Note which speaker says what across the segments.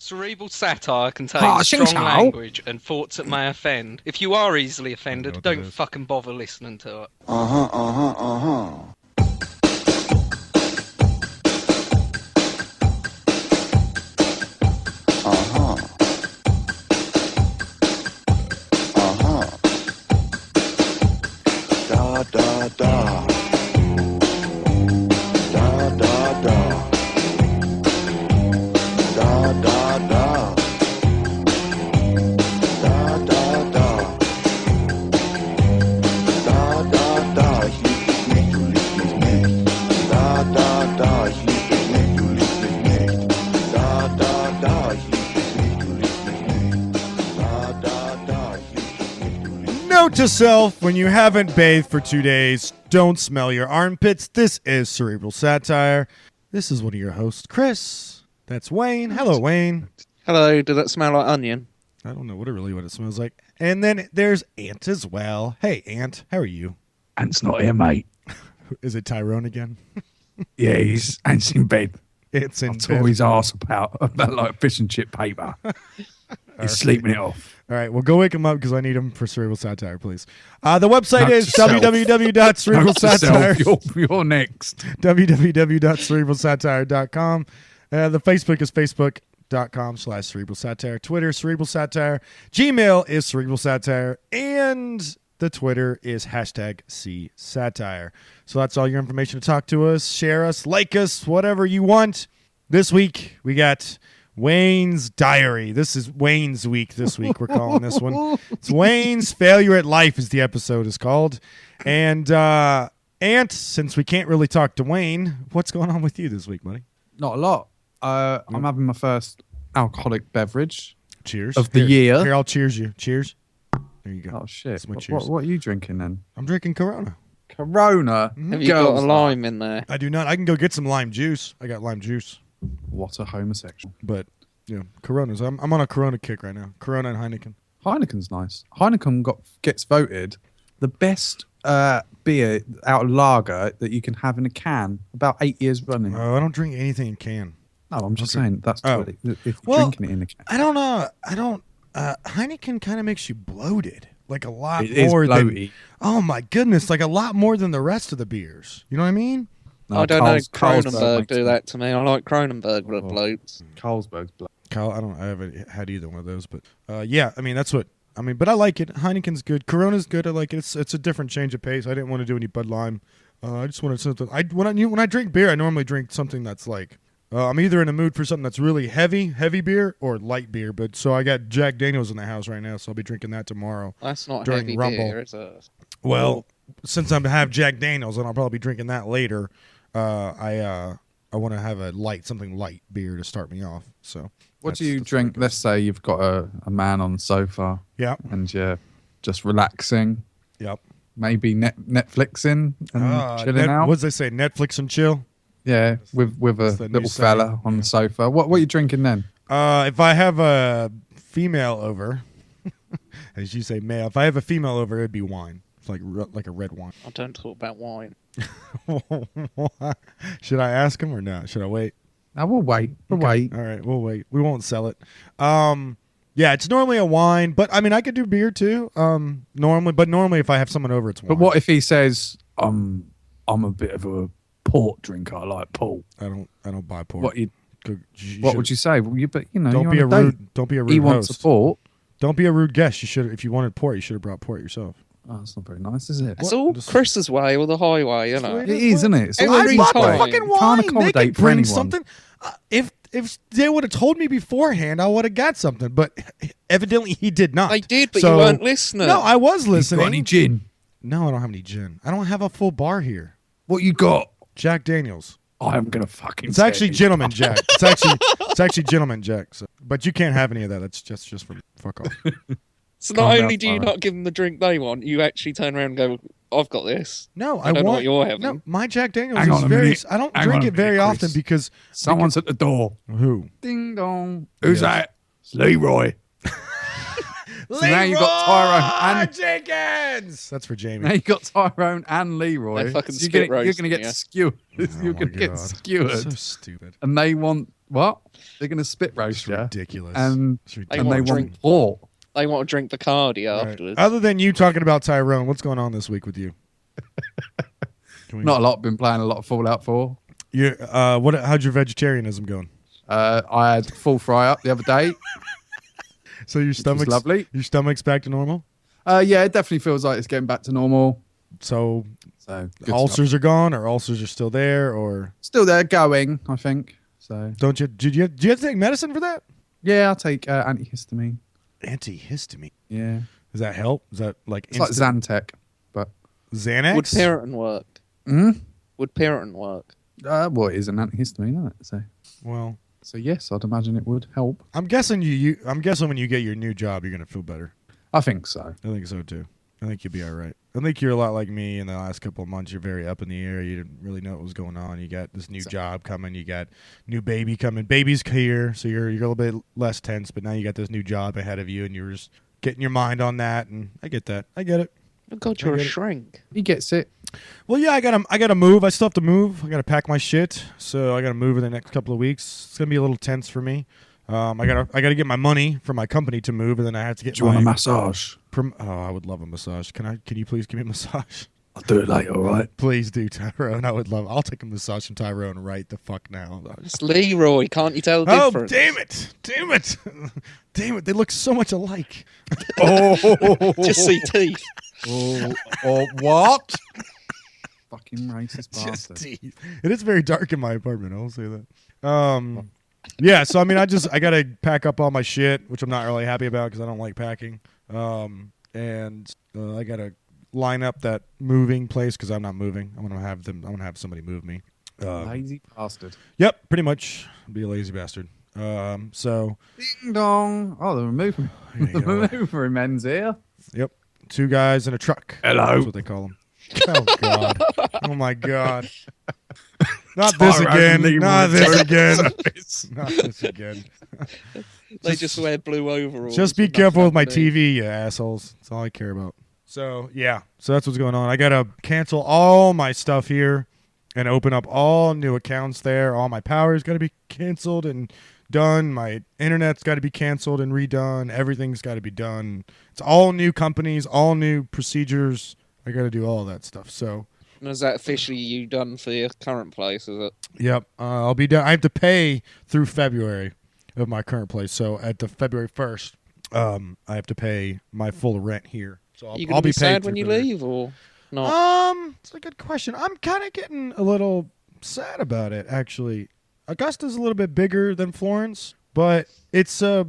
Speaker 1: Cerebral satire contains strong language and thoughts that may offend. If you are easily offended, don't fucking bother listening to it.
Speaker 2: Da da da. Da da da. Da da da. Da da da. Da da da. Hier ist nicht, du liebst mich nicht. Da da da. Hier ist nicht, du liebst mich nicht. Da da da. Hier ist nicht, du liebst mich nicht. Da da da. Hier ist nicht, du liebst mich nicht.
Speaker 3: Note to self, when you haven't bathed for 2 days, don't smell your armpits. This is Cerebral Satire. This is one of your hosts, Chris. That's Wayne. Hello, Wayne.
Speaker 1: Hello, did that smell like onion?
Speaker 3: I don't know what it smells like. And then there's Ant as well. Hey, Ant, how are you?
Speaker 4: Ant's not here, mate.
Speaker 3: Is it Tyrone again?
Speaker 4: Yeah, Ant's in bed.
Speaker 3: It's in
Speaker 4: I tore
Speaker 3: bed.
Speaker 4: his arse about like fish and chip paper. He's sleeping it off.
Speaker 3: All right, well, go wake him up because I need him for Cerebral Satire, please. The website
Speaker 4: Note
Speaker 3: is
Speaker 4: to self.
Speaker 3: www.cerebralsatire.
Speaker 4: You're next.
Speaker 3: www.cerebralsatire.com. The Facebook is facebook.com/cerebralsatire. Twitter, Cerebral Satire. Gmail is Cerebral Satire. And the Twitter is #CSatire. So that's all your information to talk to us, share us, like us, whatever you want. This week, we got Wayne's Diary. This is Wayne's Week this week. We're calling this one. It's Wayne's Failure at Life is the episode is called. And Ant, since we can't really talk to Wayne, what's going on with you this week, buddy?
Speaker 4: Not a lot. I'm having my first alcoholic beverage
Speaker 3: Cheers.
Speaker 4: of the year.
Speaker 3: Here, I'll cheers you. Cheers. There you go.
Speaker 4: Oh, shit.
Speaker 3: That's my cheers.
Speaker 4: What are you drinking then?
Speaker 3: I'm drinking Corona.
Speaker 4: Corona?
Speaker 1: Have you got a lime in there?
Speaker 3: I do not. I can go get some lime juice. I got lime juice.
Speaker 4: What a homosexual.
Speaker 3: But, Coronas. I'm on a Corona kick right now. Corona and Heineken.
Speaker 4: Heineken's nice. Heineken gets voted the best beer out of lager that you can have in a can about 8 years running.
Speaker 3: Oh, I don't drink anything in can.
Speaker 4: No, I'm just saying that's if you're drinking it in a can.
Speaker 3: I don't know. Heineken kind of makes you bloated. Like a lot
Speaker 4: It is
Speaker 3: more than.
Speaker 4: bloaty.
Speaker 3: Oh my goodness! Like a lot more than the rest of the beers. You know what I mean?
Speaker 4: No,
Speaker 1: I don't know.
Speaker 4: Carlsberg
Speaker 1: Kronenberg
Speaker 4: makes
Speaker 1: do
Speaker 4: it.
Speaker 1: that to me. I like Kronenberg with bloats.
Speaker 4: Carlsberg's bloated.
Speaker 3: I haven't had either one of those, but yeah. I mean, that's what. I mean, but I like it. Heineken's good. Corona's good. I like it. It's a different change of pace. I didn't want to do any Bud Lime. I just wanted something. When I drink beer, I normally drink something that's like. I'm either in a mood for something that's really heavy beer, or light beer. But so I got Jack Daniels in the house right now, so I'll be drinking that tomorrow.
Speaker 1: That's not
Speaker 3: during
Speaker 1: heavy
Speaker 3: Rumble.
Speaker 1: beer, is it?
Speaker 3: Well, since I have Jack Daniels, and I'll probably be drinking that later, I want to have something light beer to start me off. So,
Speaker 4: What do you drink? Let's say you've got a man on the sofa.
Speaker 3: Yeah.
Speaker 4: And you're just relaxing.
Speaker 3: Yep.
Speaker 4: Maybe Netflixing and chilling out.
Speaker 3: What does they say? Netflix and chill.
Speaker 4: Yeah, with a
Speaker 3: That's the new
Speaker 4: little fella
Speaker 3: saying.
Speaker 4: on the sofa. What are you drinking then?
Speaker 3: If I have a female over, as you say, male. If I have a female over, it'd be wine. It's like a red wine.
Speaker 1: I don't talk about wine.
Speaker 3: Should I ask him or not? Should I wait?
Speaker 4: No, we'll wait. We'll wait.
Speaker 3: All right, we'll wait. We won't sell it. Yeah, it's normally a wine, but I mean, I could do beer too. Normally, if I have someone over, it's wine.
Speaker 4: But what if he says, I'm a bit of a port drinker. I like port.
Speaker 3: I don't buy port.
Speaker 4: What
Speaker 3: What
Speaker 4: would you say? Well,
Speaker 3: Don't
Speaker 4: you're
Speaker 3: be a
Speaker 4: on a date.
Speaker 3: rude. Don't be a rude
Speaker 4: He
Speaker 3: host.
Speaker 4: wants a port.
Speaker 3: Don't be a rude guest. You should, if you wanted port, you should have brought port yourself.
Speaker 4: Oh, that's not very nice, is it?
Speaker 1: It's all Chris's way or the highway, you know.
Speaker 3: It
Speaker 4: It is, isn't it? It's
Speaker 1: Every
Speaker 4: always
Speaker 1: time.
Speaker 4: that way.
Speaker 3: fucking
Speaker 4: You
Speaker 3: wine.
Speaker 4: can't
Speaker 3: They
Speaker 4: accommodate
Speaker 3: could
Speaker 4: for
Speaker 3: bring
Speaker 4: anyone.
Speaker 3: something. If they would have told me beforehand, I would have got something. But evidently, he did not.
Speaker 1: They did, but
Speaker 3: So-
Speaker 1: you weren't listening.
Speaker 3: No, I was listening.
Speaker 4: Got any gin?
Speaker 3: No, I don't have any gin. I don't have a full bar here.
Speaker 4: What you got?
Speaker 3: Jack Daniels.
Speaker 4: I'm gonna fucking.
Speaker 3: It's actually Gentleman Jack. It's actually Gentleman Jack. So. But you can't have any of that. That's just for fuck off.
Speaker 1: So
Speaker 4: Calm
Speaker 1: not
Speaker 4: down,
Speaker 1: only do you
Speaker 4: Farah.
Speaker 1: not give them the drink they want, you actually turn around and go, I've got this.
Speaker 3: No,
Speaker 1: I don't know what you're having.
Speaker 3: No, my Jack Daniels
Speaker 4: Hang
Speaker 3: is
Speaker 4: on a
Speaker 3: very.
Speaker 4: minute.
Speaker 3: I don't
Speaker 4: Hang
Speaker 3: drink
Speaker 4: on a
Speaker 3: it very
Speaker 4: minute,
Speaker 3: often
Speaker 4: Chris.
Speaker 3: because
Speaker 4: Someone's at the door.
Speaker 3: who?
Speaker 4: Ding dong. Who's
Speaker 3: Yes.
Speaker 4: that? It's Leroy. So now you've got Tyrone and
Speaker 3: Jenkins. That's for Jamie.
Speaker 4: now you've got Tyrone and Leroy.
Speaker 5: They fucking
Speaker 4: So
Speaker 5: spit
Speaker 4: you're
Speaker 5: roast
Speaker 4: gonna get
Speaker 5: me, yeah.
Speaker 4: skewered.
Speaker 3: Oh
Speaker 4: You're
Speaker 3: my
Speaker 4: gonna get
Speaker 3: God.
Speaker 4: skewered.
Speaker 3: So stupid.
Speaker 4: And they want what? They're gonna spit roast
Speaker 3: It's
Speaker 4: you.
Speaker 3: ridiculous.
Speaker 4: And
Speaker 3: It's
Speaker 5: They
Speaker 4: and
Speaker 5: want
Speaker 4: they
Speaker 5: to
Speaker 4: want
Speaker 5: drink.
Speaker 4: port.
Speaker 5: They want to drink Bacardi
Speaker 3: Right.
Speaker 5: afterwards.
Speaker 3: Other than you talking about Tyrone, what's going on this week with you?
Speaker 4: Not a lot. Been playing a lot of Fallout 4.
Speaker 3: How'd your vegetarianism going?
Speaker 4: I had full fry up the other day.
Speaker 3: So your stomach's
Speaker 4: lovely.
Speaker 3: Your stomach's back to normal.
Speaker 4: Yeah, it definitely feels like it's getting back to normal.
Speaker 3: So
Speaker 4: So good
Speaker 3: ulcers
Speaker 4: stuff.
Speaker 3: are gone, or ulcers are still there, or
Speaker 4: Still there, going. I think so.
Speaker 3: don't you? Do you have to take medicine for that?
Speaker 4: Yeah, I'll take antihistamine.
Speaker 3: Antihistamine.
Speaker 4: Yeah,
Speaker 3: Does that help? Is that like
Speaker 4: it's like Zantac, but
Speaker 3: Xanax?
Speaker 5: Would Piriton work? Would Piriton work?
Speaker 4: well, it is an antihistamine, isn't it?
Speaker 3: Well,
Speaker 4: So yes, I'd imagine it would help.
Speaker 3: I'm guessing I'm guessing when you get your new job, you're gonna feel better.
Speaker 4: I think so.
Speaker 3: I think so too. I think you'll be all right. I think you're a lot like me in the last couple of months. You're very up in the air. You didn't really know what was going on. You got this new job coming. You got new baby coming. Baby's here, so you're a little bit less tense. But now you got this new job ahead of you, and you're just getting your mind on that. And I get that. I get it.
Speaker 5: Oh God, you're
Speaker 3: I
Speaker 5: a
Speaker 3: get it.
Speaker 5: shrink.
Speaker 4: He gets it.
Speaker 3: Well, yeah, I gotta move. I still have to move. I gotta pack my shit, so I gotta move in the next couple of weeks. It's gonna be a little tense for me. I gotta get my money from my company to move, and then I have to get
Speaker 4: Do you want a massage?
Speaker 3: I would love a massage. Can you please give me a massage?
Speaker 4: I'll do it later, all right?
Speaker 3: Please do, Tyrone. I would love. I'll take a massage from Tyrone right the fuck now.
Speaker 5: It's Leroy. Can't you tell the
Speaker 3: Oh,
Speaker 5: difference?
Speaker 3: damn it! Damn it! Damn it! They look so much alike.
Speaker 5: Just see teeth.
Speaker 4: Or what? Fucking racist
Speaker 3: Just
Speaker 4: bastard.
Speaker 3: teeth. It is very dark in my apartment. I will say that. Yeah. So I mean, I gotta pack up all my shit, which I'm not really happy about because I don't like packing. And I gotta line up that moving place because I'm not moving. I'm gonna have somebody move me.
Speaker 4: Lazy bastard.
Speaker 3: Yep, pretty much. Be a lazy bastard. So
Speaker 4: Ding dong. Oh, the removal,
Speaker 3: There you go.
Speaker 4: remover men's here.
Speaker 3: Yep, two guys in a truck.
Speaker 4: Hello.
Speaker 3: That's what they call them. Oh God! Oh my God! Not this again! Not this again! Not this again!
Speaker 5: They just wear blue overalls.
Speaker 3: Just be
Speaker 5: with
Speaker 3: careful with my
Speaker 5: nothing underneath.
Speaker 3: TV, you assholes. That's all I care about. So yeah, so that's what's going on. I gotta cancel all my stuff here and open up all new accounts there. All my power's got to be canceled and done. My internet's got to be canceled and redone. Everything's got to be done. It's all new companies, all new procedures. I got to do all that stuff. So
Speaker 5: And is that officially you done for your current place? Is it?
Speaker 3: yep, I'll be done. I have to pay through February of my current place. So at the February 1st, I have to pay my full rent here. So
Speaker 5: Are you
Speaker 3: I'll
Speaker 5: gonna be
Speaker 3: be paid
Speaker 5: sad when
Speaker 3: through
Speaker 5: you
Speaker 3: February.
Speaker 5: leave, or not?
Speaker 3: It's a good question. I'm kind of getting a little sad about it, actually. Augusta's a little bit bigger than Florence, but it's I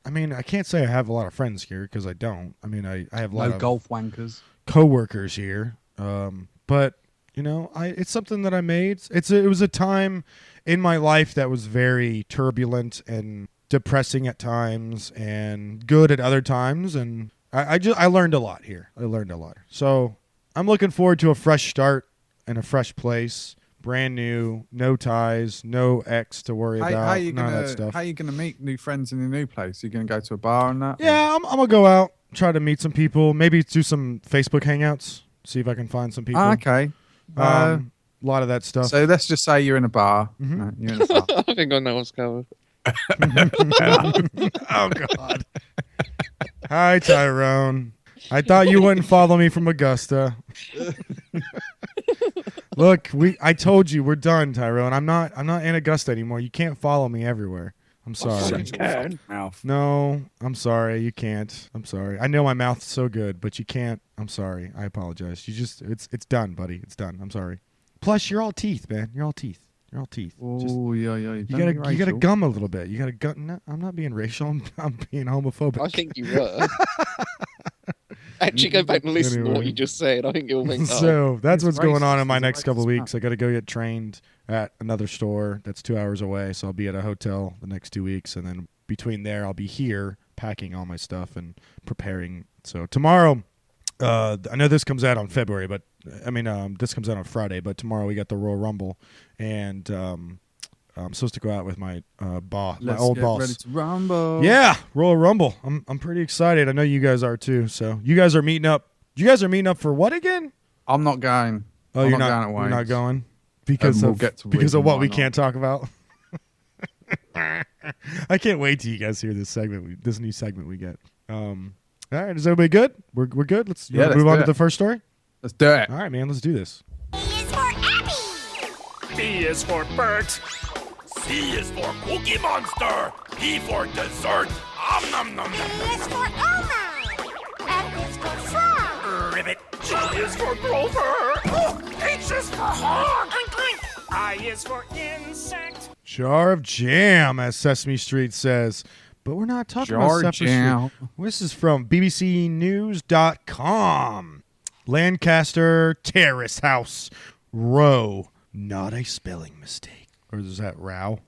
Speaker 3: mean, I can't say I have a lot of friends here because I don't. I mean, I have a lot
Speaker 4: No
Speaker 3: of
Speaker 4: golf wankers.
Speaker 3: coworkers here. But you know, it's something that I made. It was a time in my life that was very turbulent and depressing at times and good at other times, and I learned a lot here. I learned a lot. So I'm looking forward to a fresh start in a fresh place, brand new, no ties, no ex to worry about,
Speaker 4: How you
Speaker 3: none of that
Speaker 4: gonna
Speaker 3: stuff.
Speaker 4: How you gonna meet new friends in your new place? You gonna go to a bar and that?
Speaker 3: Yeah, I'm gonna go out, try to meet some people, maybe do some Facebook hangouts, see if I can find some people.
Speaker 4: Okay.
Speaker 3: A lot of that stuff.
Speaker 4: So let's just say you're in a bar.
Speaker 3: Mhm.
Speaker 4: You're in a bar.
Speaker 5: I think I know what's going.
Speaker 3: Oh God! Hi, Tyrone. I thought you wouldn't follow me from Augusta. Look, I told you we're done, Tyrone. I'm not in Augusta anymore. You can't follow me everywhere. I'm sorry.
Speaker 4: Mouth.
Speaker 3: No, I'm sorry. You can't. I'm sorry. I know my mouth's so good, but you can't. I'm sorry. I apologize. It's done, buddy. It's done. I'm sorry. Plus, you're all teeth, man. You're all teeth. You're all teeth. Just-
Speaker 4: Oh yeah.
Speaker 3: you gotta gum a little bit. You gotta gum. No, I'm not being racial. I'm being homophobic.
Speaker 5: I think you were. Actually, go back and listen to what
Speaker 3: Anyway.
Speaker 5: you just said. I think you'll think. Oh,
Speaker 3: So that's
Speaker 4: He's
Speaker 3: what's going on
Speaker 4: racist.
Speaker 3: in my
Speaker 4: He's a
Speaker 3: next couple
Speaker 4: racist
Speaker 3: weeks. I got to go get trained at another store that's 2 hours away. So I'll be at a hotel the next 2 weeks, and then between there, I'll be here packing all my stuff and preparing. So tomorrow, I know this comes out on February, but I mean this comes out on Friday. But tomorrow we got the Royal Rumble, and I'm supposed to go out with my boss, my
Speaker 4: Let's
Speaker 3: old
Speaker 4: get
Speaker 3: boss.
Speaker 4: ready to rumble.
Speaker 3: Yeah, Royal Rumble. I'm pretty excited. I know you guys are too. So you guys are meeting up. You guys are meeting up for what again?
Speaker 4: I'm not going.
Speaker 3: Oh,
Speaker 4: I'm
Speaker 3: you're
Speaker 4: not
Speaker 3: not.
Speaker 4: going at
Speaker 3: You're not
Speaker 4: Wayne's.
Speaker 3: going because
Speaker 4: We'll
Speaker 3: of
Speaker 4: get to
Speaker 3: because of
Speaker 4: reason
Speaker 3: what
Speaker 4: why
Speaker 3: we
Speaker 4: not.
Speaker 3: can't talk about. I can't wait till you guys hear this segment. This new segment we get. All right, is everybody good? We're good. Let's
Speaker 4: let's
Speaker 3: move on
Speaker 4: do
Speaker 3: to
Speaker 4: it.
Speaker 3: the first story.
Speaker 4: Let's do it.
Speaker 3: All right, man. Let's do this.
Speaker 6: B is for Abby.
Speaker 7: B is for Bert. C is for Cookie Monster. D for dessert. Om nom nom nom.
Speaker 6: E is for Elmo. F is for Frog.
Speaker 7: Ribbit. G is for Grover. H is for Hog. I is for insect.
Speaker 3: Jar of jam, as Sesame Street says. But we're not talking
Speaker 4: Jar
Speaker 3: about Sesame
Speaker 4: jam.
Speaker 3: Street. This is from bbcnews.com. Lancaster Terrace House. Row. Not a spelling mistake. Or is that row?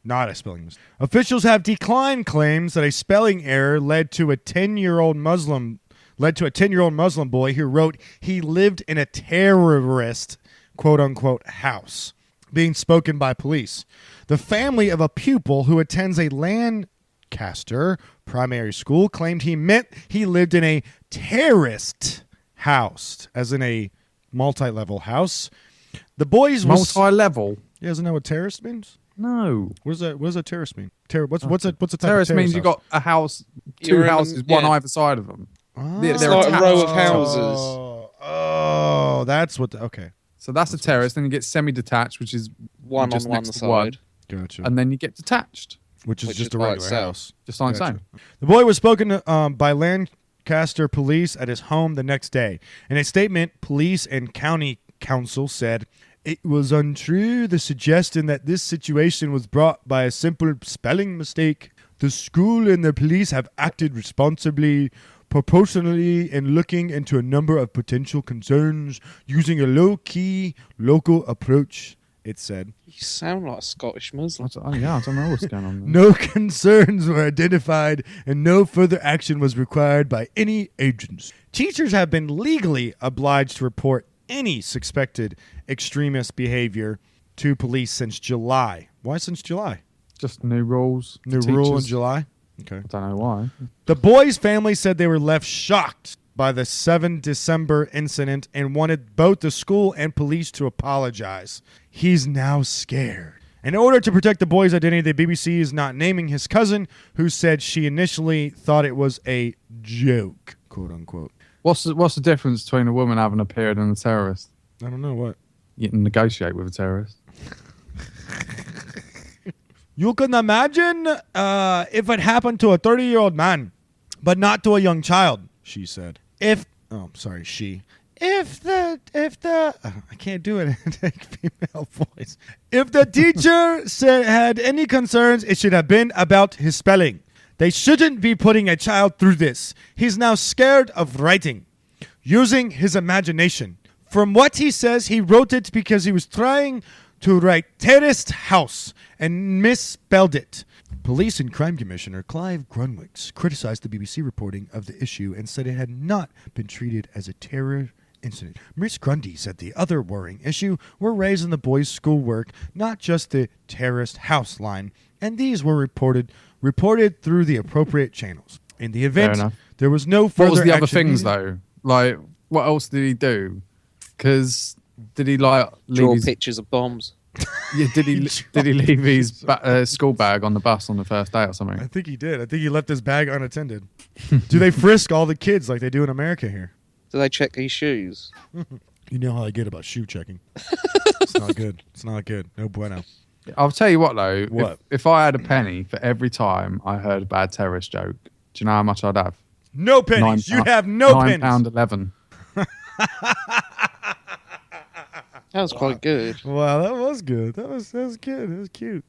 Speaker 3: Not a spelling mistake. Officials have declined claims that a spelling error led to a 10-year-old Muslim boy who wrote he lived in a terrorist quote-unquote house, being spoken by police. The family of a pupil who attends a Lancaster primary school claimed he meant he lived in a terraced house, as in a multi-level house. The boys was
Speaker 4: Multi-level.
Speaker 3: You guys know what terraced means?
Speaker 4: No.
Speaker 3: What does a terrace mean? What's a type of
Speaker 4: Terrace means
Speaker 3: house?
Speaker 4: you got a house,
Speaker 5: You're
Speaker 4: two
Speaker 5: in a-
Speaker 4: houses, one
Speaker 5: yeah.
Speaker 4: either side of them.
Speaker 5: It's
Speaker 4: They're
Speaker 5: like a row of
Speaker 4: attached.
Speaker 5: houses.
Speaker 3: Oh, that's what. Okay,
Speaker 4: So that's a terrace. Then you get semi-detached, which is
Speaker 5: One
Speaker 4: just
Speaker 5: on one
Speaker 4: next to
Speaker 5: side.
Speaker 4: one.
Speaker 3: gotcha.
Speaker 4: And then you get detached,
Speaker 3: Which is
Speaker 5: which
Speaker 3: just
Speaker 5: is
Speaker 3: a
Speaker 5: by
Speaker 3: regular
Speaker 5: itself.
Speaker 3: house.
Speaker 4: just on its
Speaker 3: Gotcha.
Speaker 4: own.
Speaker 3: The boy was spoken by Lancaster police at his home the next day. In a statement, police and county council said it was untrue, the suggestion that this situation was brought by a simple spelling mistake. The school and the police have acted responsibly, proportionally, in looking into a number of potential concerns using a low-key local approach, it said.
Speaker 5: You sound like a Scottish Muslim.
Speaker 4: I don't know what's going on there.
Speaker 3: No concerns were identified and no further action was required by any agents. Teachers have been legally obliged to report any suspected extremist behavior to police since July. Why since July?
Speaker 4: Just new rules. for
Speaker 3: New rule in
Speaker 4: teachers.
Speaker 3: July? Okay.
Speaker 4: I don't know why.
Speaker 3: The boy's family said they were left shocked by the 7 December incident and wanted both the school and police to apologize. He's now scared. In order to protect the boy's identity, the BBC is not naming his cousin, who said she initially thought it was a joke, quote unquote.
Speaker 4: What's the difference between a woman having a period and a terrorist?
Speaker 3: I don't know what.
Speaker 4: You can negotiate with a terrorist.
Speaker 3: You can imagine if it happened to a 30-year-old man, but not to a young child, she said. I can't do it in a female voice. If the teacher had any concerns, it should have been about his spelling. They shouldn't be putting a child through this. He's now scared of writing, using his imagination. From what he says, he wrote it because he was trying to write terraced house and misspelled it. Police and Crime Commissioner Clive Grunwicks criticized the BBC reporting of the issue and said it had not been treated as a terror incident. Miss Grundy said the other worrying issue were raised in the boys' schoolwork, not just the terraced house line, and these were reported through the appropriate channels. In the event,
Speaker 4: enough.
Speaker 3: there was no further
Speaker 4: What was the other
Speaker 3: action
Speaker 4: things
Speaker 3: needed.
Speaker 4: though? Like, what else did he do? Because did he like
Speaker 5: Draw
Speaker 4: leave his,
Speaker 5: pictures of bombs.
Speaker 4: yeah, did he leave his school bag on the bus on the first day or something?
Speaker 3: I think he did. I think he left his bag unattended. Do they frisk all the kids like they do in America here?
Speaker 5: Do they check his shoes?
Speaker 3: You know how I get about shoe checking. It's not good. It's not good. No bueno.
Speaker 4: I'll tell you what though.
Speaker 3: What?
Speaker 4: If I had a penny for every time I heard a bad terrorist joke, do you know how much I'd have?
Speaker 3: No pennies. You have no pennies.
Speaker 4: £9.11.
Speaker 5: That was quite good.
Speaker 3: Wow, that was good. That was good. That was cute.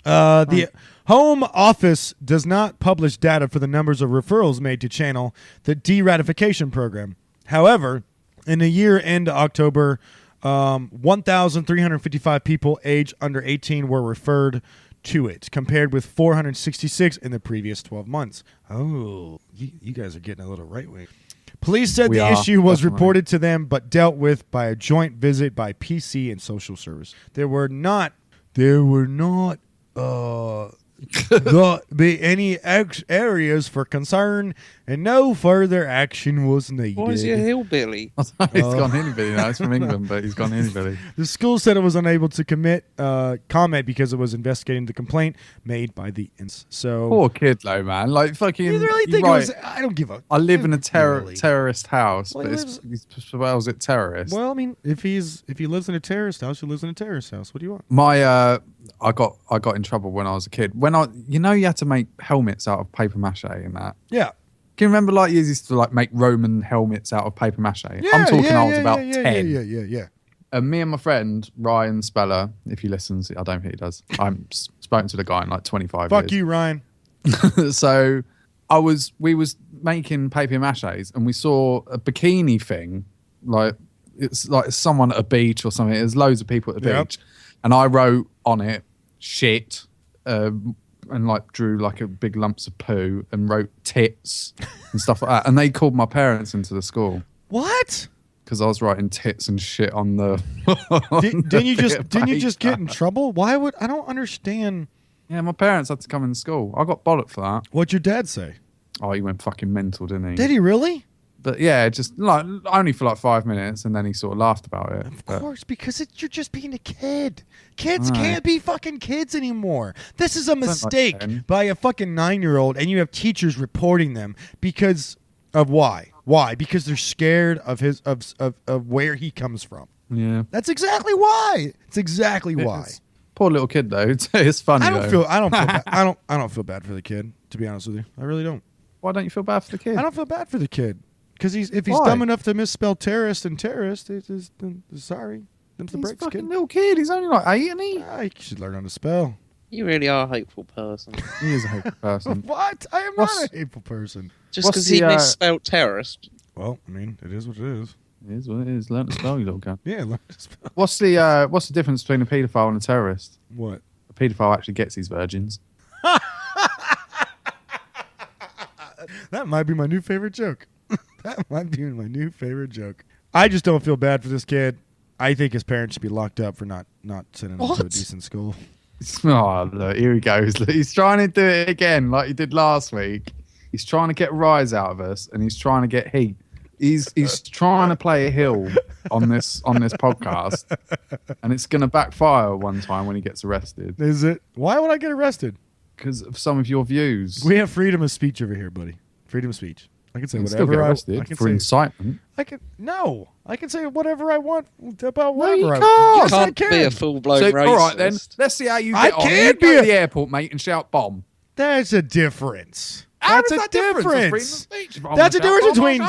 Speaker 3: The Home Office does not publish data for the numbers of referrals made to channel the de-ratification program. However, in the year end October, 1,355 people aged under 18 were referred to it, compared with 466 in the previous 12 months. Oh, you guys are getting a little right-wing. Police said
Speaker 4: We
Speaker 3: the
Speaker 4: are,
Speaker 3: issue was
Speaker 4: definitely.
Speaker 3: reported to them but dealt with by a joint visit by PC and social service. There were not there were not be any areas for concern, and no further action was needed.
Speaker 5: Why is he a hillbilly?
Speaker 4: He's gone hillbilly now. He's from England, but he's gone hillbilly.
Speaker 3: The school said it was unable to comment because it was investigating the complaint made by the So
Speaker 4: Poor kid, though, man. Like fucking.
Speaker 3: you really think it was? I don't give a.
Speaker 4: I live in a
Speaker 3: Really?
Speaker 4: terrorist house,
Speaker 3: Well,
Speaker 4: but he spells it terrorist.
Speaker 3: Well, I mean, if he lives in a terrorist house, he lives in a terrorist house. What do you want?
Speaker 4: I got in trouble when I was a kid. You had to make helmets out of paper mache and that.
Speaker 3: Yeah.
Speaker 4: Can you remember like you used to like make Roman helmets out of paper mache? I'm talking I was about 10.
Speaker 3: Yeah.
Speaker 4: And me and my friend Ryan Speller, if he listens, I don't think he does. I'm spoken to the guy in like 25 years.
Speaker 3: Fuck you, Ryan.
Speaker 4: So we was making paper maches and we saw a bikini thing, like it's like someone at a beach or something. There's loads of people at the beach, and I wrote on it shit, and like drew like a big lumps of poo and wrote tits and stuff like that. And they called my parents into the school.
Speaker 3: What?
Speaker 4: Because I was writing tits and shit on the.
Speaker 3: Didn't you just get in trouble? Why would I don't understand?
Speaker 4: Yeah, my parents had to come in school. I got bollocked for that.
Speaker 3: What'd your dad say?
Speaker 4: Oh, he went fucking mental, didn't he?
Speaker 3: Did he really?
Speaker 4: But yeah, just like only for like 5 minutes, and then he sort of laughed about it.
Speaker 3: Of course, because you're just being a kid. Kids can't be fucking kids anymore. This is a mistake by a fucking 9-year-old, and you have teachers reporting them because of why? Why? Because they're scared of of where he comes from.
Speaker 4: Yeah,
Speaker 3: that's exactly why. It's exactly why.
Speaker 4: Poor little kid though. It's funny. I don't feel
Speaker 3: bad. I don't feel bad for the kid. To be honest with you, I really don't.
Speaker 4: Why don't you feel bad for the kid?
Speaker 3: I don't feel bad for the kid. Because if he's dumb enough to misspell terrorist and terrorist, sorry. He's
Speaker 4: a fucking little kid. He's only like 8, isn't he?
Speaker 3: He should learn how to spell.
Speaker 5: You really are a hateful person.
Speaker 4: He is a hateful person.
Speaker 3: What? I am not a hateful person.
Speaker 5: Just because he misspelled terrorist.
Speaker 3: Well, I mean, it is what it is.
Speaker 4: It is what it is. Learn to spell, you little guy.
Speaker 3: Yeah, learn to spell.
Speaker 4: What's the difference between a paedophile and a terrorist?
Speaker 3: What?
Speaker 4: A paedophile actually gets his virgins.
Speaker 3: That might be my new favorite joke. That might be my new favorite joke. I just don't feel bad for this kid. I think his parents should be locked up for not sending him to a decent school.
Speaker 4: Oh, look, here he goes. Look, he's trying to do it again like he did last week. He's trying to get a rise out of us, and he's trying to get heat. He's trying to play a hill on this podcast, and it's going to backfire one time when he gets arrested.
Speaker 3: Is it? Why would I get arrested?
Speaker 4: Because of some of your views.
Speaker 3: We have freedom of speech over here, buddy. Freedom of speech. I can say whatever
Speaker 4: still get arrested for incitement.
Speaker 3: I can say whatever I want about
Speaker 4: whatever.
Speaker 3: You
Speaker 5: can't be a full-blown racist.
Speaker 4: All right, then. Let's see how you get on.
Speaker 3: I
Speaker 4: can't
Speaker 3: be
Speaker 4: go to the airport, mate, and shout bomb.
Speaker 3: There's a difference.
Speaker 4: That's
Speaker 3: a difference.
Speaker 4: That's
Speaker 3: a difference between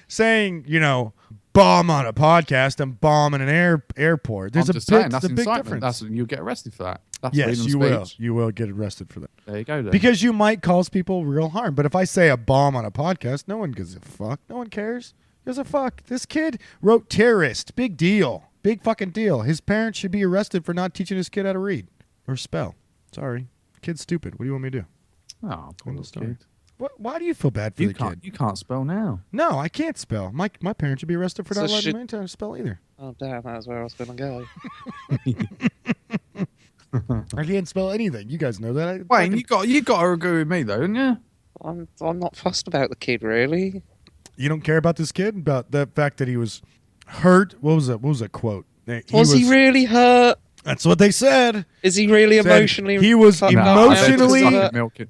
Speaker 3: saying, bomb on a podcast and bomb in an airport. There's
Speaker 4: that's
Speaker 3: a big
Speaker 4: incitement.
Speaker 3: difference.
Speaker 4: You'll get arrested for that. That's
Speaker 3: yes, you will. You will get arrested for that.
Speaker 4: There you go, then.
Speaker 3: Because you might cause people real harm. But if I say a bomb on a podcast, no one gives a fuck. No one cares. Gives a fuck. This kid wrote terrorist. Big deal. Big fucking deal. His parents should be arrested for not teaching his kid how to read or spell. Sorry. Kid's stupid. What do you want me to do?
Speaker 4: Oh, poor little kid.
Speaker 3: Why do you feel bad for the kid?
Speaker 4: You can't spell now.
Speaker 3: No, I can't spell. My parents should be arrested for not letting me to spell either.
Speaker 5: Oh, damn. That's where I was going to go.
Speaker 3: I can't spell anything. You guys know that.
Speaker 4: Wayne, you got to agree with me though, didn't you?
Speaker 5: I'm not fussed about the kid really.
Speaker 3: You don't care about this kid, about the fact that he was hurt. What was that quote?
Speaker 5: Was he really hurt?
Speaker 3: That's what they said.
Speaker 5: Is he really emotionally?
Speaker 3: He was emotionally.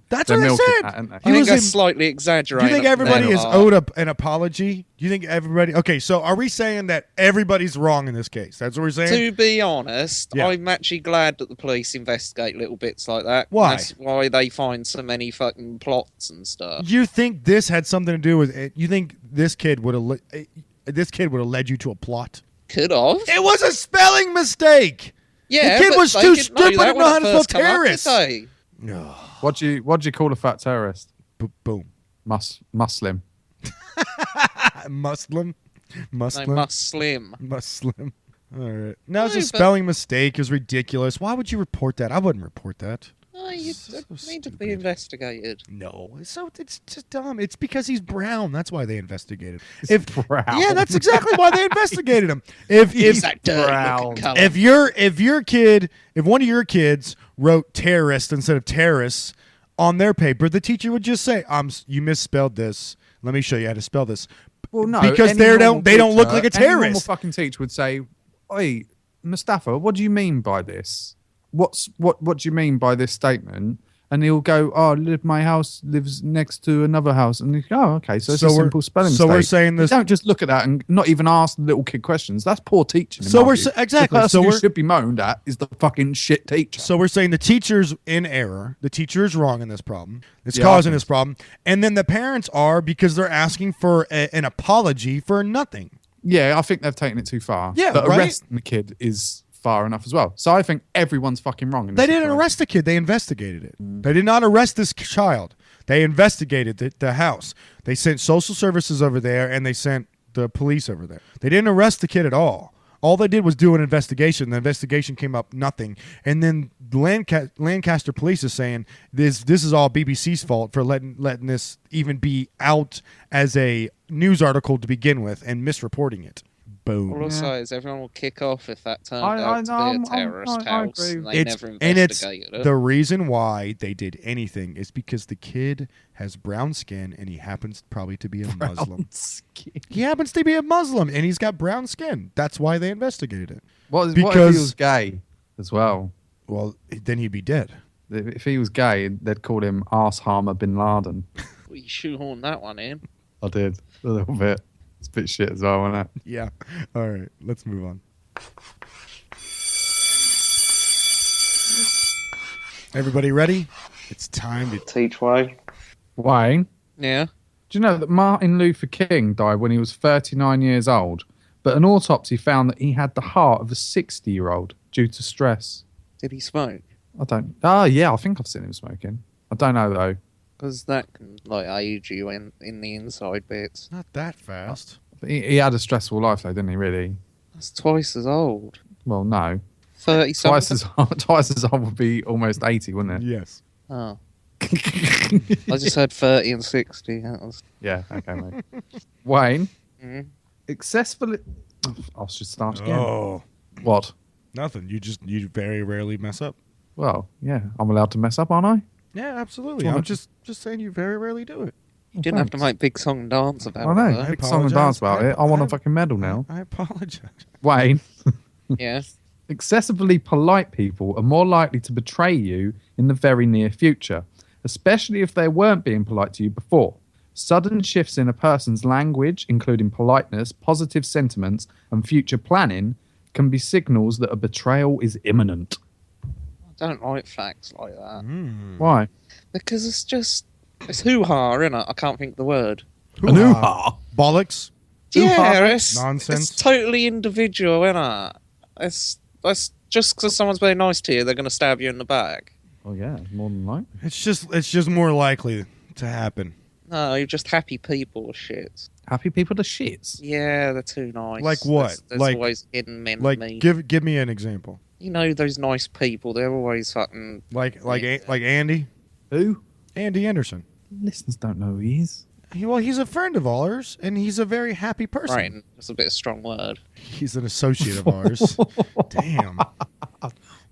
Speaker 3: That's what they said.
Speaker 5: I think that's slightly exaggerated.
Speaker 3: Do you think everybody is owed an apology? Do you think everybody? Okay, so are we saying that everybody's wrong in this case? That's what we're saying.
Speaker 5: To be honest, I'm actually glad that the police investigate little bits like that.
Speaker 3: Why?
Speaker 5: That's why they find so many fucking plots and stuff.
Speaker 3: You think this had something to do with it? You think this kid would have led you to a plot?
Speaker 5: Could have.
Speaker 3: It was a spelling mistake.
Speaker 5: Yeah,
Speaker 3: the kid was too stupid to know how to spell terrorist.
Speaker 4: What'd you call a fat terrorist?
Speaker 3: Boom.
Speaker 4: Muslim.
Speaker 3: Muslim.
Speaker 5: No, Muslim.
Speaker 3: All right. No, it's a spelling mistake. It's ridiculous. Why would you report that? I wouldn't report that.
Speaker 5: Oh, you
Speaker 3: So
Speaker 5: need to be
Speaker 3: stupid.
Speaker 5: investigated.
Speaker 3: No, it's just dumb. It's because he's brown. That's why they investigated.
Speaker 4: Brown.
Speaker 3: Yeah, that's exactly why they investigated him. If
Speaker 5: that dirty
Speaker 4: Brown.
Speaker 5: looking colour.
Speaker 3: if one of your kids wrote terrorist instead of terrorists on their paper, the teacher would just say, you misspelled this. Let me show you how to spell this.
Speaker 4: Well, no,
Speaker 3: because
Speaker 4: any
Speaker 3: they
Speaker 4: normal
Speaker 3: don't look like a
Speaker 4: Any normal
Speaker 3: terrorist.
Speaker 4: fucking teacher would say, "Oi, Mustafa, what do you mean by this? What do you mean by this statement?" And he'll go, "Oh, my house lives next to another house." And you go, "Oh, okay, so it's a simple spelling
Speaker 3: so
Speaker 4: mistake."
Speaker 3: we're saying this.
Speaker 4: You don't just look at that and not even ask the little kid questions. That's poor teaching. in
Speaker 3: So
Speaker 4: my
Speaker 3: we're
Speaker 4: view.
Speaker 3: sa- exactly.
Speaker 4: The person
Speaker 3: So
Speaker 4: who
Speaker 3: we're-
Speaker 4: should be moaned at is the fucking shit teacher.
Speaker 3: So we're saying the teacher's in error. The teacher is wrong in this problem. It's
Speaker 4: Yeah,
Speaker 3: causing
Speaker 4: I think
Speaker 3: this problem. And then the parents are because they're asking for an apology for nothing.
Speaker 4: Yeah, I think they've taken it too far.
Speaker 3: Yeah,
Speaker 4: but
Speaker 3: right?
Speaker 4: arresting the kid is far enough as well. So I think everyone's fucking wrong. In this
Speaker 3: They didn't
Speaker 4: situation.
Speaker 3: arrest the kid. They investigated it. They did not arrest this child. They investigated the house. They sent social services over there and they sent the police over there. They didn't arrest the kid at all. All they did was do an investigation. The investigation came up nothing. And then Lancaster police is saying this is all BBC's fault for letting this even be out as a news article to begin with and misreporting it. Boom.
Speaker 5: All I'll say is everyone will kick off if that turned
Speaker 4: I
Speaker 5: out to
Speaker 4: know,
Speaker 5: be a terrorist
Speaker 4: I
Speaker 5: house
Speaker 4: agree.
Speaker 5: and they never
Speaker 3: It's
Speaker 5: investigated it.
Speaker 3: the reason why they did anything is because the kid has brown skin and he happens probably to be a Muslim. He happens to be a Muslim and he's got brown skin. That's why they investigated it.
Speaker 4: What if
Speaker 3: Because-
Speaker 4: he was gay as well?
Speaker 3: Well, then he'd be dead.
Speaker 4: If he was gay, they'd call him Arse Harmer Bin Laden.
Speaker 5: Well, you shoehorned that one in.
Speaker 4: I did a little bit. It's a bit shit as well, isn't it?
Speaker 3: Yeah. All right. Let's move on. Everybody ready? It's time to
Speaker 5: Teach way.
Speaker 4: Wayne,
Speaker 5: Yeah.
Speaker 4: do you know that Martin Luther King died when he was 39 years old, but an autopsy found that he had the heart of a 60-year-old due to stress?
Speaker 5: Did he smoke?
Speaker 4: I don't. Oh, yeah, I think I've seen him smoking. I don't know though.
Speaker 5: Because that can like age you in the inside bits.
Speaker 3: not that fast.
Speaker 4: But he had a stressful life though, didn't he? Really?
Speaker 5: That's twice as old.
Speaker 4: Well, no.
Speaker 5: 30
Speaker 4: Twice
Speaker 5: something.
Speaker 4: twice as old would be almost 80, wouldn't it?
Speaker 3: Yes.
Speaker 5: Oh. I just heard 30 and 60. That was...
Speaker 4: Yeah. Okay, mate. Wayne,
Speaker 5: Mhm.
Speaker 4: successfully. I should start again.
Speaker 3: Oh,
Speaker 4: What?
Speaker 3: nothing. You very rarely mess up.
Speaker 4: Well, yeah, I'm allowed to mess up, aren't I?
Speaker 3: Yeah, absolutely.
Speaker 4: Well,
Speaker 3: I'm just saying you very rarely do it.
Speaker 5: You didn't have to make big song and dance about
Speaker 4: I know.
Speaker 5: it.
Speaker 3: I
Speaker 4: Big song and dance about
Speaker 3: apologize.
Speaker 4: it. I want
Speaker 3: I-
Speaker 4: a fucking medal now.
Speaker 3: I apologize.
Speaker 4: Wayne,
Speaker 5: Though. Yeah.
Speaker 4: excessively polite people are more likely to betray you in the very near future, especially if they weren't being polite to you before. Sudden shifts in a person's language, including politeness, positive sentiments, and future planning, can be signals that a betrayal is imminent.
Speaker 5: I don't like facts like that.
Speaker 4: Why?
Speaker 5: Because it's hoo-ha, innit? I can't think of the word.
Speaker 3: Bollocks.
Speaker 5: Yeah, it's
Speaker 3: Nonsense.
Speaker 5: It's totally individual, innit? That's just because someone's being nice to you, they're going to stab you in the back.
Speaker 4: Oh yeah, more than likely.
Speaker 3: It's just more likely to happen.
Speaker 5: No, you're just happy people or shit.
Speaker 4: Happy people to shits.
Speaker 5: Yeah, they're too nice.
Speaker 3: Like what?
Speaker 5: There's
Speaker 3: Like-
Speaker 5: always hidden men
Speaker 3: Like
Speaker 5: me.
Speaker 3: give me an example.
Speaker 5: You know those nice people, they're always fucking...
Speaker 3: Like
Speaker 5: Yeah.
Speaker 3: like Andy
Speaker 4: Who?
Speaker 3: Andy Anderson.
Speaker 4: Listeners don't know who he is.
Speaker 3: He's a friend of ours, and he's a very happy person.
Speaker 5: Right, that's a bit of a strong word.
Speaker 3: He's an associate of ours. Damn.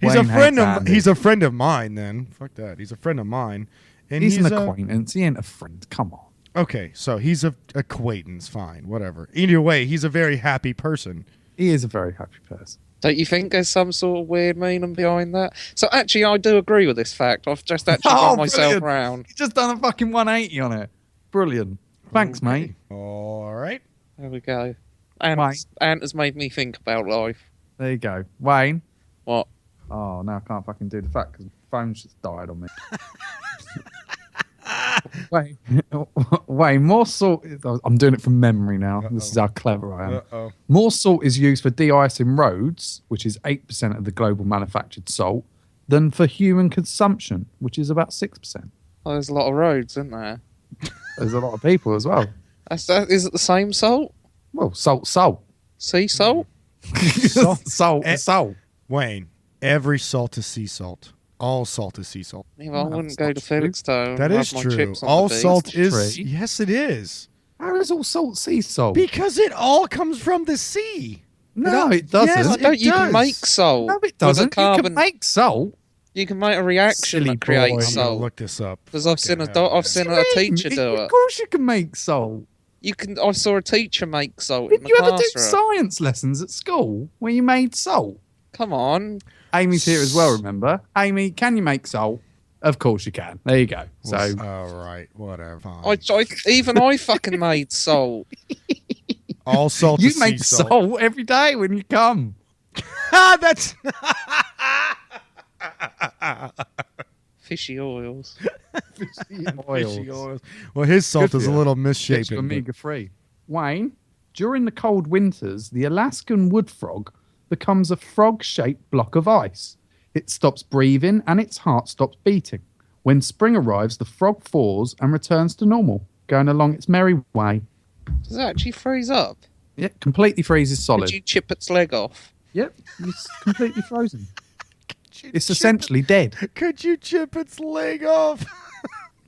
Speaker 3: He's
Speaker 4: Wayne
Speaker 3: a friend
Speaker 4: hates
Speaker 3: of
Speaker 4: Andy.
Speaker 3: he's a friend of mine. Then fuck that. He's a friend of mine, and
Speaker 4: He's an
Speaker 3: a-
Speaker 4: acquaintance. He ain't a friend. Come on.
Speaker 3: Okay, so he's a acquaintance. Fine, whatever. Either way, he's a very happy person.
Speaker 4: He is a very happy person.
Speaker 5: Don't you think there's some sort of weird meaning behind that? So actually, I do agree with this fact. I've just actually
Speaker 4: Oh,
Speaker 5: got myself
Speaker 4: brilliant.
Speaker 5: round.
Speaker 4: He's just done a fucking 180 on it. Brilliant. Thanks, mate.
Speaker 3: All right.
Speaker 5: There we go. And
Speaker 4: Wayne.
Speaker 5: Ant has made me think about life.
Speaker 4: There you go. Wayne.
Speaker 5: What?
Speaker 4: Oh, now I can't fucking do the fact because my phone's just died on me. Wayne, Wayne, more salt. I'm doing it from memory now. This is how clever I am.
Speaker 3: Uh-oh.
Speaker 4: More salt is used for de-icing roads, which is 8% of the global manufactured salt, than for human consumption, which is about 6%.
Speaker 5: Oh, there's a lot of roads, isn't there?
Speaker 4: There's a lot of people as well.
Speaker 5: Is it the same salt?
Speaker 4: Well, salt.
Speaker 5: Sea salt?
Speaker 4: Salt,
Speaker 3: Eh.
Speaker 4: salt.
Speaker 3: Wayne, every salt is sea salt. All salt is sea salt.
Speaker 5: Yeah, well, I
Speaker 4: No,
Speaker 5: wouldn't
Speaker 4: that's
Speaker 5: go
Speaker 4: not
Speaker 5: to
Speaker 4: true.
Speaker 5: Felixstowe and
Speaker 3: That
Speaker 5: have
Speaker 3: is
Speaker 5: my
Speaker 3: true.
Speaker 5: chips on
Speaker 3: All
Speaker 5: the beach.
Speaker 3: salt
Speaker 4: That's
Speaker 3: is.
Speaker 4: true.
Speaker 3: Yes, it is.
Speaker 4: How is all salt sea salt?
Speaker 3: Because it all comes from the sea.
Speaker 4: No, it doesn't.
Speaker 3: Yes,
Speaker 5: I
Speaker 3: it
Speaker 5: don't. You
Speaker 3: does.
Speaker 5: can make salt.
Speaker 4: No, it
Speaker 5: with a
Speaker 4: doesn't. You
Speaker 5: carbon.
Speaker 4: can make salt.
Speaker 5: You can make a reaction
Speaker 4: Silly
Speaker 5: that creates
Speaker 4: boy.
Speaker 3: I'm gonna
Speaker 5: salt.
Speaker 3: look this up.
Speaker 5: Because I've seen
Speaker 3: Fucking hell,
Speaker 5: I've seen a
Speaker 4: What do you
Speaker 5: teacher
Speaker 4: mean?
Speaker 5: do
Speaker 4: Of
Speaker 5: it.
Speaker 4: course you can make salt.
Speaker 5: You can. I saw a teacher make salt in
Speaker 4: Did
Speaker 5: the
Speaker 4: you ever do
Speaker 5: classroom.
Speaker 4: science lessons at school where you made salt?
Speaker 5: Come on.
Speaker 4: Amy's here as well, remember? Amy, can you make salt? Of course you can. There you go. So,
Speaker 3: all right, whatever. Fine.
Speaker 5: Even I fucking made salt.
Speaker 3: All salt
Speaker 4: you
Speaker 3: is
Speaker 4: make
Speaker 3: sea salt.
Speaker 4: salt every day when you come.
Speaker 3: That's
Speaker 5: Fishy oils.
Speaker 3: fishy oils. Well, his salt
Speaker 4: Good
Speaker 3: is
Speaker 4: for
Speaker 3: a
Speaker 4: you.
Speaker 3: little
Speaker 4: Gets you
Speaker 3: misshapen.
Speaker 4: omega 3. Wayne, during the cold winters, the Alaskan wood frog becomes a frog-shaped block of ice. It stops breathing and its heart stops beating. When spring arrives, the frog thaws and returns to normal, going along its merry way.
Speaker 5: Does it actually freeze up?
Speaker 4: Yeah, completely freezes solid.
Speaker 5: Did you chip its leg off?
Speaker 4: Yep, it's completely frozen.
Speaker 3: you
Speaker 4: It's
Speaker 3: chip
Speaker 4: essentially dead.
Speaker 3: Could you chip its leg off?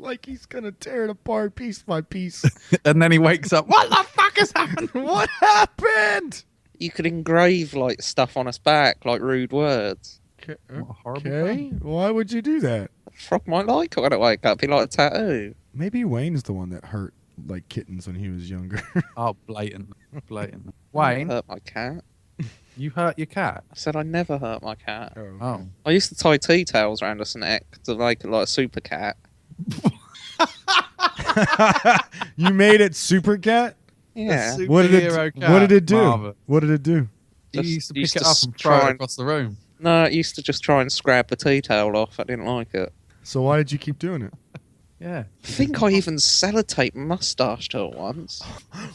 Speaker 3: Like he's gonna tear it apart piece by piece.
Speaker 4: And then he wakes up. What the fuck has happened?
Speaker 3: What happened?
Speaker 5: You could engrave like stuff on its back, like rude words.
Speaker 4: What a horrible
Speaker 3: Okay,
Speaker 4: thing.
Speaker 3: why would you do that?
Speaker 5: Frog might like it when it wake up. He like a tattoo.
Speaker 3: Maybe Wayne's the one that hurt like kittens when he was younger.
Speaker 4: Oh, blatant. Blatant.
Speaker 5: I
Speaker 4: Wayne,
Speaker 5: hurt my cat.
Speaker 4: you hurt your cat.
Speaker 5: I said I never hurt my cat.
Speaker 4: Oh.
Speaker 5: I used to tie tea towels around its neck to make it like a super cat.
Speaker 3: You made it Super Cat?
Speaker 5: Yeah.
Speaker 3: What did it?
Speaker 4: Superhero cat.
Speaker 3: What did it do?
Speaker 4: Marvellous.
Speaker 3: What did it do?
Speaker 4: You
Speaker 5: Just
Speaker 4: used to pick
Speaker 5: used
Speaker 4: it
Speaker 5: to
Speaker 4: up and
Speaker 5: try
Speaker 4: throw it
Speaker 5: and-
Speaker 4: across the room.
Speaker 5: No, it used to just try and scrap the tea towel off. I didn't like it.
Speaker 3: So why did you keep doing it?
Speaker 4: Yeah.
Speaker 5: I think I even sellotape mustache to it once.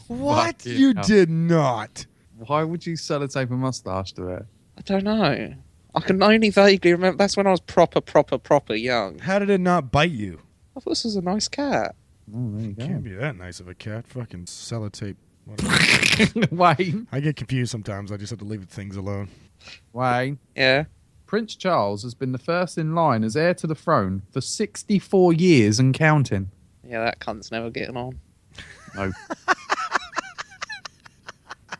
Speaker 3: What?
Speaker 4: Fucking
Speaker 3: You
Speaker 4: hell.
Speaker 3: did not.
Speaker 4: Why would you sellotape a mustache to it?
Speaker 5: I don't know. I can only vaguely remember. That's when I was proper young.
Speaker 3: How did it not bite you?
Speaker 5: I thought this was a nice cat.
Speaker 4: Oh, there you
Speaker 3: Can't
Speaker 4: go.
Speaker 3: be that nice of a cat. Fucking sellotape. Whatever.
Speaker 4: Wayne.
Speaker 3: I get confused sometimes. I just have to leave things alone.
Speaker 4: Wayne.
Speaker 5: Yeah.
Speaker 4: Prince Charles has been the first in line as heir to the throne for 64 years and counting.
Speaker 5: Yeah, that cunt's never getting on.
Speaker 4: No.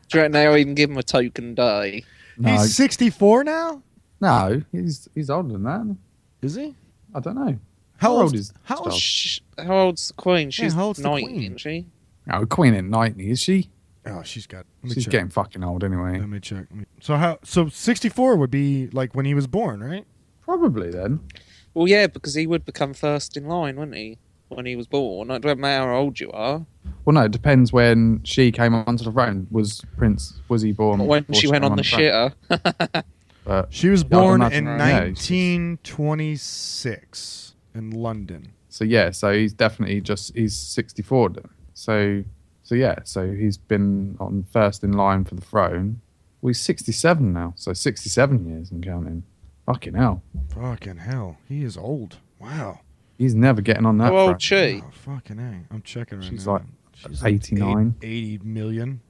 Speaker 5: Do you reckon they'll even give him a token day?
Speaker 4: No.
Speaker 3: He's 64 now?
Speaker 4: No, he's older than that.
Speaker 3: Is he?
Speaker 4: I don't know.
Speaker 3: How
Speaker 4: old
Speaker 3: old
Speaker 4: is
Speaker 3: How old?
Speaker 5: Shh, how old's the Queen? She's
Speaker 3: how old's the
Speaker 5: 90,
Speaker 3: Queen?
Speaker 5: isn't she?
Speaker 4: No, Queen ain't 90, is she?
Speaker 3: Oh, she's got. Let me
Speaker 4: She's
Speaker 3: check.
Speaker 4: getting fucking old anyway.
Speaker 3: Let me check. So how? So 64 would be like when he was born, right?
Speaker 4: Probably then.
Speaker 5: Well, yeah, because he would become first in line, wouldn't he? When he was born. It doesn't matter how old you are.
Speaker 4: Well, no, it depends when she came onto the throne. Was he born?
Speaker 5: But when
Speaker 4: before
Speaker 5: she went
Speaker 4: came
Speaker 5: on the
Speaker 4: throne?
Speaker 5: shitter.
Speaker 4: But
Speaker 3: She was
Speaker 4: Yeah, I'd
Speaker 3: born
Speaker 4: imagine,
Speaker 3: in
Speaker 4: yeah,
Speaker 3: 1926 in London.
Speaker 4: so yeah, so he's definitely he's 64 then. So yeah, so he's been on first in line for the throne. Well, he's 67 now, so 67 years and counting. Fucking hell,
Speaker 3: Fucking hell, he is old. Wow.
Speaker 4: he's never getting on that.
Speaker 5: How old
Speaker 4: throne.
Speaker 5: she?
Speaker 3: Oh, fucking A. I'm checking right
Speaker 4: She's
Speaker 3: now.
Speaker 4: like
Speaker 3: She's
Speaker 4: 89.
Speaker 3: 80 million.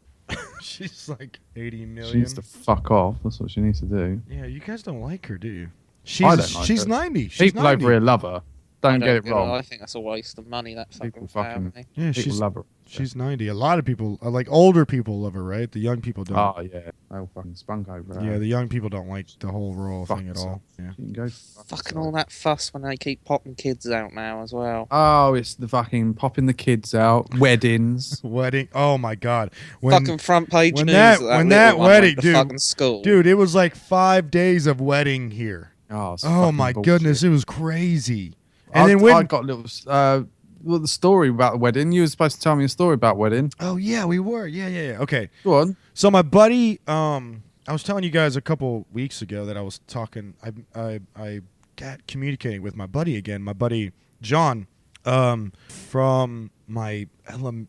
Speaker 3: She's like 80
Speaker 4: She
Speaker 3: million.
Speaker 4: needs to fuck off. That's what she needs to do.
Speaker 3: Yeah, you guys don't like her, do you?
Speaker 4: I don't like
Speaker 3: she's
Speaker 4: her.
Speaker 3: 90. She's
Speaker 4: People
Speaker 3: 90.
Speaker 4: over here love her. Don't get it
Speaker 5: get
Speaker 4: wrong.
Speaker 5: I think that's a waste of money, that
Speaker 4: People
Speaker 5: fucking
Speaker 4: fucking-
Speaker 5: family.
Speaker 3: Yeah,
Speaker 4: People
Speaker 3: she's
Speaker 4: love her.
Speaker 3: she's 90. A lot of people, like older people, love her, right? The young people don't.
Speaker 4: Oh yeah, they'll fucking spunk over her.
Speaker 3: Yeah, the young people don't like the whole royal
Speaker 4: Fuck
Speaker 3: thing at
Speaker 4: herself.
Speaker 3: all. Yeah.
Speaker 4: She can go
Speaker 5: Fucking all that fuss when they keep popping kids out now as well.
Speaker 4: Oh, it's the fucking popping the kids out, weddings.
Speaker 3: Wedding. Oh my god.
Speaker 5: Fucking front page
Speaker 3: when
Speaker 5: news.
Speaker 3: that-
Speaker 5: that
Speaker 3: when
Speaker 5: little
Speaker 3: that
Speaker 5: one went
Speaker 3: wedding-
Speaker 5: to
Speaker 3: dude,
Speaker 5: fucking school.
Speaker 3: Dude, it was like 5 days of wedding here.
Speaker 4: Oh, it's
Speaker 3: Oh
Speaker 4: fucking
Speaker 3: my
Speaker 4: bullshit.
Speaker 3: goodness, it was crazy. And
Speaker 4: I
Speaker 3: then when
Speaker 4: got a little the story about the wedding. You were supposed to tell me a story about wedding.
Speaker 3: Oh yeah, we were. Yeah. Okay.
Speaker 4: Go on.
Speaker 3: So my buddy, I was telling you guys a couple weeks ago that I was talking. I got communicating with my buddy again. My buddy John, from my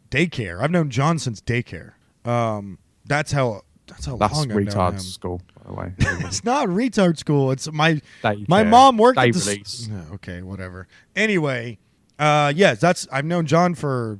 Speaker 3: daycare. I've known John since daycare. That's how
Speaker 4: That's
Speaker 3: long I've known
Speaker 4: retard
Speaker 3: him.
Speaker 4: school, by the way.
Speaker 3: It's not retard school. It's my
Speaker 4: Daycare.
Speaker 3: mom worked
Speaker 4: Day
Speaker 3: at the
Speaker 4: release.
Speaker 3: okay, whatever. Anyway, yes, I've known John for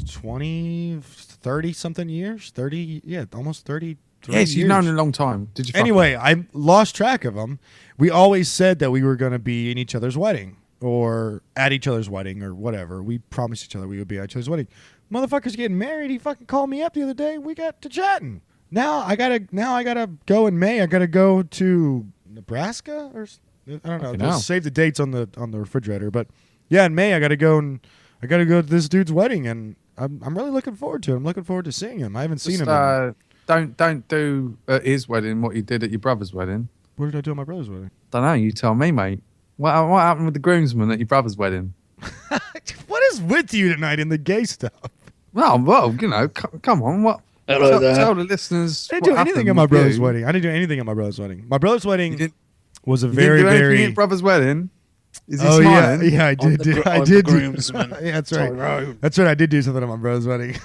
Speaker 3: 20, 30 something years. 30, yeah, almost 30
Speaker 4: Yes, you've known a long time. Did you?
Speaker 3: Anyway, I lost track of them. We always said that we were going to be in each other's wedding or at each other's wedding or whatever. We promised each other we would be at each other's wedding. Motherfucker's getting married. He fucking called me up the other day. We got to chatting. Now I gotta go in May. I gotta go to Nebraska or I don't know. Just save the dates on the refrigerator. But yeah, in May I gotta go to this dude's wedding, and I'm really looking forward to it. I'm looking forward to seeing him. I haven't seen him.
Speaker 4: Don't do at his wedding what you did at your brother's wedding.
Speaker 3: What did I do at my brother's wedding?
Speaker 4: Don't know. You tell me, mate. What happened with the groomsmen at your brother's wedding?
Speaker 3: What is with you tonight in the gay stuff?
Speaker 4: Well, you know, come on. What?
Speaker 5: Hello there.
Speaker 4: Tell the listeners.
Speaker 3: I didn't do anything at my brother's wedding. I didn't do anything at my brother's wedding. My brother's wedding was a very, very.
Speaker 4: At brother's wedding. Is he
Speaker 3: oh
Speaker 4: smiling?
Speaker 3: yeah, I did. I did. Yeah, that's right.
Speaker 5: Tyrone.
Speaker 3: That's right. I did do something at my brother's wedding.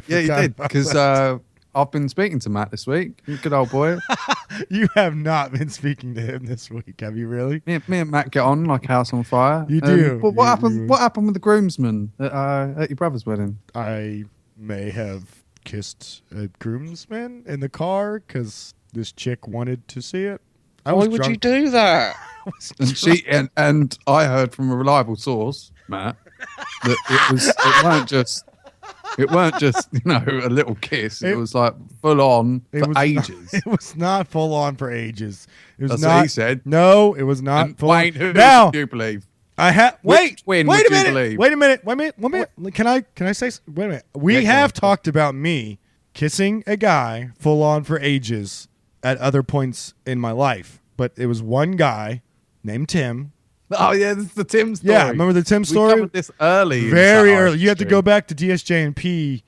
Speaker 4: Yeah, you did. Because I've been speaking to Matt this week. Good old boy.
Speaker 3: You have not been speaking to him this week, have you really?
Speaker 4: Me and Matt get on like house on fire.
Speaker 3: You do.
Speaker 4: But what
Speaker 3: You
Speaker 4: happened?
Speaker 3: do.
Speaker 4: What happened with the groomsmen at your brother's wedding?
Speaker 3: I may have kissed a groomsman in the car because this chick wanted to see it.
Speaker 5: Why would you do that?
Speaker 4: And I heard from a reliable source, Matt, that it weren't just a little kiss. It was like full on for ages.
Speaker 3: It was not full on for ages. It was
Speaker 4: That's
Speaker 3: not.
Speaker 4: what he said.
Speaker 3: No, it was not
Speaker 4: And
Speaker 3: full
Speaker 4: Wayne,
Speaker 3: on.
Speaker 4: who
Speaker 3: Now
Speaker 4: do you believe?
Speaker 3: I have. Wait a
Speaker 4: twin would you
Speaker 3: minute.
Speaker 4: believe?
Speaker 3: Wait a minute. One minute. Can I say? Wait a minute. We have talked about me kissing a guy full on for ages at other points in my life, but it was one guy named Tim.
Speaker 4: Oh yeah, this is the Tim story.
Speaker 3: Yeah, remember the Tim story?
Speaker 4: We covered this early.
Speaker 3: Very early. You have to go back to DSJ&P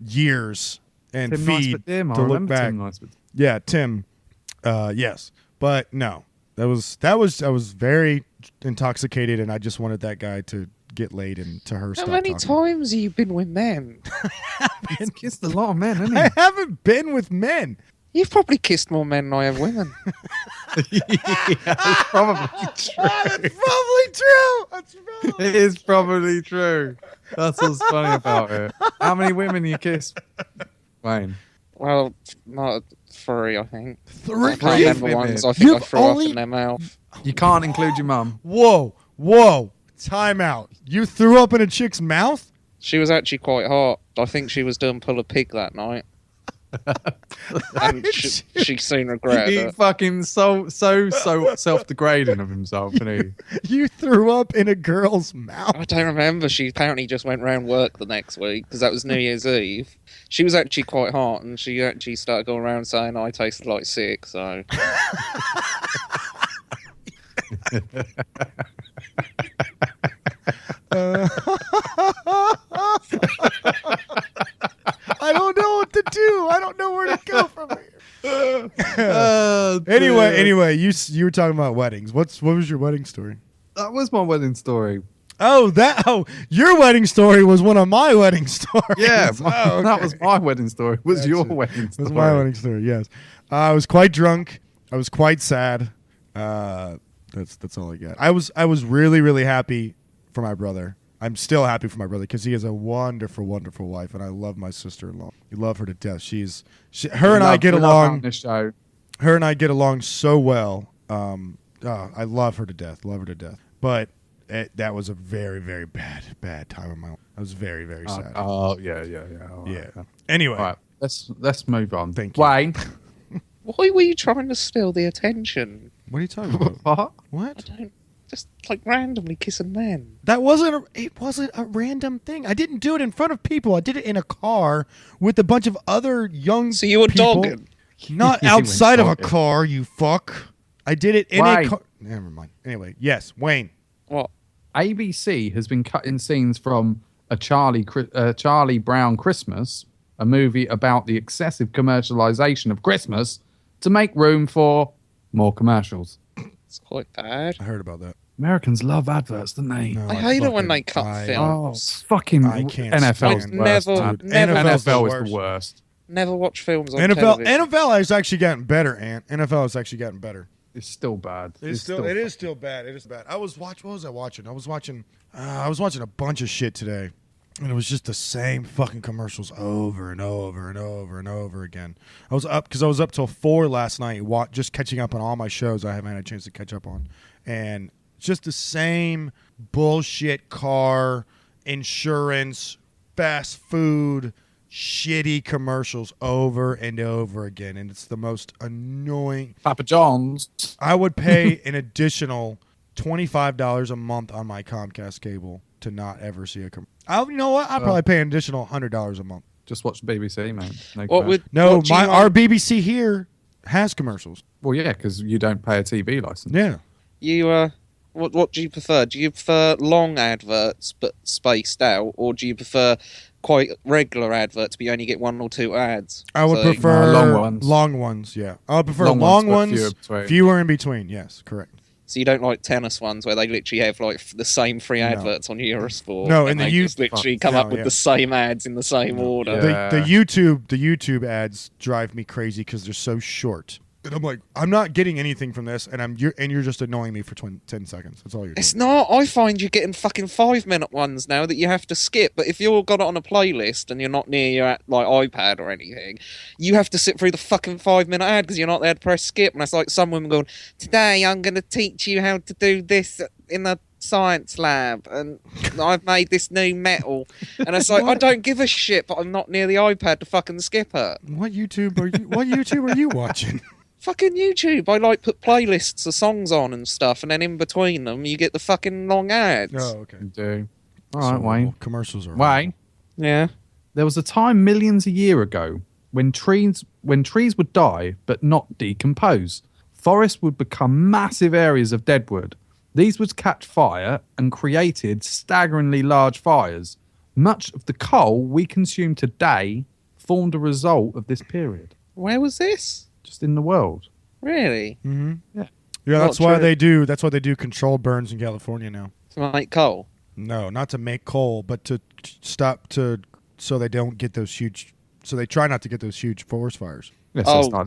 Speaker 3: years and
Speaker 4: Tim
Speaker 3: feed
Speaker 4: Nice,
Speaker 3: to look back. Yeah, Tim. Yes, but no, I was very intoxicated, and I just wanted that guy to get laid and to her.
Speaker 5: How
Speaker 3: stop
Speaker 5: many
Speaker 3: talking.
Speaker 5: times have you been with men?
Speaker 4: He's kissed a lot of men, hasn't he?
Speaker 3: I haven't been with men.
Speaker 5: You've probably kissed more men than I have women.
Speaker 4: It's probably true.
Speaker 3: That's probably true. That's probably
Speaker 4: It is probably true. That's what's funny about it. How many women you kissed, Wayne?
Speaker 5: Well, not 3, I think.
Speaker 3: 3.
Speaker 5: I can't remember
Speaker 4: women.
Speaker 5: ones. I think I
Speaker 3: You've
Speaker 5: threw up
Speaker 3: only-
Speaker 5: in their mouth.
Speaker 4: You can't include your mum.
Speaker 3: Whoa. Time out. You threw up in a chick's mouth?
Speaker 5: She was actually quite hot. I think she was doing pull a pig that night. And she soon regretted
Speaker 4: He
Speaker 5: it.
Speaker 4: fucking so self-degrading of himself, isn't he?
Speaker 3: You threw up in a girl's mouth?
Speaker 5: I don't remember. She apparently just went round work the next week because that was New Year's Eve. She was actually quite hot, and she actually started going around saying I tasted like sick. So
Speaker 3: I don't know what to do. I don't know where to go from here.
Speaker 4: Oh,
Speaker 3: Anyway, you were talking about weddings. What was your wedding story?
Speaker 4: that was my wedding story.
Speaker 3: Your wedding story was one of my wedding stories.
Speaker 4: Yeah,
Speaker 3: Oh,
Speaker 4: that
Speaker 3: okay.
Speaker 4: was my wedding story. Was your
Speaker 3: Gotcha.
Speaker 4: wedding
Speaker 3: It
Speaker 4: story?
Speaker 3: was my wedding story. Yes, I was quite drunk. I was quite sad. That's all I got. I was really, really happy for my brother. I'm still happy for my brother because he has a wonderful, wonderful wife, and I love my sister-in-law. I love her to death. Her and I get
Speaker 4: We love
Speaker 3: along.
Speaker 4: having this show.
Speaker 3: Her and I get along so well. I love her to death. Love her to death. But that was a very, very bad time in my life. I was very, very sad.
Speaker 4: Oh yeah. All right.
Speaker 3: Yeah. Anyway,
Speaker 4: All right, let's move on.
Speaker 3: Thank you.
Speaker 4: Wayne.
Speaker 5: why were you trying to steal the attention?
Speaker 3: what are you talking about?
Speaker 4: What?
Speaker 3: What?
Speaker 5: I don't just like randomly kissing men.
Speaker 3: That wasn't. It wasn't a random thing. I didn't do it in front of people. I did it in a car with a bunch of other young.
Speaker 5: So you were
Speaker 3: people.
Speaker 5: dogging.
Speaker 3: Not
Speaker 4: You went
Speaker 3: outside of a
Speaker 4: dogging.
Speaker 3: car. You fuck. I did it in a
Speaker 4: Wayne.
Speaker 3: car. Never mind. Anyway, yes, Wayne.
Speaker 5: What?
Speaker 4: ABC has been cutting scenes from a Charlie Brown Christmas, a movie about the excessive commercialization of Christmas, to make room for more commercials.
Speaker 5: It's quite bad.
Speaker 3: I heard about that.
Speaker 4: Americans love adverts, don't they?
Speaker 3: No,
Speaker 5: I hate it when
Speaker 3: fucking-
Speaker 5: they cut
Speaker 3: I-
Speaker 4: Oh,
Speaker 5: films.
Speaker 4: it's fucking
Speaker 3: I can't
Speaker 4: NFL is
Speaker 3: stand
Speaker 4: the
Speaker 5: it.
Speaker 4: worst.
Speaker 5: Never-
Speaker 4: man.
Speaker 5: never-
Speaker 4: NFL is
Speaker 3: worst.
Speaker 4: the worst.
Speaker 5: Never watch films on
Speaker 3: NFL
Speaker 5: television.
Speaker 3: has actually gotten better, Ant. NFL has actually gotten better.
Speaker 4: It's still bad.
Speaker 3: It is still bad. It is bad. I was what was I watching? I was watching a bunch of shit today. And it was just the same fucking commercials over and over and over and over again. I was up till 4 last night, just catching up on all my shows I haven't had a chance to catch up on. And just the same bullshit car, insurance, fast food, shitty commercials over and over again. And it's the most annoying.
Speaker 4: Papa John's.
Speaker 3: I would pay an additional $25 a month on my Comcast cable to not ever see a commercial. You know what? I'd probably pay an additional $100 a month.
Speaker 4: Just watch the BBC, man.
Speaker 3: Our BBC here has commercials.
Speaker 4: Well, yeah, because you don't pay a TV license.
Speaker 3: Yeah.
Speaker 5: You what do you prefer? Do you prefer long adverts but spaced out, or do you prefer quite regular adverts but you only get 1 or 2 ads?
Speaker 3: I would prefer
Speaker 4: long ones.
Speaker 3: Long ones, yeah. I would prefer long ones, fewer in between. Yes, correct.
Speaker 5: So you don't like tennis ones where they literally have like the same 3 adverts on Eurosport?
Speaker 3: No,
Speaker 5: and they just literally come up with the same ads in the same order.
Speaker 3: The YouTube ads drive me crazy because they're so short. And I'm like, I'm not getting anything from this, and you're just annoying me for 10 seconds. That's all you're doing.
Speaker 5: It's not. I find you're getting fucking 5-minute ones now that you have to skip. But if you've got it on a playlist and you're not near your iPad or anything, you have to sit through the fucking 5-minute ad because you're not there to press skip. And it's like some women going, "Today I'm going to teach you how to do this in the science lab, and I've made this new metal." And it's like, I don't give a shit, but I'm not near the iPad to fucking skip it.
Speaker 3: What YouTube are you watching?
Speaker 5: Fucking YouTube. I put playlists of songs on and stuff, and then in between them you get the fucking long ads.
Speaker 3: Oh, okay.
Speaker 4: You do. All right, Wayne.
Speaker 3: Commercials are
Speaker 4: Wayne.
Speaker 5: Yeah.
Speaker 4: There was a time millions a year ago when trees would die but not decompose. Forests would become massive areas of deadwood. These would catch fire and created staggeringly large fires. Much of the coal we consume today formed a result of this period.
Speaker 5: Where was this?
Speaker 4: Just in the world.
Speaker 5: Really?
Speaker 3: Mm-hmm.
Speaker 4: Yeah.
Speaker 3: Yeah, that's why they do controlled burns in California now.
Speaker 5: To make coal?
Speaker 3: No, not to make coal, but to stop so they don't get those huge. So they try not to get those huge forest fires.
Speaker 4: Yeah, so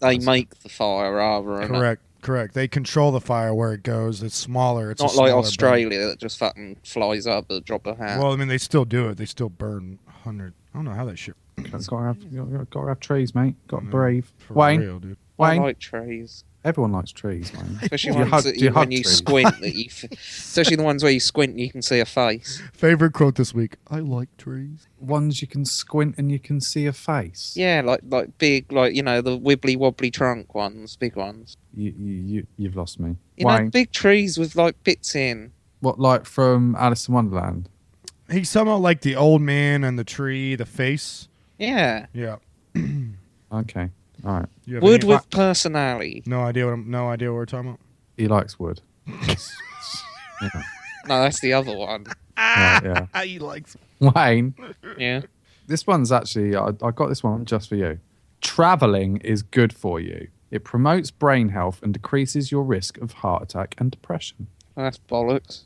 Speaker 5: they make the fire rather than
Speaker 3: Correct. They control the fire where it goes. It's smaller. It's
Speaker 5: not like Australia that just fucking flies up at the drop of a hat.
Speaker 3: Well, I mean, they still do it. They still burn 100. I don't know how that shit.
Speaker 4: Gotta have trees, mate. Got to brave.
Speaker 3: For
Speaker 4: Wayne,
Speaker 3: real, dude.
Speaker 4: Wayne.
Speaker 5: I like trees.
Speaker 4: Everyone likes trees, Wayne.
Speaker 5: Especially
Speaker 4: Do you
Speaker 5: ones
Speaker 4: hug- do you
Speaker 5: when
Speaker 4: hug
Speaker 5: you
Speaker 4: trees?
Speaker 5: squint. Especially the ones where you squint and you can see a face.
Speaker 3: Favorite quote this week. I like trees.
Speaker 4: Ones you can squint and you can see a face.
Speaker 5: Yeah, like big, the wibbly wobbly trunk ones, big ones.
Speaker 4: You've lost me.
Speaker 5: You
Speaker 4: Wayne,
Speaker 5: know, big trees with bits in.
Speaker 4: what, like from Alice in Wonderland?
Speaker 3: He's somewhat like the old man and the tree, the face.
Speaker 5: Yeah.
Speaker 3: Yeah.
Speaker 4: Okay, all right.
Speaker 3: You have
Speaker 5: Wood
Speaker 3: any-
Speaker 5: with personality.
Speaker 3: No idea what we're talking about.
Speaker 4: He likes wood. Yeah.
Speaker 5: No, that's the other one.
Speaker 4: Yeah.
Speaker 3: He likes.
Speaker 4: Wayne,
Speaker 5: Yeah.
Speaker 4: this one's actually, I got this one just for you. Traveling is good for you. It promotes brain health and decreases your risk of heart attack and depression.
Speaker 5: Well, that's bollocks.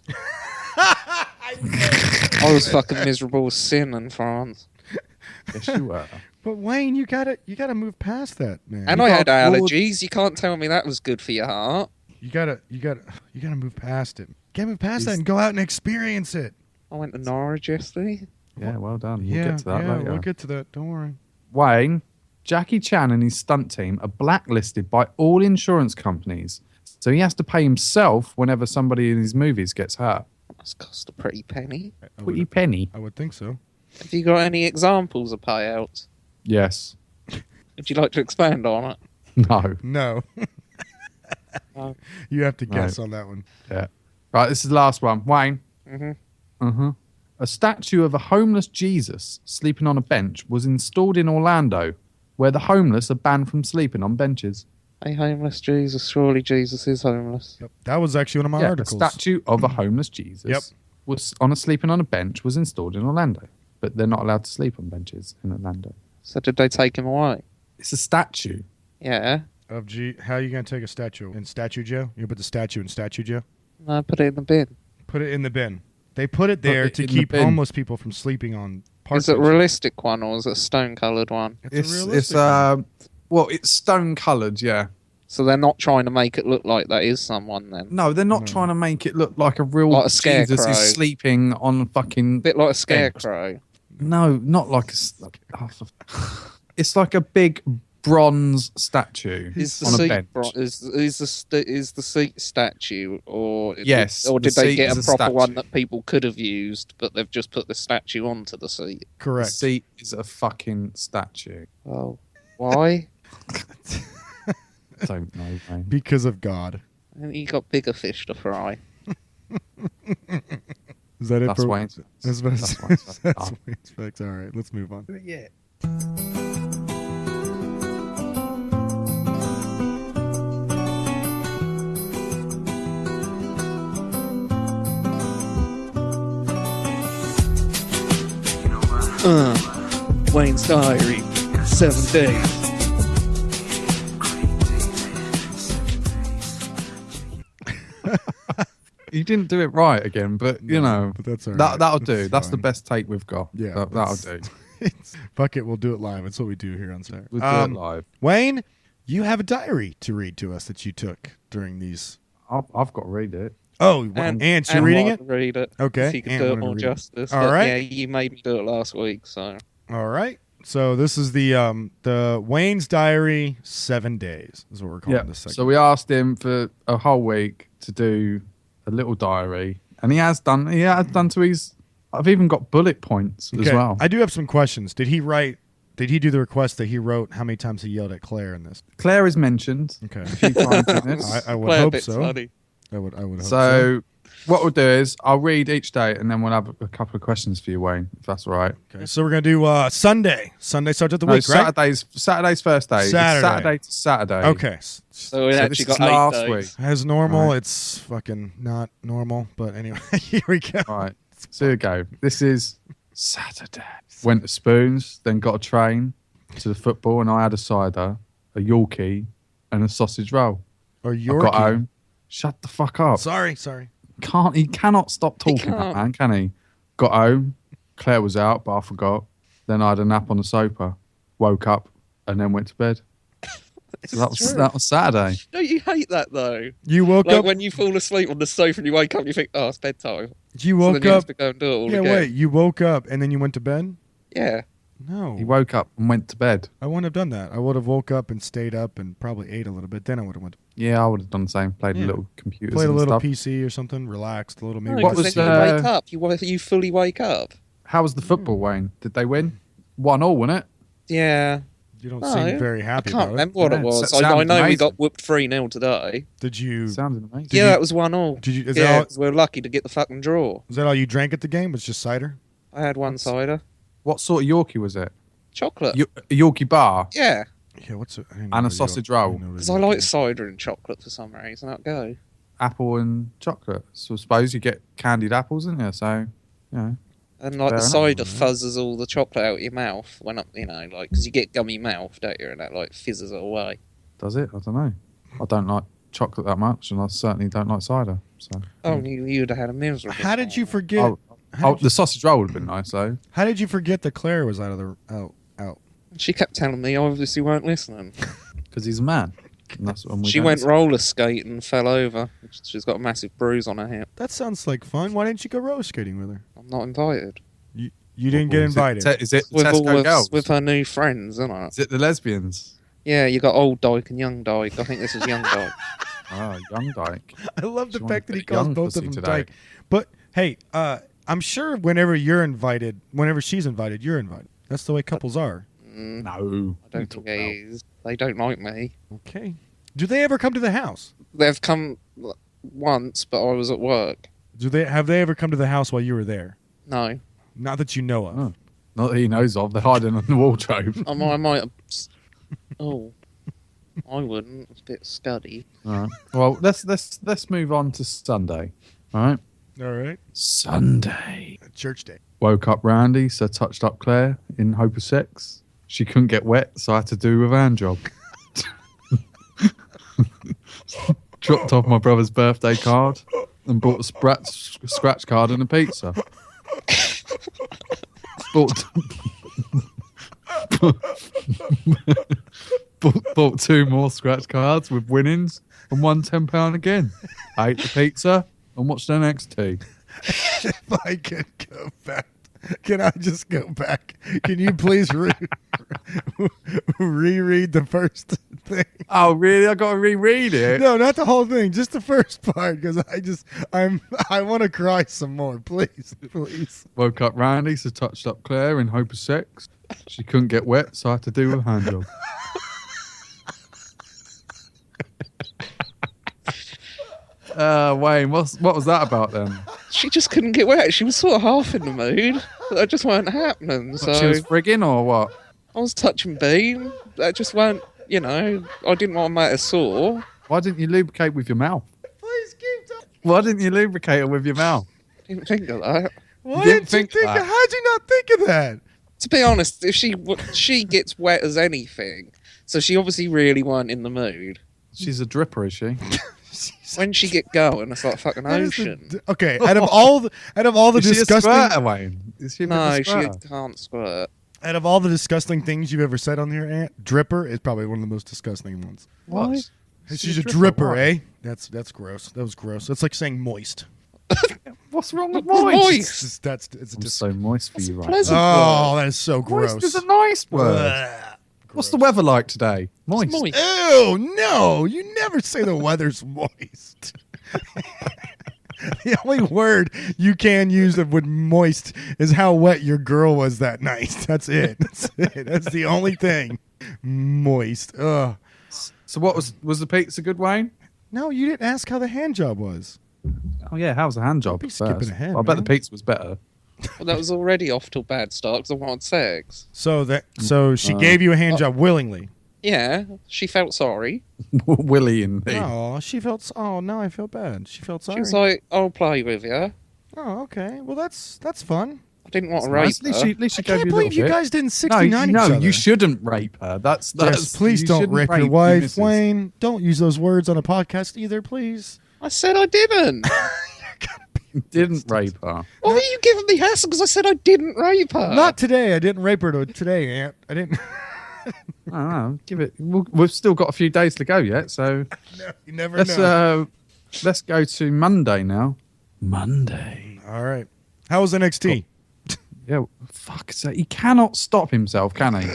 Speaker 5: I was fucking miserable as sin in France.
Speaker 4: Yes, you were.
Speaker 3: But Wayne, you gotta move past that, man.
Speaker 5: And I had allergies. You can't tell me that was good for your heart.
Speaker 3: You gotta move past it. Can't move past that and go out and experience it.
Speaker 5: I went to Norwich yesterday.
Speaker 4: Yeah, well done. We'll get to that later.
Speaker 3: We'll get to that. Don't worry.
Speaker 4: Wayne, Jackie Chan and his stunt team are blacklisted by all insurance companies, so he has to pay himself whenever somebody in his movies gets hurt.
Speaker 5: Must cost a pretty penny.
Speaker 4: Pretty penny.
Speaker 3: I would think so.
Speaker 5: Have you got any examples of payouts?
Speaker 4: Yes.
Speaker 5: Would you like to expand on it?
Speaker 4: No.
Speaker 3: No.
Speaker 5: No.
Speaker 3: You have to guess on that one.
Speaker 4: Yeah. Right, this is the last one. Wayne. A statue of a homeless Jesus sleeping on a bench was installed in Orlando, where the homeless are banned from sleeping on benches.
Speaker 5: A homeless Jesus. Surely Jesus is homeless.
Speaker 3: Yep. That was actually one of my articles.
Speaker 4: A statue of a homeless Jesus was sleeping on a bench was installed in Orlando, but they're not allowed to sleep on benches in Orlando.
Speaker 5: So did they take him away?
Speaker 4: It's a statue.
Speaker 5: Yeah.
Speaker 3: Of how are you gonna take a statue in statue jail? You put the statue in statue jail.
Speaker 5: No, put it in the bin.
Speaker 3: Put it in the bin. They put it there to keep homeless people from sleeping on park
Speaker 5: Is it a
Speaker 3: benches.
Speaker 5: realistic one or is it a stone-coloured one?
Speaker 3: It's a realistic one.
Speaker 4: Well, it's stone coloured, yeah.
Speaker 5: So they're not trying to make it look like that is someone then.
Speaker 4: No, they're not trying to make it look like a real
Speaker 5: Like a
Speaker 4: Jesus
Speaker 5: scarecrow.
Speaker 4: is sleeping on a fucking.
Speaker 5: A bit like a scarecrow.
Speaker 4: No, not like it's like a big bronze statue
Speaker 5: Is the
Speaker 4: on a
Speaker 5: seat
Speaker 4: bench.
Speaker 5: is the seat statue, or
Speaker 4: Yes,
Speaker 5: or
Speaker 4: the
Speaker 5: did they
Speaker 4: seat
Speaker 5: get
Speaker 4: is
Speaker 5: a
Speaker 4: a
Speaker 5: proper
Speaker 4: statue.
Speaker 5: one that people could have used, but they've just put the statue onto the seat?
Speaker 4: The
Speaker 3: Correct.
Speaker 4: seat is a fucking statue.
Speaker 5: Oh, why?
Speaker 4: Don't know, mate.
Speaker 3: Because of God.
Speaker 5: You got bigger fish to fry.
Speaker 3: Is that it
Speaker 4: That's
Speaker 3: for
Speaker 4: Wayne's.
Speaker 3: That's
Speaker 4: That's
Speaker 3: Wayne's
Speaker 4: Wayne's.
Speaker 3: Wayne's facts. All right, let's move on.
Speaker 4: Yeah.
Speaker 5: Wayne's Diary, 7 days.
Speaker 4: You didn't do it right again, but you know
Speaker 3: but that's all right.
Speaker 4: that'll do. That's the
Speaker 3: fine.
Speaker 4: best take we've got.
Speaker 3: Yeah,
Speaker 4: that'll
Speaker 3: that's-
Speaker 4: do.
Speaker 3: Fuck it, we'll do it live. That's what we do here on Saturday.
Speaker 4: We'll do it live.
Speaker 3: Wayne, you have a diary to read to us that you took during these.
Speaker 4: I've got to read it.
Speaker 3: Oh, Ant, you're reading it?
Speaker 5: Read it.
Speaker 3: Okay,
Speaker 5: If you could
Speaker 3: Ant
Speaker 5: do it
Speaker 3: wanted to
Speaker 5: more
Speaker 3: read it.
Speaker 5: justice.
Speaker 3: All
Speaker 5: But
Speaker 3: right.
Speaker 5: Yeah, you made me do it last week, so.
Speaker 3: All right. So this is the Wayne's Diary 7 days is what we're calling this segment.
Speaker 4: So we asked him for a whole week to do a little diary, and he has done. He has done to his. I've even got bullet points as
Speaker 3: Okay,
Speaker 4: well.
Speaker 3: I do have some questions. Did he do the request that he wrote how many times he yelled at Claire in this?
Speaker 4: Claire is mentioned
Speaker 3: Okay.
Speaker 4: a few times in this.
Speaker 3: I would
Speaker 5: Play a
Speaker 3: hope
Speaker 5: bit
Speaker 3: so.
Speaker 5: funny.
Speaker 3: I would hope so.
Speaker 4: So what we'll do is I'll read each day, and then we'll have a couple of questions for you, Wayne, if that's all right.
Speaker 3: Okay, so we're gonna do Sunday. Sunday starts at the
Speaker 4: No,
Speaker 3: week, right?
Speaker 4: Saturday's first day. It's
Speaker 3: Saturday.
Speaker 4: Saturday to Saturday.
Speaker 3: Okay.
Speaker 5: So we
Speaker 4: So
Speaker 5: actually
Speaker 4: this
Speaker 5: got
Speaker 4: is
Speaker 5: 8
Speaker 4: last
Speaker 5: days.
Speaker 4: week.
Speaker 3: As normal,
Speaker 4: All right.
Speaker 3: it's fucking not normal. But anyway, here we go.
Speaker 4: All right. So here we go. This is Saturday. Went to Spoons, then got a train to the football, and I had a cider, a Yorkie, and a sausage roll.
Speaker 3: Or
Speaker 4: I
Speaker 3: your
Speaker 4: got home. Shut the fuck up.
Speaker 3: Sorry.
Speaker 4: He cannot stop talking, that
Speaker 5: can't.
Speaker 4: man, can he? Got home. Claire was out, but I forgot. Then I had a nap on the sofa. Woke up and then went to bed. So that was Saturday.
Speaker 5: Don't you hate that though?
Speaker 3: You woke
Speaker 5: Like
Speaker 3: up.
Speaker 5: when you fall asleep on the sofa and you wake up and you think, oh, it's bedtime.
Speaker 3: You
Speaker 5: So
Speaker 3: woke
Speaker 5: then you have
Speaker 3: up.
Speaker 5: to go and do it all
Speaker 3: Yeah,
Speaker 5: again.
Speaker 3: wait. You woke up and then you went to bed.
Speaker 5: Yeah.
Speaker 3: No,
Speaker 4: He woke up and went to bed.
Speaker 3: I wouldn't have done that. I would have woke up and stayed up and probably ate a little bit. Then I would have went to
Speaker 4: Yeah, I would have done the same. Played
Speaker 3: Yeah.
Speaker 4: a little computers
Speaker 3: played a
Speaker 4: and
Speaker 3: little
Speaker 4: stuff.
Speaker 3: PC or something, relaxed a little. Maybe
Speaker 5: No,
Speaker 4: What
Speaker 5: because
Speaker 4: was,
Speaker 5: then you wake up. You fully wake up.
Speaker 4: How was the football, Wayne? Did they win? 1-1, wasn't it?
Speaker 5: Yeah.
Speaker 3: you don't
Speaker 5: No,
Speaker 3: seem very
Speaker 5: I
Speaker 3: happy
Speaker 5: can't
Speaker 3: about
Speaker 5: remember what
Speaker 4: Yeah,
Speaker 5: it was.
Speaker 4: sounded
Speaker 5: I know we
Speaker 4: amazing.
Speaker 5: got whooped 3-0 today.
Speaker 3: it. Did you?
Speaker 4: Sounded amazing.
Speaker 5: Yeah,
Speaker 3: you-
Speaker 5: that was 1-1.
Speaker 3: Did you? Is
Speaker 5: Yeah,
Speaker 3: that all?
Speaker 5: 'cause we're lucky to get the fucking draw.
Speaker 3: Is that all you drank at the game? Was just cider?
Speaker 5: I had one cider.
Speaker 4: What sort of Yorkie was it?
Speaker 5: Chocolate.
Speaker 4: A Yorkie bar
Speaker 5: Yeah.
Speaker 3: Yeah. What's it? I didn't know
Speaker 4: and a
Speaker 3: that you-
Speaker 4: sausage
Speaker 3: I
Speaker 4: roll.
Speaker 3: didn't know that
Speaker 5: Because
Speaker 3: you-
Speaker 5: I like cider and chocolate for some reason. I'll go.
Speaker 4: Apple and chocolate. So I suppose you get candied apples, isn't you? So, you know.
Speaker 5: And like
Speaker 4: Fair
Speaker 5: the
Speaker 4: enough.
Speaker 5: cider fuzzes all the chocolate out of your mouth when like because you get gummy mouth, don't you? And that like fizzes it away.
Speaker 4: Does it? I don't know. I don't like chocolate that much, and I certainly don't like cider. So,
Speaker 5: Oh, you'd have had a miserable.
Speaker 3: How did you
Speaker 5: time.
Speaker 3: forget?
Speaker 4: the sausage roll would have been nice, though.
Speaker 3: How did you forget that Claire was out of the out?
Speaker 5: She kept telling me I obviously weren't listening.
Speaker 4: Because he's a man. And that's when we
Speaker 5: She
Speaker 4: don't
Speaker 5: went
Speaker 4: listen.
Speaker 5: roller skating and fell over. She's got a massive bruise on her hip.
Speaker 3: That sounds like fun. Why didn't you go roller skating with her?
Speaker 5: I'm not invited.
Speaker 3: You didn't get invited.
Speaker 4: Is it
Speaker 5: With all
Speaker 4: Tesco girls?
Speaker 5: with her new friends, isn't it?
Speaker 4: Is it the lesbians?
Speaker 5: Yeah, you got old Dyke and young Dyke. I think this is young Dyke.
Speaker 4: Oh, young dyke.
Speaker 3: I love the
Speaker 4: She
Speaker 3: fact that
Speaker 4: wanted
Speaker 3: he
Speaker 4: that
Speaker 3: calls
Speaker 4: young
Speaker 3: both of
Speaker 4: pussy
Speaker 3: them
Speaker 4: today.
Speaker 3: dyke. But hey, I'm sure whenever she's invited, you're invited. That's the way couples are.
Speaker 5: Mm,
Speaker 4: No.
Speaker 5: I don't think they don't like me.
Speaker 3: Okay. Do they ever come to the house?
Speaker 5: They've come once, but I was at work.
Speaker 3: Have they ever come to the house while you were there?
Speaker 5: No,
Speaker 3: Not that you know of.
Speaker 4: Oh. Not that he knows of. They're hiding on the wardrobe.
Speaker 5: I might have. Oh, I wouldn't. It's a bit scuddy.
Speaker 4: All right. Well, let's move on to Sunday. All right.
Speaker 3: All right.
Speaker 4: Sunday.
Speaker 3: Church day.
Speaker 4: Woke up Randy, so touched up Claire in hope of sex. She couldn't get wet, so I had to do a van job. Dropped off my brother's birthday card and bought a scratch card and a pizza. bought 2 more scratch cards with winnings and won £10 again. Ate the pizza and watched NXT.
Speaker 3: If I can go back, can I just go back? Can you please reread the first thing?
Speaker 4: Oh, really? I got to reread it?
Speaker 3: No, not the whole thing, just the first part, because I want to cry some more. Please.
Speaker 4: Woke up Randy, so touched up Claire in hope of sex. She couldn't get wet, so I had to do a hand job. Wayne, what was that about then?
Speaker 5: She just couldn't get wet. She was sort of half in the mood. That just weren't happening. So
Speaker 4: She was frigging or what?
Speaker 5: I was touching Bean. That just weren't, I didn't want to make her sore.
Speaker 4: Why didn't you lubricate with your mouth?
Speaker 3: Please keep talking.
Speaker 4: Why didn't you lubricate her with your mouth?
Speaker 5: Didn't think of that.
Speaker 3: Why
Speaker 4: didn't
Speaker 3: did you
Speaker 4: think
Speaker 3: think
Speaker 4: that.
Speaker 3: how'd you not think of that?
Speaker 5: To be honest, if she gets wet as anything, so she obviously really weren't in the mood.
Speaker 4: She's a dripper, is she?
Speaker 5: When she get going, it's like fucking
Speaker 3: That is the-
Speaker 5: ocean.
Speaker 3: okay, out of all the
Speaker 4: Is she a
Speaker 3: disgusting
Speaker 4: squirter, Wayne? Is she a bit of
Speaker 5: No,
Speaker 4: a
Speaker 5: she
Speaker 4: squirter?
Speaker 5: can't squirt.
Speaker 3: out of all the disgusting things you've ever said on here, Aunt, dripper is probably one of the most disgusting ones.
Speaker 5: Why?
Speaker 3: She's a dripper, eh? That's gross. That was gross. That's like saying moist.
Speaker 4: What's wrong with
Speaker 5: What's
Speaker 4: moist?
Speaker 5: moist?
Speaker 3: It's
Speaker 4: I'm so moist for you right
Speaker 5: pleasant.
Speaker 3: Oh, that is so gross.
Speaker 4: Moist is a nice word.
Speaker 3: Ugh,
Speaker 4: What's the weather like today? Moist.
Speaker 5: Moist.
Speaker 3: Ew, no. You never say the weather's moist. The only word you can use with moist is how wet your girl was that night. That's it. That's the only thing. Moist. Ugh.
Speaker 4: So what was the pizza good, Wayne?
Speaker 3: No, you didn't ask how the hand job was.
Speaker 4: Oh yeah, how's the hand job?
Speaker 3: Be skipping
Speaker 4: first?
Speaker 3: ahead,
Speaker 4: I bet the
Speaker 3: man.
Speaker 4: pizza was better.
Speaker 5: Well, that was already off to a bad start because I wanted sex.
Speaker 3: So she gave you a hand job willingly.
Speaker 5: Yeah, she felt sorry.
Speaker 4: Willie and me.
Speaker 3: Oh, she felt. Oh, now I feel bad. She felt sorry.
Speaker 5: She was like, "I'll play with you."
Speaker 3: Oh, okay. Well, that's fun.
Speaker 5: I didn't want to
Speaker 4: Nice.
Speaker 5: rape
Speaker 4: At least
Speaker 5: her.
Speaker 4: she, at least she
Speaker 3: I
Speaker 4: gave
Speaker 3: can't
Speaker 4: you a
Speaker 3: believe
Speaker 4: little
Speaker 3: you
Speaker 4: bit.
Speaker 3: guys didn't 69 each other.
Speaker 4: you shouldn't rape her. That's
Speaker 3: Yes, please
Speaker 4: you
Speaker 3: don't
Speaker 4: shouldn't
Speaker 3: rape your
Speaker 4: your
Speaker 3: wife,
Speaker 4: missus.
Speaker 3: Wayne. Don't use those words on a podcast either, please.
Speaker 5: I said I didn't.
Speaker 4: Didn't rape her.
Speaker 5: Why are you giving me hassle because I said I didn't rape her?
Speaker 3: Not today. I didn't rape her today, Aunt. I didn't.
Speaker 4: I don't know. Give it. We've still got a few days to go yet, so
Speaker 3: No, you never
Speaker 4: let's
Speaker 3: know.
Speaker 4: let's go to Monday now. Monday.
Speaker 3: All right. How was NXT?
Speaker 4: Yeah. Fuck. So he cannot stop himself, can he?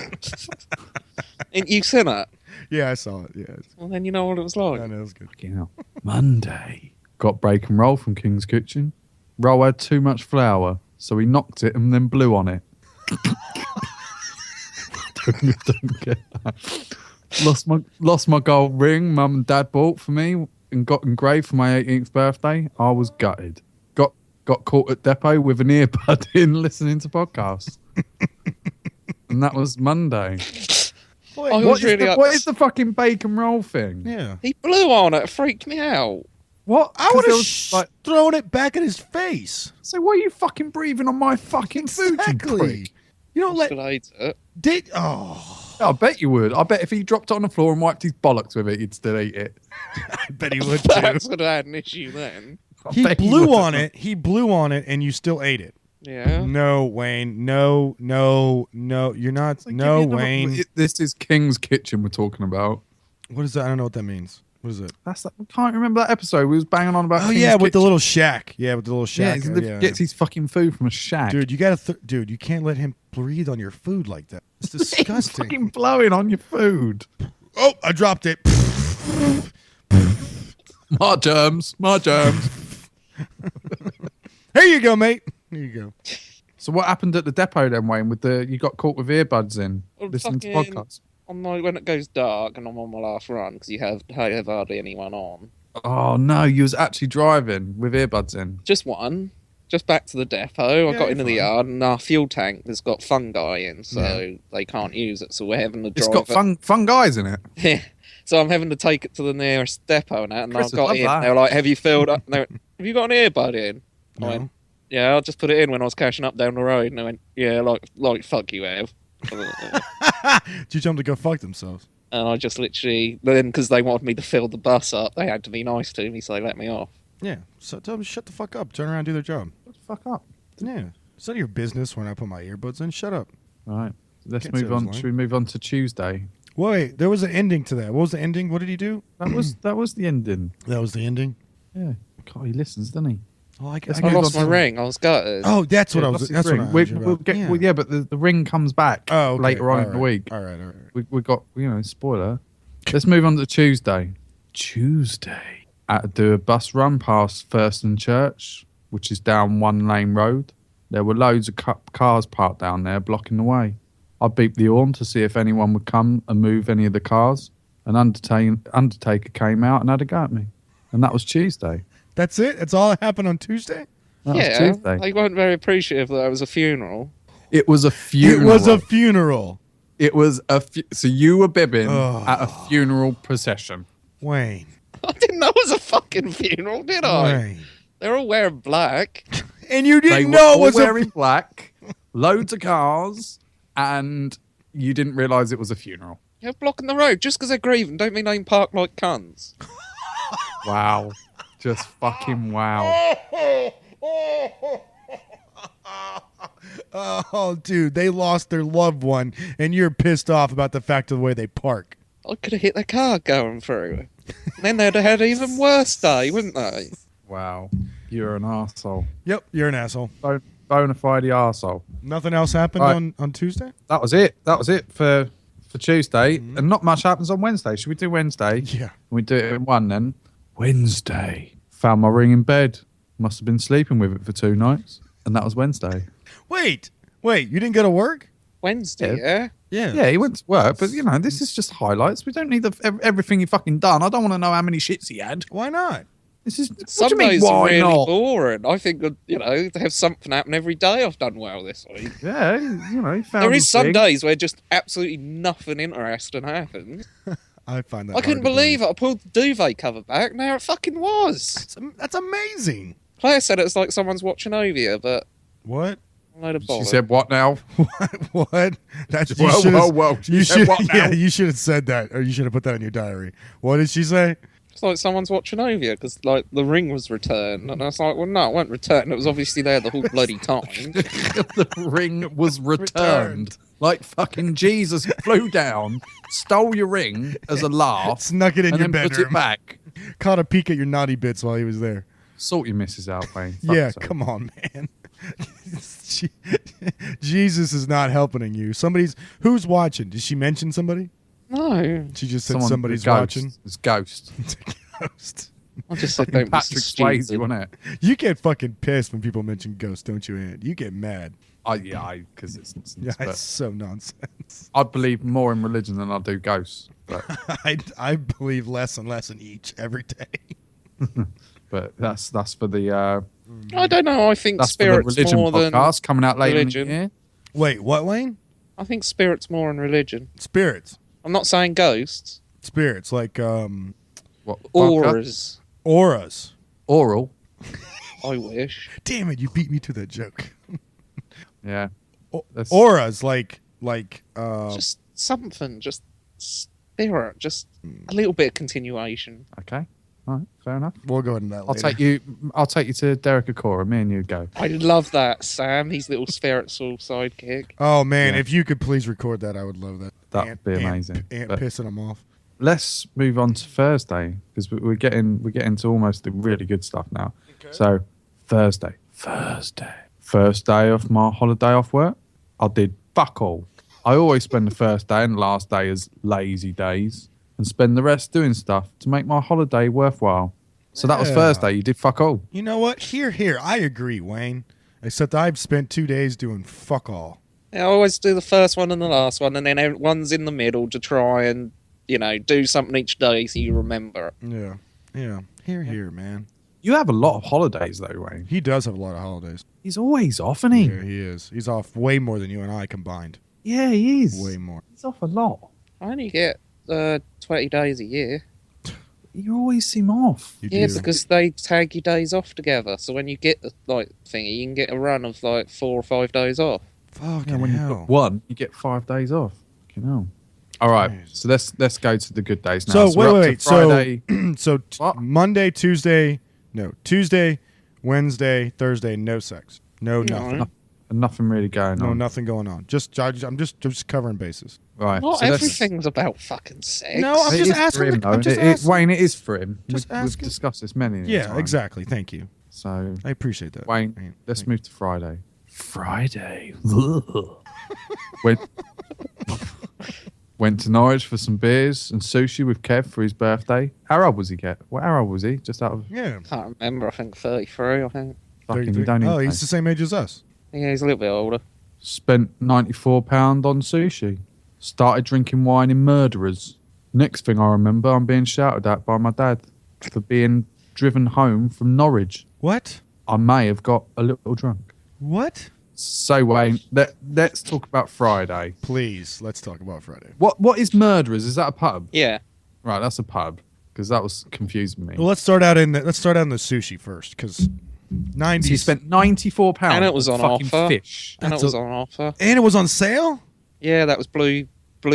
Speaker 5: And you seen it?
Speaker 3: Yeah, I saw it. Yeah,
Speaker 5: Well, then you know what it was like.
Speaker 3: I know it was good.
Speaker 4: Fucking hell. Monday. Got bacon roll from King's Kitchen. Roll had too much flour, so he knocked it and then blew on it. don't get that. Lost my gold ring Mum and Dad bought for me and got engraved for my 18th birthday. I was gutted. Got caught at depot with an earbud in listening to podcasts. And that was Monday.
Speaker 5: I was really
Speaker 4: What is the fucking bacon roll thing?
Speaker 3: Yeah.
Speaker 5: He blew on it. It freaked me out.
Speaker 4: What?
Speaker 3: I would
Speaker 4: 'Cause there
Speaker 3: have
Speaker 4: was,
Speaker 3: thrown it back in his face.
Speaker 4: so why are you fucking breathing on my fucking food, you
Speaker 3: Exactly.
Speaker 4: prick?
Speaker 3: You don't
Speaker 5: Still
Speaker 3: let.
Speaker 5: ate it.
Speaker 3: Did. Oh.
Speaker 4: I bet you would. I bet if he dropped it on the floor and wiped his bollocks with it, he'd still eat it.
Speaker 3: I bet he would too.
Speaker 5: That's would have had an issue then.
Speaker 4: I
Speaker 3: He
Speaker 4: bet
Speaker 3: blew
Speaker 4: would.
Speaker 3: on it. He blew on it, and you still ate it.
Speaker 5: Yeah.
Speaker 3: No, Wayne. No. You're not.
Speaker 4: Like,
Speaker 3: No,
Speaker 4: give me another-
Speaker 3: Wayne.
Speaker 4: This is King's Kitchen we're talking about.
Speaker 3: What is that? I don't know what that means. What is it?
Speaker 4: That's I can't remember that episode. We was banging on about.
Speaker 3: Oh
Speaker 4: King's
Speaker 3: yeah, with the
Speaker 4: Kitchen.
Speaker 3: little shack. Yeah, with the little
Speaker 4: Yeah,
Speaker 3: shack.
Speaker 4: he
Speaker 3: Yeah.
Speaker 4: gets his fucking food from a shack.
Speaker 3: Dude, you gotta. Dude, you can't let him breathe on your food like that. It's
Speaker 4: He's
Speaker 3: disgusting.
Speaker 4: fucking blowing on your food.
Speaker 3: Oh, I dropped it.
Speaker 4: My germs.
Speaker 3: Here you go, mate. Here you go.
Speaker 4: So what happened at the depot then, Wayne? With you got caught with earbuds in,
Speaker 5: Well,
Speaker 4: listening to
Speaker 5: fucking-
Speaker 4: podcasts.
Speaker 5: When it goes dark and I'm on my last run because you have hardly anyone on.
Speaker 4: Oh no, you was actually driving with earbuds in.
Speaker 5: Just one. Just back to the depot. I
Speaker 3: Yeah,
Speaker 5: got into the
Speaker 3: fine.
Speaker 5: yard and our fuel tank has got fungi in, so they can't use it. So we're having to
Speaker 4: It's
Speaker 5: drive
Speaker 4: got fun guys in it.
Speaker 5: it. So I'm having to take it to the nearest depot and that. And
Speaker 4: Chris
Speaker 5: I got
Speaker 4: would
Speaker 5: in.
Speaker 4: love that.
Speaker 5: They were like, "Have you filled up? No, have you got an earbud in?"
Speaker 3: No.
Speaker 5: I went, "Yeah, I'll just put it in when I was cashing up down the road." And they went, "Yeah, like fuck you have."
Speaker 3: Did you tell them to go fuck themselves?
Speaker 5: And I just literally then because they wanted me to fill the bus up, they had to be nice to me, so they let me off.
Speaker 3: Yeah. So tell them to shut the fuck up. Turn around and do their job.
Speaker 4: Fuck up.
Speaker 3: Yeah. It's none of your business when I put my earbuds in. Shut up.
Speaker 4: Right. Let's
Speaker 3: Can't say
Speaker 4: move
Speaker 3: I was
Speaker 4: on.
Speaker 3: lying.
Speaker 4: Should we move on to Tuesday?
Speaker 3: Wait, there was an ending to that. What was the ending? What did he do?
Speaker 4: That was the ending.
Speaker 3: That was the ending.
Speaker 4: Yeah. God, he listens, doesn't he?
Speaker 3: Oh,
Speaker 5: I lost my ring. I was gutted.
Speaker 3: Oh, that's what I was. That's what I was.
Speaker 4: Yeah, but the ring comes back later on in the week.
Speaker 3: All right.
Speaker 4: We got spoiler. Let's move on to Tuesday. Do a bus run past Thurston Church, which is down one lane road. There were loads of cars parked down there blocking the way. I beeped the horn to see if anyone would come and move any of the cars. An Undertaker came out and had a go at me, and that was Tuesday.
Speaker 3: That's it? That's all that happened on Tuesday?
Speaker 4: That was Tuesday.
Speaker 5: They weren't very appreciative that it was a funeral.
Speaker 4: It was a funeral.
Speaker 3: It was a funeral.
Speaker 4: It was so you were bibbing at a funeral procession.
Speaker 3: Wayne.
Speaker 5: I didn't know it was a fucking funeral, did I?
Speaker 3: Wayne.
Speaker 5: They're all wearing black.
Speaker 3: And you
Speaker 4: They
Speaker 3: didn't
Speaker 4: were
Speaker 3: know
Speaker 4: all
Speaker 3: it was
Speaker 4: wearing black, loads of cars, and you didn't realise it was a funeral.
Speaker 5: You're blocking the road. Just because they're grieving don't mean they can park like cunts.
Speaker 4: Wow. Just fucking wow.
Speaker 3: Oh, dude, they lost their loved one, and you're pissed off about the fact of the way they park.
Speaker 5: I could have hit their car going through. And then they'd have had an even worse day, wouldn't they?
Speaker 4: Wow. You're an arsehole.
Speaker 3: Yep, you're an asshole.
Speaker 4: Bona fide arsehole.
Speaker 3: Nothing else happened
Speaker 4: Right.
Speaker 3: on Tuesday?
Speaker 4: That was it. That was it for Tuesday. And not much happens on Wednesday. Should we do Wednesday?
Speaker 3: Yeah.
Speaker 4: We do it in one then. Wednesday. Found my ring in bed. Must have been sleeping with it for 2 nights. And that was Wednesday.
Speaker 3: Wait, you didn't go to work?
Speaker 5: Wednesday, yeah?
Speaker 4: Yeah, he went to work, but this is just highlights. We don't need everything he fucking done. I don't want to know how many shits he had.
Speaker 3: Why not?
Speaker 4: This is
Speaker 5: Some
Speaker 4: what do you mean,
Speaker 5: days are
Speaker 4: why
Speaker 5: really
Speaker 4: not?
Speaker 5: boring. I think, to have something happen every day I've done well this week.
Speaker 4: Yeah, he found
Speaker 5: There is
Speaker 4: his
Speaker 5: some
Speaker 4: ring.
Speaker 5: days where just absolutely nothing interesting happens.
Speaker 3: I find that
Speaker 5: I couldn't believe it. I pulled the duvet cover back, and there it fucking was.
Speaker 3: That's amazing.
Speaker 5: Claire said it was like someone's watching over you, but
Speaker 3: What?
Speaker 5: a load of
Speaker 4: She
Speaker 5: bollocks.
Speaker 4: said, "What now?"
Speaker 3: What? That's
Speaker 4: Whoa! She
Speaker 3: You
Speaker 4: said,
Speaker 3: should.
Speaker 4: "What now?"
Speaker 3: Yeah, you should have said that, or you should have put that in your diary. What did she say?
Speaker 5: It's like someone's watching over you because like the ring was returned, and I was like, well, no, it wasn't returned. It was obviously there the whole bloody time.
Speaker 4: The ring was returned. Like fucking Jesus flew down, stole your ring as a laugh,
Speaker 3: Snuck it in
Speaker 4: and
Speaker 3: your
Speaker 4: then put
Speaker 3: bedroom.
Speaker 4: it back.
Speaker 3: Caught a peek at your naughty bits while he was there.
Speaker 4: Sort your missus out, Wayne. Fuck
Speaker 3: Yeah,
Speaker 4: yourself.
Speaker 3: come on, man. Jesus is not helping you. Who's watching? Did she mention somebody?
Speaker 5: No,
Speaker 3: She just said
Speaker 4: Someone-
Speaker 3: somebody's
Speaker 4: a ghost.
Speaker 3: watching.
Speaker 4: It's Ghost.
Speaker 3: It's a ghost.
Speaker 5: I just said don't be
Speaker 4: Patrick
Speaker 5: so
Speaker 4: Swayze,
Speaker 5: stupid.
Speaker 4: wasn't it?
Speaker 3: You get fucking pissed when people mention ghosts, don't you, Ant? You get mad.
Speaker 4: Because it's nonsense.
Speaker 3: Yeah,
Speaker 4: but
Speaker 3: it's so nonsense.
Speaker 4: I believe more in religion than I do ghosts. But
Speaker 3: I believe less and less in each every day.
Speaker 4: that's for the
Speaker 5: I don't know. I think
Speaker 4: that's for the
Speaker 5: spirits
Speaker 4: religion
Speaker 5: more than
Speaker 4: podcast coming out later in
Speaker 5: religion.
Speaker 4: the year.
Speaker 3: Wait, what, Wayne?
Speaker 5: I think spirits more in religion.
Speaker 3: Spirits.
Speaker 5: I'm not saying ghosts.
Speaker 3: Spirits, like
Speaker 4: What? vodka?
Speaker 5: Auras.
Speaker 3: auras.
Speaker 4: Oral.
Speaker 5: I wish.
Speaker 3: Damn it, you beat me to that joke.
Speaker 4: Yeah. That's-
Speaker 3: Auras, like
Speaker 5: Just something. Just spirit. Just a little bit of continuation.
Speaker 4: Okay. All right. Fair enough.
Speaker 3: we'll go into that later.
Speaker 4: I'll take you to Derek Akora. Me and you go.
Speaker 5: I love that, Sam. His little spiritual sidekick.
Speaker 3: Oh man,
Speaker 4: Yeah.
Speaker 3: if you could please record that, I would love that.
Speaker 4: That'd be amazing.
Speaker 3: Ant
Speaker 4: But-
Speaker 3: pissing him off.
Speaker 4: Let's move on to Thursday because we're getting to almost the really good stuff now. So Thursday, first day of my holiday off work, I did fuck all. I always spend the first day and the last day as lazy days and spend the rest doing stuff to make my holiday worthwhile. So that was
Speaker 3: Yeah.
Speaker 4: Thursday. You did fuck all.
Speaker 3: You know what? Here, I agree, Wayne. Except I've spent 2 days doing fuck all.
Speaker 5: I always do the first one and the last one, and then one's in the middle to try and, do something each day so you remember it.
Speaker 3: Yeah. Here, man.
Speaker 4: You have a lot of holidays though, Wayne.
Speaker 3: He does have a lot of holidays.
Speaker 4: He's always off, isn't he?
Speaker 3: Yeah, he is. He's off way more than you and I combined.
Speaker 4: Yeah, he is.
Speaker 3: Way more.
Speaker 4: He's off a lot.
Speaker 5: I only get 20 days a year.
Speaker 4: You always seem off.
Speaker 3: You
Speaker 5: Yeah,
Speaker 3: do.
Speaker 5: because they tag your days off together. So when you get the thingy, you can get a run of 4 or 5 days off.
Speaker 3: Fucking
Speaker 4: Yeah, when you
Speaker 3: hell.
Speaker 4: book one, you get 5 days off. You know. All right,
Speaker 3: Nice.
Speaker 4: so let's go to the good days now.
Speaker 3: So
Speaker 4: we're up to
Speaker 3: wait.
Speaker 4: Friday.
Speaker 3: So
Speaker 4: What?
Speaker 3: Monday, Tuesday, Wednesday, Thursday, no sex, no nothing.
Speaker 4: And nothing really going
Speaker 3: No,
Speaker 4: on.
Speaker 3: nothing going on. I'm just covering bases.
Speaker 4: Right.
Speaker 5: Not
Speaker 4: so let's-
Speaker 5: everything's about fucking sex.
Speaker 3: No, I'm
Speaker 4: It
Speaker 3: just
Speaker 4: is for
Speaker 3: asking
Speaker 4: him,
Speaker 3: the-
Speaker 4: though.
Speaker 3: I'm just
Speaker 4: It is-
Speaker 3: asking-
Speaker 4: Wayne, it is for him.
Speaker 3: Just
Speaker 4: We've
Speaker 3: asking.
Speaker 4: discussed this many
Speaker 3: Yeah,
Speaker 4: times.
Speaker 3: exactly. Thank you.
Speaker 4: So,
Speaker 3: I appreciate that.
Speaker 4: Wayne, let's
Speaker 3: Thank-
Speaker 4: move to Friday. Friday. Went to Norwich for some beers and sushi with Kev for his birthday. How old was he, Kev? How old was he? Just out of
Speaker 3: Yeah.
Speaker 5: Can't remember. I think 33. I think.
Speaker 4: fucking,
Speaker 3: 33.
Speaker 4: you don't even
Speaker 3: Oh,
Speaker 4: know.
Speaker 3: he's the same age as us.
Speaker 5: Yeah, he's a little bit older.
Speaker 4: Spent £94 on sushi. Started drinking wine in Murderers. Next thing I remember, I'm being shouted at by my dad for being driven home from Norwich.
Speaker 3: What?
Speaker 4: I may have got a little drunk.
Speaker 3: What?
Speaker 4: So, Wayne, let's talk about Friday.
Speaker 3: Please, let's talk about Friday.
Speaker 4: What is Murderers? Is that a pub?
Speaker 5: Yeah.
Speaker 4: Right, that's a pub. Because that was confusing me.
Speaker 3: Well, let's start out in the sushi first, because 90s.
Speaker 4: So you spent £94
Speaker 5: And it was on
Speaker 4: fucking
Speaker 5: offer.
Speaker 4: fish.
Speaker 5: And
Speaker 3: That's
Speaker 5: it was
Speaker 3: a-
Speaker 5: on offer.
Speaker 3: and it was on sale.
Speaker 5: Yeah, that was blue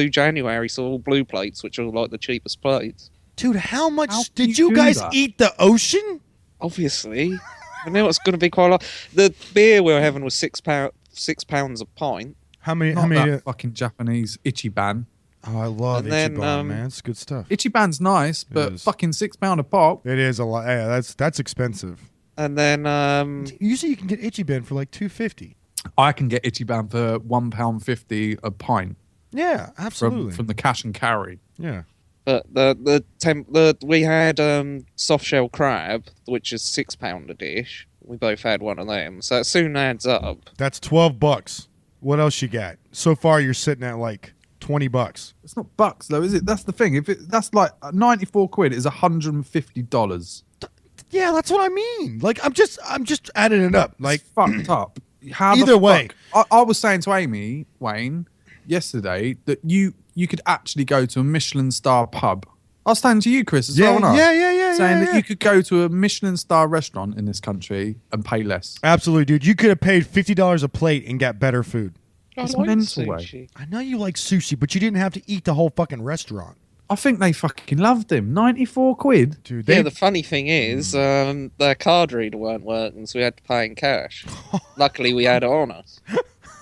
Speaker 5: January, so all blue plates, which are like the cheapest plates.
Speaker 3: Dude, how much
Speaker 4: How can
Speaker 3: did
Speaker 4: you
Speaker 3: you
Speaker 4: do
Speaker 3: guys
Speaker 4: that?
Speaker 3: eat the ocean?
Speaker 5: Obviously. I knew it was going to be quite a lot. The beer we were having was £6 a pint.
Speaker 3: How many?
Speaker 4: Not
Speaker 3: How many?
Speaker 4: that fucking Japanese Ichiban.
Speaker 3: Oh, I love
Speaker 5: And then,
Speaker 3: Ichiban, man. It's good stuff.
Speaker 4: Ichiban's nice, but
Speaker 3: is.
Speaker 4: fucking £6 a pop.
Speaker 3: It is a lot. Yeah, that's expensive.
Speaker 5: And then,
Speaker 3: Usually you can get Ichiban for like $2.50.
Speaker 4: I can get Ichiban for £1.50 a pint
Speaker 3: Yeah, absolutely.
Speaker 4: from the cash and carry.
Speaker 3: Yeah.
Speaker 5: but we had soft shell crab, which is £6 a dish. We both had one of them, so it soon adds up.
Speaker 3: That's $12. What else you got? So far, you're sitting at like $20.
Speaker 4: It's not bucks though, is it? That's the thing. That's like 94 quid is $150.
Speaker 3: Yeah, that's what I mean. Like, I'm just adding it up. Like,
Speaker 4: It's fucked up. How the
Speaker 3: Either way.
Speaker 4: fuck- I was saying to Amy, Wayne, yesterday that you could actually go to a Michelin star pub. I was saying to you, Chris, as
Speaker 3: yeah,
Speaker 4: well, wasn't I?
Speaker 3: yeah,
Speaker 4: Saying
Speaker 3: yeah.
Speaker 4: that you could go to a Michelin star restaurant in this country and pay less.
Speaker 3: Absolutely, dude. You could have paid $50 a plate and got better food.
Speaker 4: It's
Speaker 5: I like
Speaker 4: mental,
Speaker 5: sushi.
Speaker 3: I know you like sushi, but you didn't have to eat the whole fucking restaurant.
Speaker 4: I think they fucking loved him. 94 quid.
Speaker 3: Dude,
Speaker 5: Yeah, the funny thing is, their card reader weren't working, so we had to pay in cash. Luckily, we had it on us.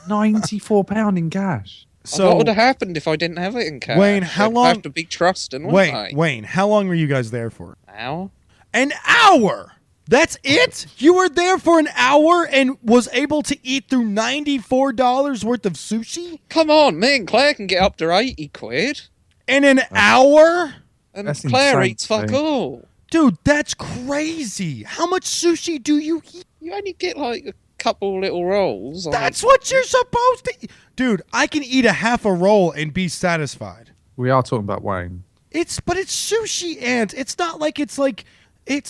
Speaker 4: £94 in cash.
Speaker 3: so
Speaker 5: What would have happened if I didn't have it in cash?
Speaker 3: Wayne, how
Speaker 5: It'd
Speaker 3: long-
Speaker 5: have to be trusting, wouldn't I?
Speaker 3: Wayne, how long were you guys there for?
Speaker 5: Now?
Speaker 3: An hour. That's it? You were there for an hour and was able to eat through $94 worth of sushi
Speaker 5: Come on, me and Claire can get up to 80 quid.
Speaker 3: in an hour?
Speaker 5: And
Speaker 4: That's
Speaker 5: Claire
Speaker 4: insane,
Speaker 5: eats fuck
Speaker 4: mate.
Speaker 5: all.
Speaker 3: Dude, that's crazy. How much sushi do you eat?
Speaker 5: You only get like a couple little rolls. on
Speaker 3: That's
Speaker 5: it.
Speaker 3: what you're supposed to eat. Dude, I can eat a half a roll and be satisfied.
Speaker 4: We are talking about Wayne.
Speaker 3: But it's sushi, and it's not like it's like a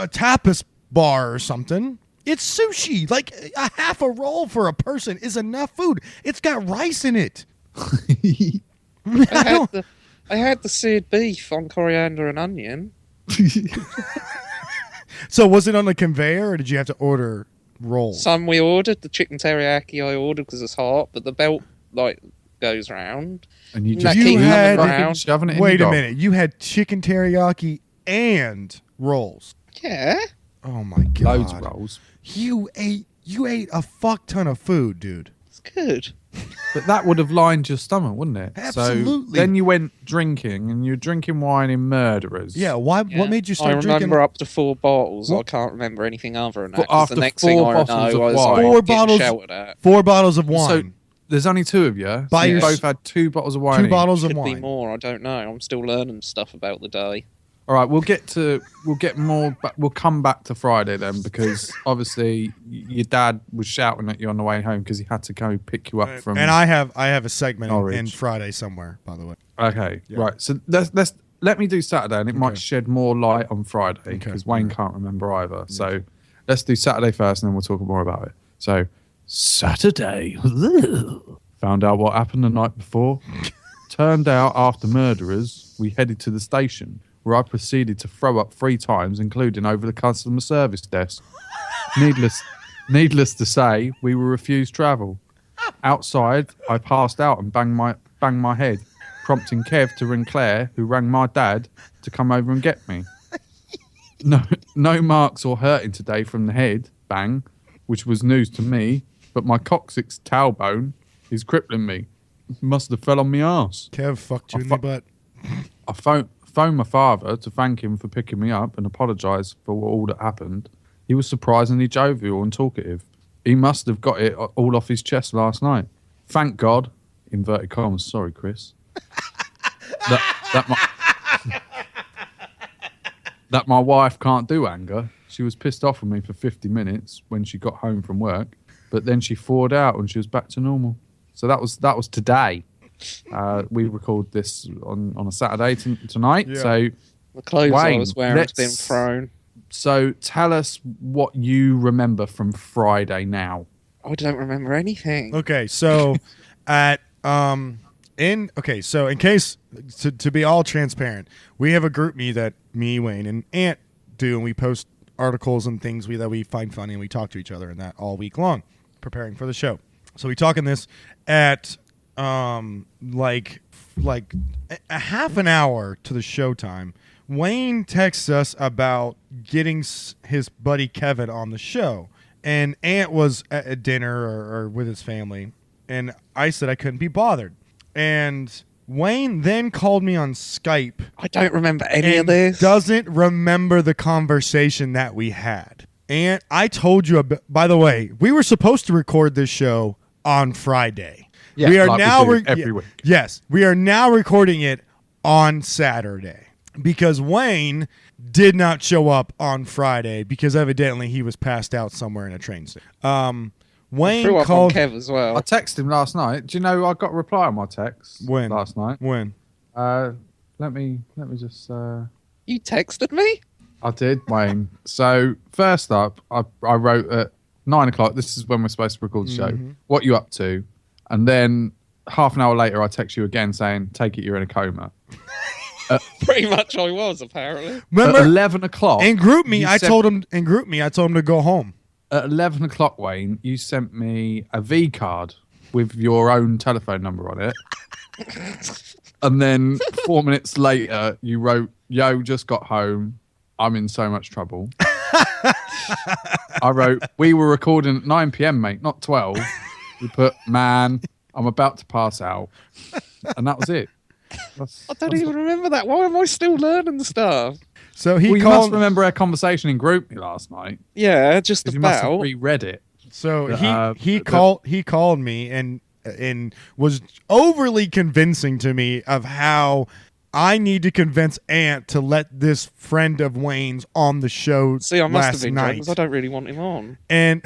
Speaker 3: tapas bar or something. It's sushi. Like a half a roll for a person is enough food. It's got rice in it.
Speaker 5: I had the seared beef on coriander and onion.
Speaker 3: So was it on the conveyor, or did you have to order rolls?
Speaker 5: Some we ordered. The chicken teriyaki I ordered because it's hot, but the belt like goes round.
Speaker 4: And you
Speaker 5: That
Speaker 4: just
Speaker 3: You
Speaker 5: keeps
Speaker 3: had-
Speaker 5: coming round.
Speaker 4: shoving it in
Speaker 3: Wait
Speaker 4: your
Speaker 3: a
Speaker 4: gob.
Speaker 3: minute. You had chicken teriyaki and rolls.
Speaker 5: Yeah.
Speaker 3: Oh my god.
Speaker 4: Loads of rolls.
Speaker 3: You ate a fuck ton of food, dude.
Speaker 5: It's good.
Speaker 4: But that would have lined your stomach, wouldn't it?
Speaker 3: Absolutely.
Speaker 4: So then you went drinking, and you're drinking wine in Murderers.
Speaker 3: Yeah, what made you
Speaker 5: I
Speaker 3: start
Speaker 5: remember
Speaker 3: drinking
Speaker 5: up to 4 bottles.
Speaker 3: What?
Speaker 5: I can't remember anything other than
Speaker 4: But
Speaker 5: that. 'cause
Speaker 4: after
Speaker 5: the next
Speaker 4: 4
Speaker 5: thing I
Speaker 4: bottles
Speaker 5: know,
Speaker 4: of
Speaker 5: I was
Speaker 4: wine-
Speaker 5: like,
Speaker 3: Four
Speaker 5: getting
Speaker 3: bottles-
Speaker 5: shouted at.
Speaker 3: 4 bottles of
Speaker 4: So
Speaker 3: wine?
Speaker 4: there's only 2 of you.
Speaker 3: Buy
Speaker 4: So you
Speaker 3: your-
Speaker 4: both had 2 bottles of wine.
Speaker 3: 2
Speaker 4: each.
Speaker 3: bottles of
Speaker 5: Could be
Speaker 3: wine.
Speaker 5: more. I don't know. I'm still learning stuff about the day.
Speaker 4: All right, we'll get more. We'll come back to Friday then, because obviously your dad was shouting at you on the way home because he had to go pick you up from.
Speaker 3: And I have a segment
Speaker 4: Norwich.
Speaker 3: in Friday somewhere, by the way.
Speaker 4: Okay,
Speaker 3: Yeah.
Speaker 4: right. So let me do Saturday, and it might shed more light on Friday
Speaker 3: Okay.
Speaker 4: because Wayne can't remember either. So let's do Saturday first, and then we'll talk more about it. So Saturday, found out what happened the night before. Turned out after Murderers, we headed to the station where I proceeded to throw up 3 times, including over the customer service desk. Needless to say, we were refused travel. Outside, I passed out and banged my head, prompting Kev to ring Claire, who rang my dad to come over and get me. No marks or hurting today from the head, bang, which was news to me, but my coccyx tailbone is crippling me. Must have fell on my arse.
Speaker 3: Kev fucked you in the butt.
Speaker 4: I phoned my father to thank him for picking me up and apologise for all that happened. He was surprisingly jovial and talkative. He must have got it all off his chest last night. Thank God, inverted commas, sorry, Chris, that my wife can't do anger. She was pissed off with me for 50 minutes when she got home from work, but then she thawed out and she was back to normal. So that was today. We record this on a Saturday tonight.
Speaker 3: Yeah.
Speaker 4: So
Speaker 5: The clothes I
Speaker 4: Wayne,
Speaker 5: was wearing has been thrown.
Speaker 4: So tell us what you remember from Friday now.
Speaker 5: I don't remember anything.
Speaker 3: Okay, so in case to be all transparent, we have a group me that me, Wayne, and Ant do, and we post articles and things that we find funny, and we talk to each other and that all week long, preparing for the show. So we talk in this at like a half an hour to the show time. Wayne texts us about getting his buddy Kevin on the show, and Ant was at a dinner or with his family, and I said I couldn't be bothered. And Wayne then called me on Skype.
Speaker 5: I don't remember any of this.
Speaker 3: Doesn't remember the conversation that we had. And I told you, by the way, we were supposed to record this show on Friday.
Speaker 4: Yeah,
Speaker 3: we are
Speaker 4: like
Speaker 3: now
Speaker 4: we do every week.
Speaker 3: Yes, we are now recording it on Saturday because Wayne did not show up on Friday because evidently he was passed out somewhere in a train station. Wayne
Speaker 5: threw up
Speaker 3: called
Speaker 5: on Kev as well.
Speaker 4: I texted him last night. Do you know I got a reply on my text
Speaker 3: when
Speaker 4: last night?
Speaker 3: When?
Speaker 4: Let me just.
Speaker 5: You texted me?
Speaker 4: I did, Wayne. So first up, I wrote at 9 o'clock. This is when we're supposed to record the show. What you up to? And then half an hour later, I text you again saying, "Take it, you're in a coma."
Speaker 5: Pretty much I was, apparently.
Speaker 3: Remember,
Speaker 4: at 11 o'clock.
Speaker 3: in group me,
Speaker 4: you
Speaker 3: I
Speaker 4: sent-
Speaker 3: told him to go home.
Speaker 4: At 11 o'clock, Wayne, you sent me a V card with your own telephone number on it. And then 4 minutes later, you wrote, "Yo, just got home. I'm in so much trouble." I wrote, "We were recording at 9 p.m, mate, not 12. You put, "Man, I'm about to pass out." And that was it.
Speaker 5: I don't even remember that. Why am I still learning stuff?
Speaker 3: So he
Speaker 4: Well, you must
Speaker 3: called.
Speaker 4: remember our conversation in group me last night.
Speaker 5: Yeah, just
Speaker 4: 'Cause you must have
Speaker 5: about.
Speaker 4: reread it.
Speaker 3: So
Speaker 4: Uh,
Speaker 3: he called me and was overly convincing to me of how I need to convince Ant to let this friend of Wayne's on the show.
Speaker 5: See, I must have
Speaker 3: last
Speaker 5: been drunk
Speaker 3: night,
Speaker 5: because I don't really want him on.
Speaker 3: and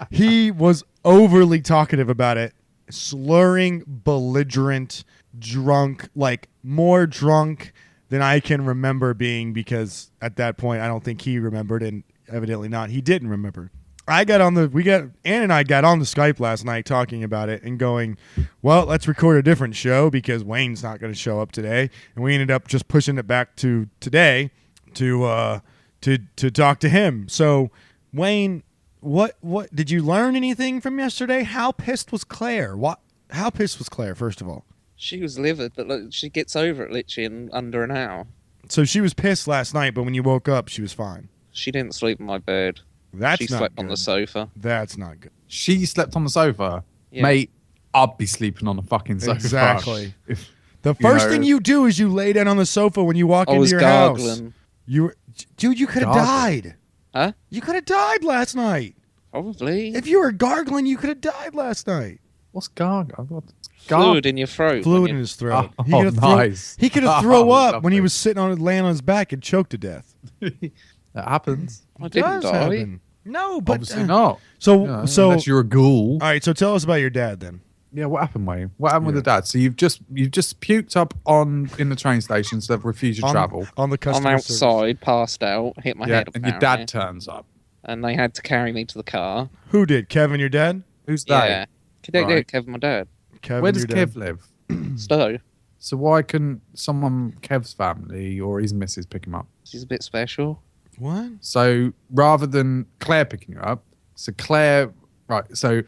Speaker 3: he was overly talkative about it, slurring, belligerent, drunk, like more drunk than I can remember being, because at that point I don't think he remembered, and evidently not. He didn't remember. Ann and I got on the Skype last night talking about it and going, well, let's record a different show because Wayne's not going to show up today, and we ended up just pushing it back to today to talk to him. So Wayne, what did you learn anything from yesterday? How pissed was Claire? How pissed was Claire, first of all?
Speaker 5: She was livid, but look, she gets over it literally in under an hour.
Speaker 3: So she was pissed last night, but when you woke up, she was fine.
Speaker 5: She didn't sleep in my bed.
Speaker 3: That's
Speaker 5: She
Speaker 3: not
Speaker 5: slept
Speaker 3: good.
Speaker 5: on the sofa.
Speaker 3: That's not good.
Speaker 4: She slept on the sofa.
Speaker 5: Yeah.
Speaker 4: Mate, I'd be sleeping on the fucking sofa.
Speaker 3: Exactly.
Speaker 4: If-
Speaker 3: The first
Speaker 4: know-
Speaker 3: thing you do is you lay down on the sofa when you walk
Speaker 5: I
Speaker 3: into
Speaker 5: was
Speaker 3: your house.
Speaker 5: gargling.
Speaker 3: Dude, you could have
Speaker 4: Gargling?
Speaker 3: died.
Speaker 5: Huh?
Speaker 3: You could have died last night.
Speaker 5: Probably.
Speaker 3: If you were gargling, you could have died last night.
Speaker 4: What's gargle?
Speaker 5: Fluid in your throat.
Speaker 3: Fluid
Speaker 5: when
Speaker 3: in
Speaker 5: you-
Speaker 3: his throat.
Speaker 4: Oh,
Speaker 3: He could have
Speaker 4: nice.
Speaker 3: He could have throw
Speaker 4: Oh,
Speaker 3: up when he
Speaker 4: lovely.
Speaker 3: was sitting on laying on his back and choked to death.
Speaker 4: That happens.
Speaker 5: I didn't
Speaker 3: Does
Speaker 5: die.
Speaker 3: happen. No, but
Speaker 4: Obviously not.
Speaker 3: So
Speaker 4: Yeah,
Speaker 3: so
Speaker 4: unless you're a ghoul.
Speaker 3: all right. So tell us about your dad then.
Speaker 4: Yeah, what happened, Wayne? What happened with the dad? So you've just puked up in the train station, so they've refused to travel.
Speaker 3: On the
Speaker 5: I'm
Speaker 3: customer service.
Speaker 5: outside, passed out, hit my
Speaker 4: Yeah,
Speaker 5: head.
Speaker 4: and your
Speaker 5: apparently,
Speaker 4: dad turns up.
Speaker 5: and they had to carry me to the car.
Speaker 3: Who did? Kevin, your dad?
Speaker 4: Who's
Speaker 5: Yeah,
Speaker 4: they? Right.
Speaker 5: Kevin, my dad.
Speaker 3: Kevin,
Speaker 4: Where does
Speaker 3: your dad.
Speaker 4: Kev live?
Speaker 5: Stowe.
Speaker 4: So why couldn't someone Kev's family or his missus pick him up?
Speaker 5: She's a bit special.
Speaker 3: What?
Speaker 4: So rather than Claire picking you up, so Claire, right? So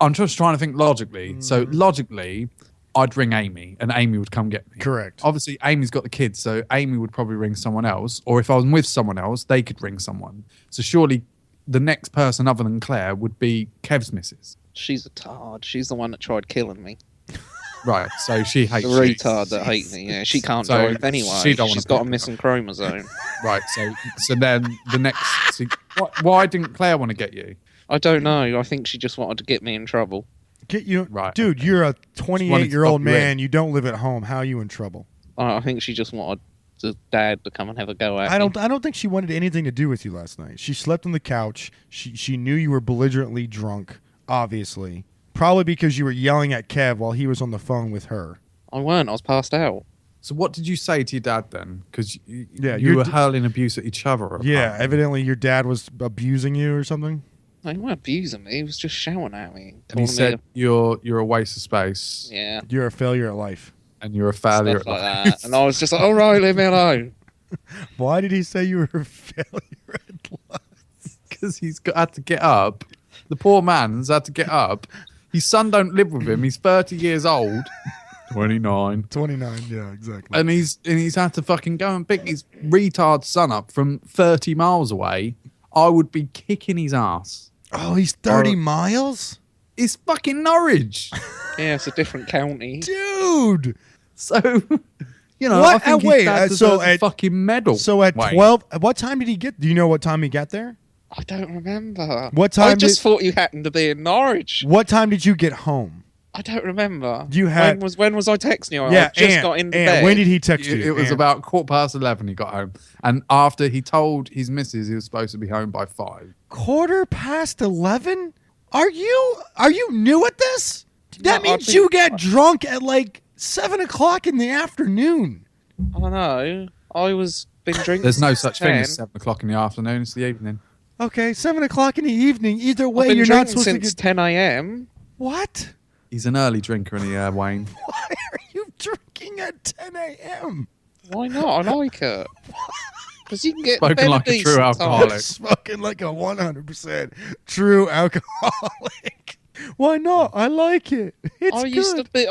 Speaker 4: I'm just trying to think logically. So logically, I'd ring Amy, and Amy would come get me.
Speaker 3: Correct.
Speaker 4: Obviously, Amy's got the kids, so Amy would probably ring someone else. Or if I was with someone else, they could ring someone. So surely the next person other than Claire would be Kev's missus.
Speaker 5: She's a tard. She's the one that tried killing me.
Speaker 4: Right, so she hates
Speaker 5: The
Speaker 4: you.
Speaker 5: retard that hates me. Yeah, she can't
Speaker 4: So
Speaker 5: drive anyway.
Speaker 4: she don't wanna
Speaker 5: She's got a
Speaker 4: pick
Speaker 5: missing chromosome.
Speaker 4: Right, so then the next... So why didn't Claire want to get you?
Speaker 5: I don't know. I think she just wanted to get me in trouble.
Speaker 3: Get you,
Speaker 4: Right,
Speaker 3: dude.
Speaker 4: okay.
Speaker 3: You're a
Speaker 4: Just
Speaker 3: 28-year-old
Speaker 4: wanted to stop you
Speaker 3: man. You don't live at home. How are you in trouble?
Speaker 5: I think she just wanted the dad to come and have a go at
Speaker 3: I
Speaker 5: me.
Speaker 3: don't think she wanted anything to do with you last night. She slept on the couch. She knew you were belligerently drunk, obviously. Probably because you were yelling at Kev while he was on the phone with her.
Speaker 5: I weren't. I was passed out.
Speaker 4: So what did you say to your dad then? Because you
Speaker 3: your
Speaker 4: were
Speaker 3: d-
Speaker 4: hurling abuse at each other.
Speaker 3: Yeah,
Speaker 4: apparently.
Speaker 3: evidently your dad was abusing you or something.
Speaker 5: No, he wasn't abusing me. He was just shouting at me.
Speaker 4: And he
Speaker 5: calling me
Speaker 4: said you're a waste of space
Speaker 5: yeah,
Speaker 3: You're a failure at life.
Speaker 4: and you're a failure
Speaker 5: stuff
Speaker 4: at
Speaker 5: like
Speaker 4: life.
Speaker 5: that. And I was just like, all right, leave me alone.
Speaker 3: Why did he say you were a failure at life?
Speaker 4: Because had to get up. The poor man's had to get up. His son don't live with him. He's 30 years old. 29.
Speaker 3: 29, yeah, exactly.
Speaker 4: And he's had to fucking go and pick his retard son up from 30 miles away. I would be kicking his ass.
Speaker 3: Oh, he's 30 miles?
Speaker 4: It's fucking Norwich.
Speaker 5: Yeah, it's a different county.
Speaker 3: Dude!
Speaker 4: So, you know,
Speaker 3: What?
Speaker 4: I think
Speaker 3: Wait,
Speaker 4: his dad
Speaker 3: so
Speaker 4: deserves a
Speaker 3: at-
Speaker 4: fucking medal.
Speaker 3: So at
Speaker 4: Wayne.
Speaker 3: 12, what time did he get? Do you know what time he got there?
Speaker 5: I don't remember.
Speaker 3: What
Speaker 5: I
Speaker 3: time
Speaker 5: just thought you happened to be in Norwich.
Speaker 3: What time did you get home?
Speaker 5: I don't remember.
Speaker 3: You had-
Speaker 5: when was I texting you?
Speaker 3: Yeah,
Speaker 5: I just
Speaker 3: Ant,
Speaker 5: got into
Speaker 3: Ant,
Speaker 5: bed.
Speaker 3: when did he text you?
Speaker 4: It was
Speaker 3: Ant?
Speaker 4: about 11:15 he got home. And after he told his missus he was supposed to be home by 5.
Speaker 3: 11:15? Are you new at this? That
Speaker 5: No, I
Speaker 3: means
Speaker 5: think-
Speaker 3: you got drunk at like 7 o'clock in the afternoon.
Speaker 5: I don't know. I was been drinking.
Speaker 4: There's no
Speaker 5: since
Speaker 4: such thing
Speaker 5: 10.
Speaker 4: as 7 o'clock in the afternoon. It's the evening.
Speaker 3: Okay, 7 o'clock in the evening. Either
Speaker 5: I've
Speaker 3: way,
Speaker 5: been
Speaker 3: you're not
Speaker 5: drinking
Speaker 3: supposed to
Speaker 5: since
Speaker 3: get.
Speaker 5: 10 a.m.
Speaker 3: What?
Speaker 4: He's an early drinker, and Wayne.
Speaker 3: Why are you drinking at 10 a.m.?
Speaker 5: Why not? I like it. Because you can get
Speaker 4: Spoken
Speaker 5: better
Speaker 4: like a true
Speaker 5: decent
Speaker 4: alcoholic.
Speaker 5: times.
Speaker 3: Smoking like a 100% true alcoholic. Why not? I like it. It's
Speaker 5: I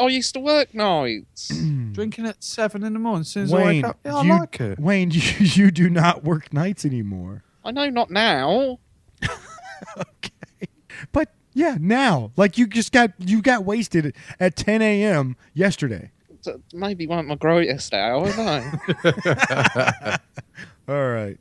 Speaker 5: used to work nights.
Speaker 4: Drinking at 7 in the morning as soon as I
Speaker 3: Wayne,
Speaker 4: wake up. Yeah, I
Speaker 3: you,
Speaker 4: like it.
Speaker 3: Wayne, you do not work nights anymore.
Speaker 5: I know, not now.
Speaker 3: Okay. But yeah, now. Like you got wasted at 10 a.m. yesterday.
Speaker 5: So maybe one of my greatest hours. I don't know.
Speaker 3: All right.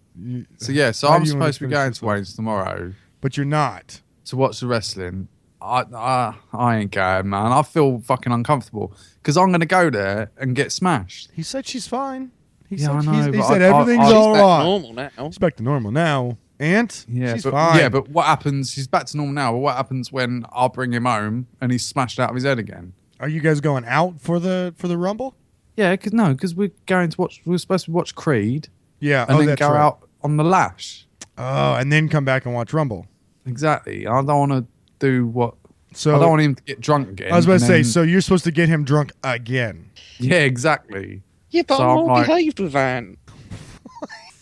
Speaker 4: So yeah, so
Speaker 3: How
Speaker 4: I'm
Speaker 3: do you wanna
Speaker 4: supposed to be
Speaker 3: finish
Speaker 4: going
Speaker 3: this
Speaker 4: to
Speaker 3: off?
Speaker 4: Wayne's tomorrow
Speaker 3: But you're not.
Speaker 4: to watch the wrestling. I ain't going, man. I feel fucking uncomfortable because I'm going to go there and get smashed.
Speaker 3: He said she's fine. He
Speaker 4: Yeah,
Speaker 3: said,
Speaker 4: I know,
Speaker 3: he
Speaker 4: but
Speaker 3: said
Speaker 4: I-
Speaker 3: everything's
Speaker 4: I-
Speaker 3: all
Speaker 5: Back
Speaker 3: right.
Speaker 5: normal now.
Speaker 3: She's back to normal now. Aunt?
Speaker 4: Yeah,
Speaker 3: she's
Speaker 4: but,
Speaker 3: fine.
Speaker 4: Yeah, but what happens? She's back to normal now. But what happens when I'll bring him home and he's smashed out of his head again?
Speaker 3: Are you guys going out for the Rumble?
Speaker 4: Yeah, because we're going to watch. We're supposed to watch Creed
Speaker 3: Yeah.
Speaker 4: and then
Speaker 3: that's
Speaker 4: go
Speaker 3: right.
Speaker 4: out on the lash.
Speaker 3: Oh, and then come back and watch Rumble.
Speaker 4: Exactly. I don't want to do what.
Speaker 3: So
Speaker 4: I don't want him to get drunk again.
Speaker 3: I was about
Speaker 4: and
Speaker 3: to say,
Speaker 4: then-
Speaker 3: so you're supposed to get him drunk again.
Speaker 4: Yeah, exactly.
Speaker 5: Yeah, but
Speaker 4: So
Speaker 5: I'm
Speaker 4: I'm
Speaker 5: more
Speaker 4: like-
Speaker 5: behaved with Van.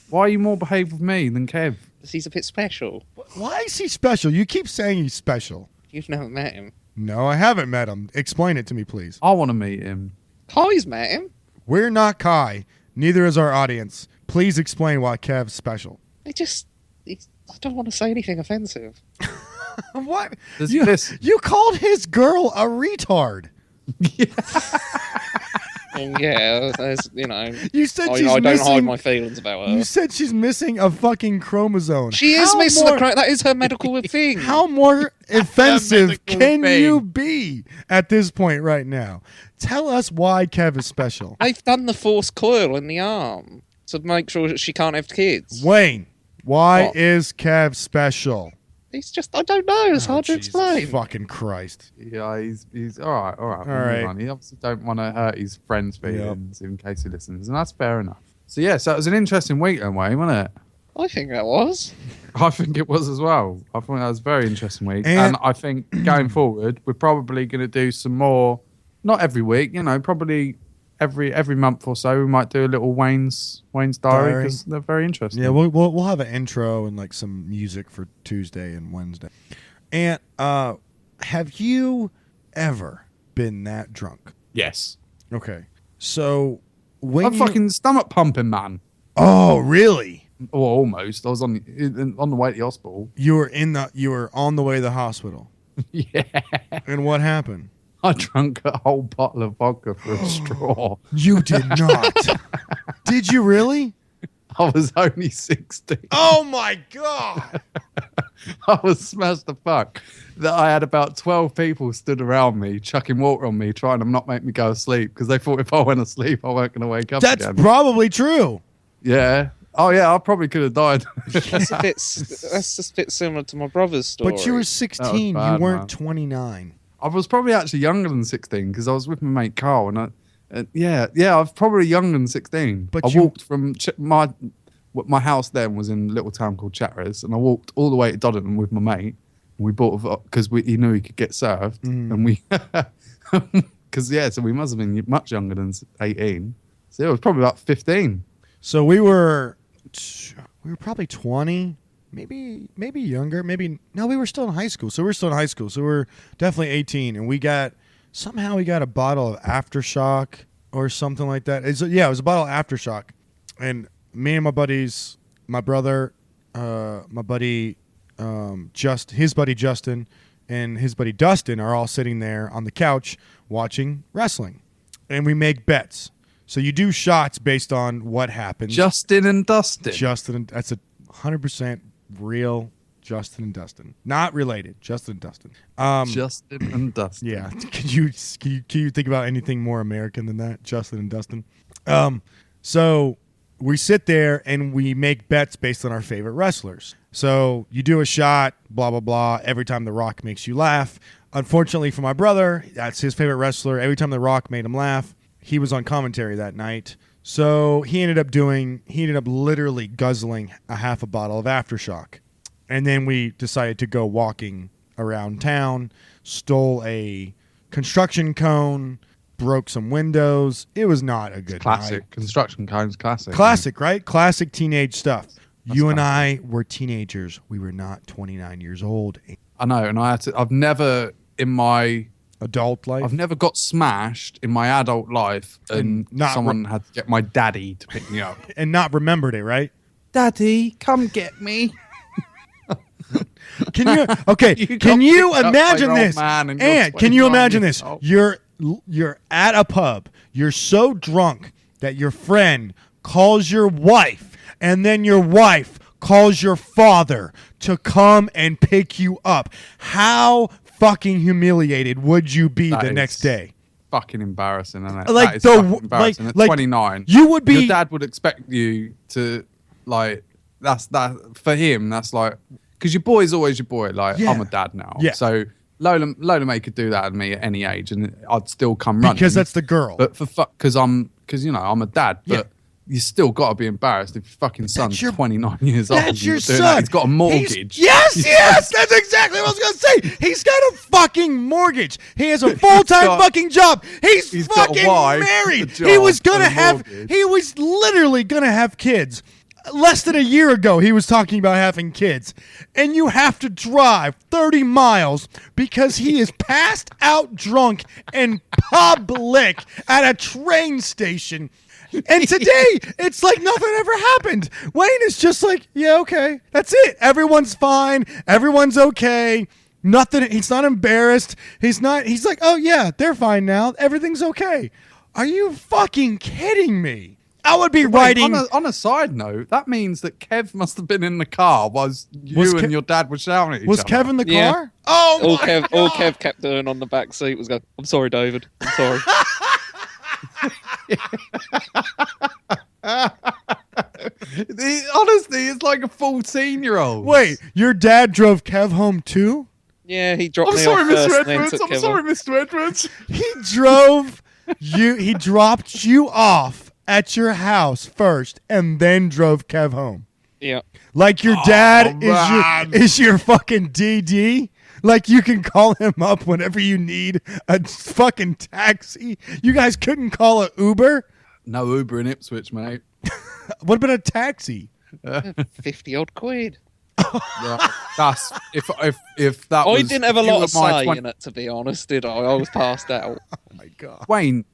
Speaker 4: Why are you more behaved with me than Kev?
Speaker 5: Because he's a bit special.
Speaker 3: Why is he special? You keep saying he's special.
Speaker 5: You've never met him.
Speaker 3: No, I haven't met him. Explain it to me, please.
Speaker 4: I want to meet him.
Speaker 5: Kai's met him.
Speaker 3: We're not Kai. Neither is our audience. Please explain why Kev's special.
Speaker 5: I don't want to say anything offensive.
Speaker 3: What?
Speaker 4: There's
Speaker 3: You,
Speaker 4: this.
Speaker 3: you called his girl a retard.
Speaker 5: And yeah, there's, you know,
Speaker 3: You said
Speaker 5: I
Speaker 3: she's
Speaker 5: don't
Speaker 3: missing.
Speaker 5: hide my feelings about her.
Speaker 3: You said she's missing a fucking chromosome.
Speaker 5: She is
Speaker 3: How
Speaker 5: missing
Speaker 3: more-
Speaker 5: that is her medical thing.
Speaker 3: How more offensive
Speaker 4: medical
Speaker 3: can
Speaker 4: thing.
Speaker 3: you be at this point right now? Tell us why Kev is special.
Speaker 5: They've done the forced coil in the arm to make sure that she can't have kids.
Speaker 3: Wayne, why
Speaker 5: What?
Speaker 3: is Kev special?
Speaker 5: It's just, I don't know. It's hard to
Speaker 3: Jesus
Speaker 5: explain.
Speaker 3: fucking Christ.
Speaker 4: Yeah, he's all right. All right.
Speaker 3: All right.
Speaker 4: On. He obviously don't want to hurt his friends' feelings in case he listens, and that's fair enough. So yeah, so it was an interesting week, then, Wayne, wasn't it?
Speaker 5: I think that was.
Speaker 4: I think it was as well. I thought that was a very interesting week,
Speaker 3: And-
Speaker 4: and I think going forward, we're probably going to do some more. Not every week, probably every month or so. We might do a little Wayne's diary because they're very interesting.
Speaker 3: Yeah, we'll have an intro and like some music for Tuesday and Wednesday. And have you ever been that drunk?
Speaker 4: yes.
Speaker 3: Okay, so when
Speaker 4: I'm
Speaker 3: you-
Speaker 4: fucking stomach pumping, man.
Speaker 3: Oh, really?
Speaker 4: Or almost. I was on the way to the hospital.
Speaker 3: You were on the way to the hospital.
Speaker 4: Yeah.
Speaker 3: And what happened?
Speaker 4: I drank a whole bottle of vodka for a straw.
Speaker 3: You did not. Did you really?
Speaker 4: I was only 16.
Speaker 3: Oh my God.
Speaker 4: I was smashed the fuck that I had about 12 people stood around me, chucking water on me, trying to not make me go to sleep because they thought if I went to sleep, I weren't going to wake up
Speaker 3: That's
Speaker 4: again.
Speaker 3: probably true.
Speaker 4: Yeah. Oh, yeah, I probably could have died.
Speaker 5: That's just a bit similar to my brother's story.
Speaker 3: But you were 16.
Speaker 4: bad,
Speaker 3: You weren't
Speaker 4: man.
Speaker 3: 29.
Speaker 4: I was probably actually younger than 16 because I was with my mate Carl. And I was probably younger than 16.
Speaker 3: But
Speaker 4: I
Speaker 3: you-
Speaker 4: walked from my house then was in a little town called Chatteris, and I walked all the way to Dodden with my mate. We bought because he knew he could get served, and we so we must have been much younger than 18. So it was probably about 15.
Speaker 3: So we were probably 20, maybe younger. No, we were still in high school. So we were definitely 18, and we got a bottle of Aftershock or something like that. It was a bottle of Aftershock, and me and my buddies, my brother, my buddy, his buddy Justin, and his buddy Dustin are all sitting there on the couch watching wrestling, and we make bets. So you do shots based on what happens.
Speaker 4: Justin and Dustin.
Speaker 3: That's a 100% real Justin and Dustin. Not related. Justin and Dustin.
Speaker 4: Justin and Dustin.
Speaker 3: Yeah. Can you think about anything more American than that? Justin and Dustin. So we sit there and we make bets based on our favorite wrestlers. So you do a shot, blah, blah, blah, every time The Rock makes you laugh. Unfortunately for my brother, that's his favorite wrestler. Every time The Rock made him laugh, he was on commentary that night. So he ended up literally guzzling a half a bottle of Aftershock. And then we decided to go walking around town, stole a construction cone, broke some windows. It was not a good
Speaker 4: Classic.
Speaker 3: night.
Speaker 4: Construction cones, classic.
Speaker 3: Classic, right? Classic teenage stuff.
Speaker 4: That's
Speaker 3: You and
Speaker 4: classic.
Speaker 3: I were teenagers. We were not 29 years old.
Speaker 4: I know, and I've never in my
Speaker 3: Adult life.
Speaker 4: I've never got smashed in my adult life, and
Speaker 3: not
Speaker 4: someone had to get my daddy to pick me up.
Speaker 3: and not remembered it, right?
Speaker 4: Daddy, come get me.
Speaker 3: Can you? Okay.
Speaker 4: You
Speaker 3: Can
Speaker 4: got
Speaker 3: you
Speaker 4: picked up by
Speaker 3: imagine
Speaker 4: your old
Speaker 3: this?
Speaker 4: man and you're
Speaker 3: And can you
Speaker 4: 29
Speaker 3: imagine
Speaker 4: years
Speaker 3: this?
Speaker 4: old.
Speaker 3: You're at a pub. You're so drunk that your friend calls your wife, and then your wife calls your father to come and pick you up. How fucking humiliated would you be
Speaker 4: That
Speaker 3: the
Speaker 4: is
Speaker 3: next day?
Speaker 4: Fucking embarrassing, isn't it?
Speaker 3: Like
Speaker 4: That is
Speaker 3: the-
Speaker 4: fucking embarrassing. At
Speaker 3: like
Speaker 4: 29,
Speaker 3: you would be-
Speaker 4: Your dad would expect you to That's that for him. That's like because your boy's always your boy. Like
Speaker 3: Yeah.
Speaker 4: I'm a dad now,
Speaker 3: Yeah.
Speaker 4: so Lola May could do that at me at any age, and I'd still come running
Speaker 3: Because that's the girl.
Speaker 4: But because I'm a dad, but.
Speaker 3: Yeah.
Speaker 4: You still got to be embarrassed if your fucking son's
Speaker 3: your-
Speaker 4: 29 years old.
Speaker 3: That's
Speaker 4: and
Speaker 3: your
Speaker 4: you're doing
Speaker 3: son.
Speaker 4: that. He's got a mortgage.
Speaker 3: Yes, that's exactly what I was gonna say. He's got a fucking mortgage. He has a full-time
Speaker 4: got-
Speaker 3: fucking job. He's
Speaker 4: got a
Speaker 3: fucking
Speaker 4: wife,
Speaker 3: married.
Speaker 4: a
Speaker 3: He
Speaker 4: job,
Speaker 3: was gonna
Speaker 4: and a
Speaker 3: have.
Speaker 4: mortgage.
Speaker 3: He was literally gonna have kids. Less than a year ago, he was talking about having kids, and you have to drive 30 miles because he is passed out drunk in public at a train station. And today, it's like nothing ever happened. Wayne is just like, yeah, okay, that's it. Everyone's fine. Everyone's okay. Nothing. He's not embarrassed. He's like, oh yeah, they're fine now. Everything's okay. Are you fucking kidding me? I would be writing.
Speaker 4: On a side note, that means that Kev must have been in the car whilst you
Speaker 3: Was
Speaker 4: and
Speaker 3: Kev-
Speaker 4: your dad were shouting at each
Speaker 3: Was
Speaker 4: other.
Speaker 3: Kev in the
Speaker 5: Yeah.
Speaker 3: car? Oh
Speaker 5: All
Speaker 3: my
Speaker 5: Kev,
Speaker 3: God.
Speaker 5: all Kev kept doing on the back seat was going, "I'm sorry, David. I'm sorry."
Speaker 4: Honestly, it's like a 14-year-old.
Speaker 3: Wait, your dad drove Kev home too?
Speaker 5: Yeah, he dropped
Speaker 4: I'm
Speaker 5: me
Speaker 4: sorry,
Speaker 5: off
Speaker 4: Mr.
Speaker 5: first and then
Speaker 4: Edwards.
Speaker 5: took
Speaker 4: I'm
Speaker 5: Kev
Speaker 4: sorry,
Speaker 5: off.
Speaker 4: Mr. Edwards.
Speaker 3: He drove you. He dropped you off at your house first, and then drove Kev home.
Speaker 5: Yeah.
Speaker 3: Like your dad
Speaker 4: man.
Speaker 3: is your fucking DD. Like you can call him up whenever you need a fucking taxi. You guys couldn't call a Uber.
Speaker 4: No Uber in Ipswich, mate.
Speaker 3: What about a taxi?
Speaker 5: 50 odd quid.
Speaker 4: Yeah, that's if that
Speaker 5: I
Speaker 4: was.
Speaker 5: didn't have a
Speaker 4: you
Speaker 5: lot
Speaker 4: were
Speaker 5: of
Speaker 4: my
Speaker 5: say in it, to be honest, did I? I was passed out.
Speaker 3: Oh my God.
Speaker 4: Wayne,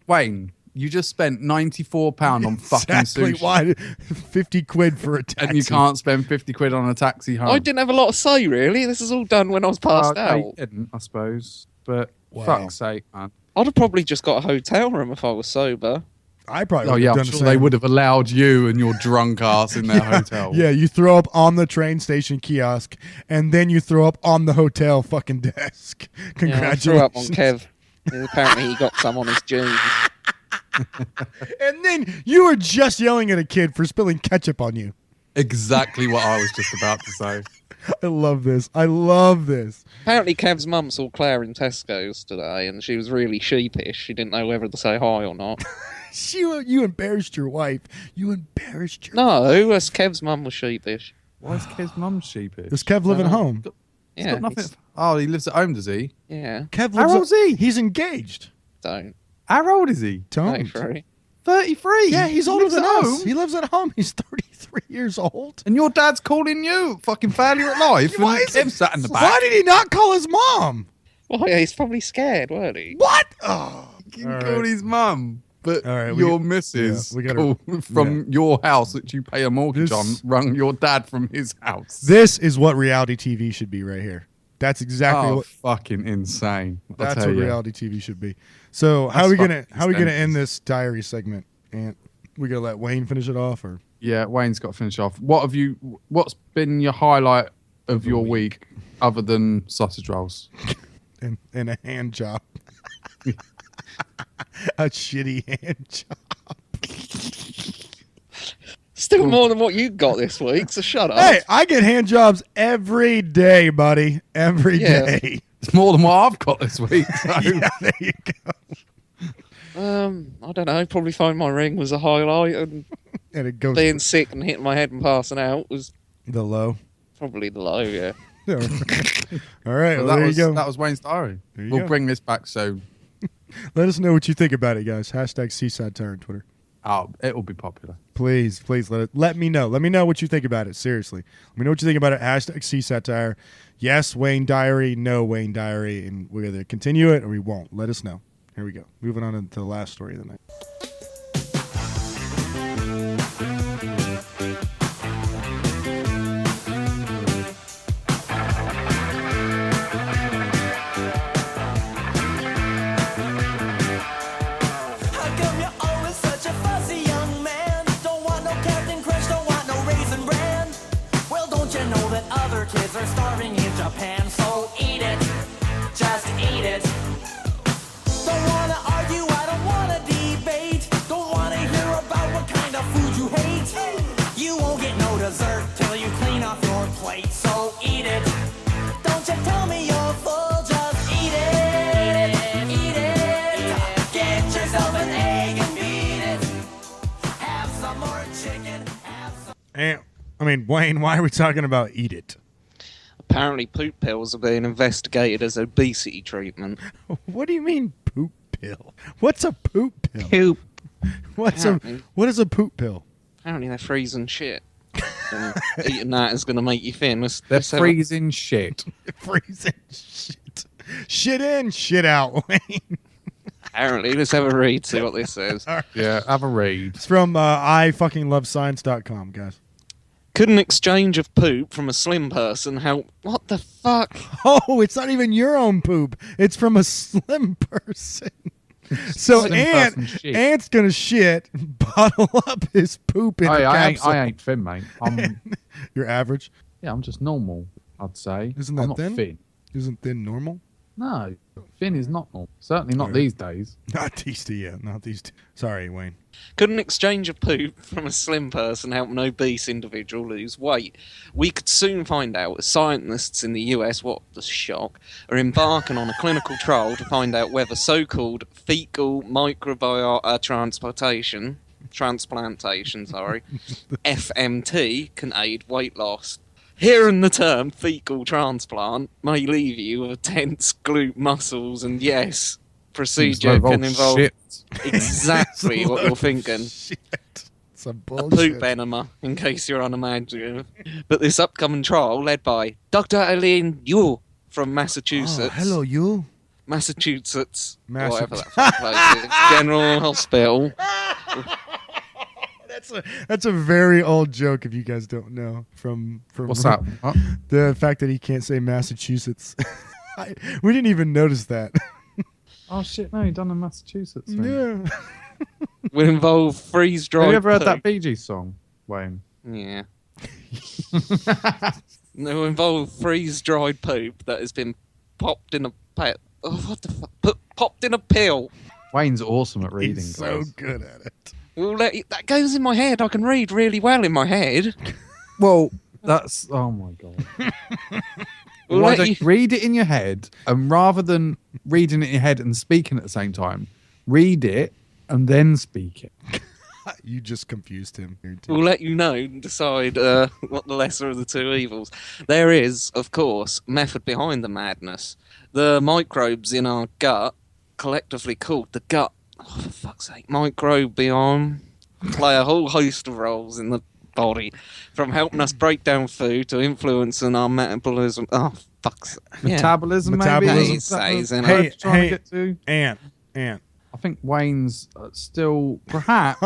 Speaker 4: You just spent £94 on fucking
Speaker 3: Exactly.
Speaker 4: sushi.
Speaker 3: Why 50 quid for a taxi?
Speaker 4: And you can't spend 50 quid on a taxi home.
Speaker 5: I didn't have a lot to say, really. This is all done when I was passed
Speaker 4: No,
Speaker 5: out.
Speaker 4: you didn't, I suppose. But
Speaker 3: Wow.
Speaker 4: fuck's sake, man.
Speaker 5: I'd have probably just got a hotel room if I was sober.
Speaker 3: I probably
Speaker 4: Oh
Speaker 3: would
Speaker 4: yeah,
Speaker 3: have
Speaker 4: I'm
Speaker 3: done
Speaker 4: sure
Speaker 3: the
Speaker 4: they
Speaker 3: same.
Speaker 4: would have allowed you and your drunk ass in their hotel.
Speaker 3: Yeah, you throw up on the train station kiosk, and then you throw up on the hotel fucking desk.
Speaker 5: Yeah, I
Speaker 3: Congratulations.
Speaker 5: threw up on Kev. Apparently he got some on his jeans.
Speaker 3: And then you were just yelling at a kid for spilling ketchup on you.
Speaker 4: Exactly what I was just about to say.
Speaker 3: I love this. I love this.
Speaker 5: Apparently Kev's mum saw Claire in Tesco's today and she was really sheepish. She didn't know whether to say hi or not.
Speaker 3: You embarrassed your wife. You embarrassed your
Speaker 5: No, that's Kev's mum was sheepish.
Speaker 4: Why is Kev's mum sheepish?
Speaker 3: Does Kev live at home?
Speaker 4: He's
Speaker 5: Yeah,
Speaker 4: got nothing.
Speaker 5: he's-
Speaker 4: Oh, he lives at home, does he?
Speaker 5: yeah,
Speaker 3: Kev
Speaker 4: How
Speaker 3: lives
Speaker 4: old's he?
Speaker 3: He's engaged.
Speaker 5: don't.
Speaker 4: How old is he?
Speaker 3: Don't.
Speaker 5: Free.
Speaker 4: 33.
Speaker 3: Yeah, he's
Speaker 4: He
Speaker 3: older
Speaker 4: lives
Speaker 3: than
Speaker 4: at
Speaker 3: us.
Speaker 4: home.
Speaker 3: He lives at home. He's 33 years old.
Speaker 4: And your dad's calling you fucking failure at life.
Speaker 3: Why
Speaker 4: and
Speaker 3: is it-
Speaker 4: Kev sat in the back.
Speaker 3: Why did he not call his mom?
Speaker 5: Well, yeah, he's probably scared, weren't he?
Speaker 3: What? Oh,
Speaker 4: He
Speaker 3: all
Speaker 4: called
Speaker 3: right.
Speaker 4: his mum. But
Speaker 3: All right,
Speaker 4: your missus
Speaker 3: yeah, we gotta-
Speaker 4: called from your house that you pay a mortgage
Speaker 3: This-
Speaker 4: on, rung your dad from his house.
Speaker 3: This is what reality TV should be right here. That's exactly
Speaker 4: Oh,
Speaker 3: what.
Speaker 4: fucking insane. I'll
Speaker 3: That's
Speaker 4: tell
Speaker 3: what
Speaker 4: you.
Speaker 3: reality TV should be. So how
Speaker 4: That's
Speaker 3: are we gonna
Speaker 4: fucking
Speaker 3: how are we gonna
Speaker 4: extended.
Speaker 3: end this diary segment? And we gonna let Wayne finish it off, or
Speaker 4: Yeah, Wayne's got to finish off. What's been your highlight of your week other than sausage rolls?
Speaker 3: and a hand job, a shitty hand job.
Speaker 5: Still more than what you got this week, so shut up.
Speaker 3: Hey, I get hand jobs every day, buddy. Every
Speaker 5: Yeah.
Speaker 3: day.
Speaker 4: It's more than what I've got this week. So.
Speaker 3: Yeah, there you go.
Speaker 5: I don't know. Probably find my ring was a highlight, and
Speaker 3: And it goes
Speaker 5: being sick and hitting my head and passing out was
Speaker 3: the low.
Speaker 5: probably the low. Yeah.
Speaker 3: All right, well,
Speaker 4: Well,
Speaker 3: there you go.
Speaker 4: that was Wayne's diary.
Speaker 3: There you
Speaker 4: We'll
Speaker 3: go.
Speaker 4: bring this back soon.
Speaker 3: Let us know what you think about it, guys. Hashtag #CSatire on Twitter.
Speaker 4: Oh, it'll be popular.
Speaker 3: Please let me know. Let me know what you think about it. Seriously, let me know what you think about it. Hashtag #CSatire. Yes, Wayne Diary. No, Wayne Diary, and we'll either continue it or we won't. Let us know. Here we go. Moving on to the last story of the night.
Speaker 8: How come you're always such a fussy young man? Don't want no Captain Crunch, don't want no Raisin Bran. Well, don't you know that other kids are starving in Japan? So eat it, just eat it. Don't wanna argue, I don't wanna debate. Don't wanna hear about what kind of food you hate. You won't get no dessert till you clean off your plate. So eat it. Don't you tell me you're full, just eat it. Eat it. Get yourself an egg and beat it. Have some more chicken. Have some.
Speaker 3: And I mean, Wayne, why are we talking about eat it?
Speaker 5: Apparently, poop pills are being investigated as obesity treatment.
Speaker 3: What do you mean poop pill? What's a poop pill?
Speaker 5: Poop.
Speaker 3: What is a poop pill?
Speaker 5: Apparently, they're freezing shit. And eating that is going to make you thin.
Speaker 4: They're freezing shit.
Speaker 3: Freezing shit. Shit in, shit out, Wayne.
Speaker 5: Apparently, let's have a read, see what this says.
Speaker 4: Yeah, have a read.
Speaker 3: It's from ifuckinglovescience.com, guys.
Speaker 5: Could an exchange of poop from a slim person help? What the fuck?
Speaker 3: Oh, it's not even your own poop. It's from a slim person. So
Speaker 4: Slim
Speaker 3: Ant,
Speaker 4: person shit.
Speaker 3: Ant's gonna shit, bottle up his poop in a
Speaker 4: I
Speaker 3: capsule.
Speaker 4: ain't thin, mate.
Speaker 3: You're average.
Speaker 4: I'm just normal, I'd say.
Speaker 3: Isn't
Speaker 4: I'm
Speaker 3: that
Speaker 4: not
Speaker 3: thin?
Speaker 4: thin.
Speaker 3: Isn't thin normal?
Speaker 4: No, thin is not normal. Certainly not these days.
Speaker 3: Not these two, yeah. Not these two. Sorry, Wayne.
Speaker 5: Could an exchange of poop from a slim person help an obese individual lose weight? We could soon find out as scientists in the US, what the shock, are embarking on a clinical trial to find out whether so-called fecal microbiota transplantation, FMT, can aid weight loss. Hearing the term fecal transplant may leave you with tense glute muscles, and yes, procedure can involve
Speaker 4: shit.
Speaker 5: exactly what you're thinking.
Speaker 3: Shit. It's a
Speaker 5: A
Speaker 3: bullshit.
Speaker 5: poop enema, in case you're unimaginative. But this upcoming trial, led by Dr. Eileen Yu from
Speaker 3: Oh,
Speaker 5: Massachusetts,
Speaker 3: hello, you.
Speaker 5: Massachusetts, whatever that place is, General Hospital.
Speaker 3: That's a very old joke if you guys don't know from
Speaker 4: What's that? What?
Speaker 3: The fact that he can't say Massachusetts. We didn't even notice that.
Speaker 4: Oh shit! No, he done in Massachusetts. Thing.
Speaker 3: Yeah.
Speaker 5: Will involve freeze-dried.
Speaker 4: Have you ever heard
Speaker 5: poop.
Speaker 4: that Bee Gees song, Wayne?
Speaker 5: Yeah. It will involve freeze-dried poop that has been popped in a what the fuck? Popped in a pill.
Speaker 4: Wayne's awesome at reading.
Speaker 3: He's so
Speaker 4: guys.
Speaker 3: good at it.
Speaker 5: Well, that goes in my head. I can read really well in my head.
Speaker 4: Well, that's oh my god.
Speaker 5: We'll
Speaker 4: Why
Speaker 5: let
Speaker 4: don't
Speaker 5: you-
Speaker 4: you read it in your head, and rather than reading it in your head and speaking at the same time, read it and then speak it.
Speaker 3: You just confused him. Here, too.
Speaker 5: We'll let you know and decide what the lesser of the two evils. There is, of course, method behind the madness. The microbes in our gut, collectively called the gut, for fuck's sake, microbiome, play a whole host of roles in the body, from helping us break down food to influencing our metabolism. Oh, fuck's sake.
Speaker 4: Metabolism,
Speaker 3: Metabolism.
Speaker 4: maybe.
Speaker 5: Hey,
Speaker 4: Is that
Speaker 5: says,
Speaker 4: what
Speaker 5: and
Speaker 4: I
Speaker 3: Hey,
Speaker 4: was trying
Speaker 3: hey.
Speaker 4: to get to?
Speaker 3: Ant.
Speaker 4: I think Wayne's still, perhaps,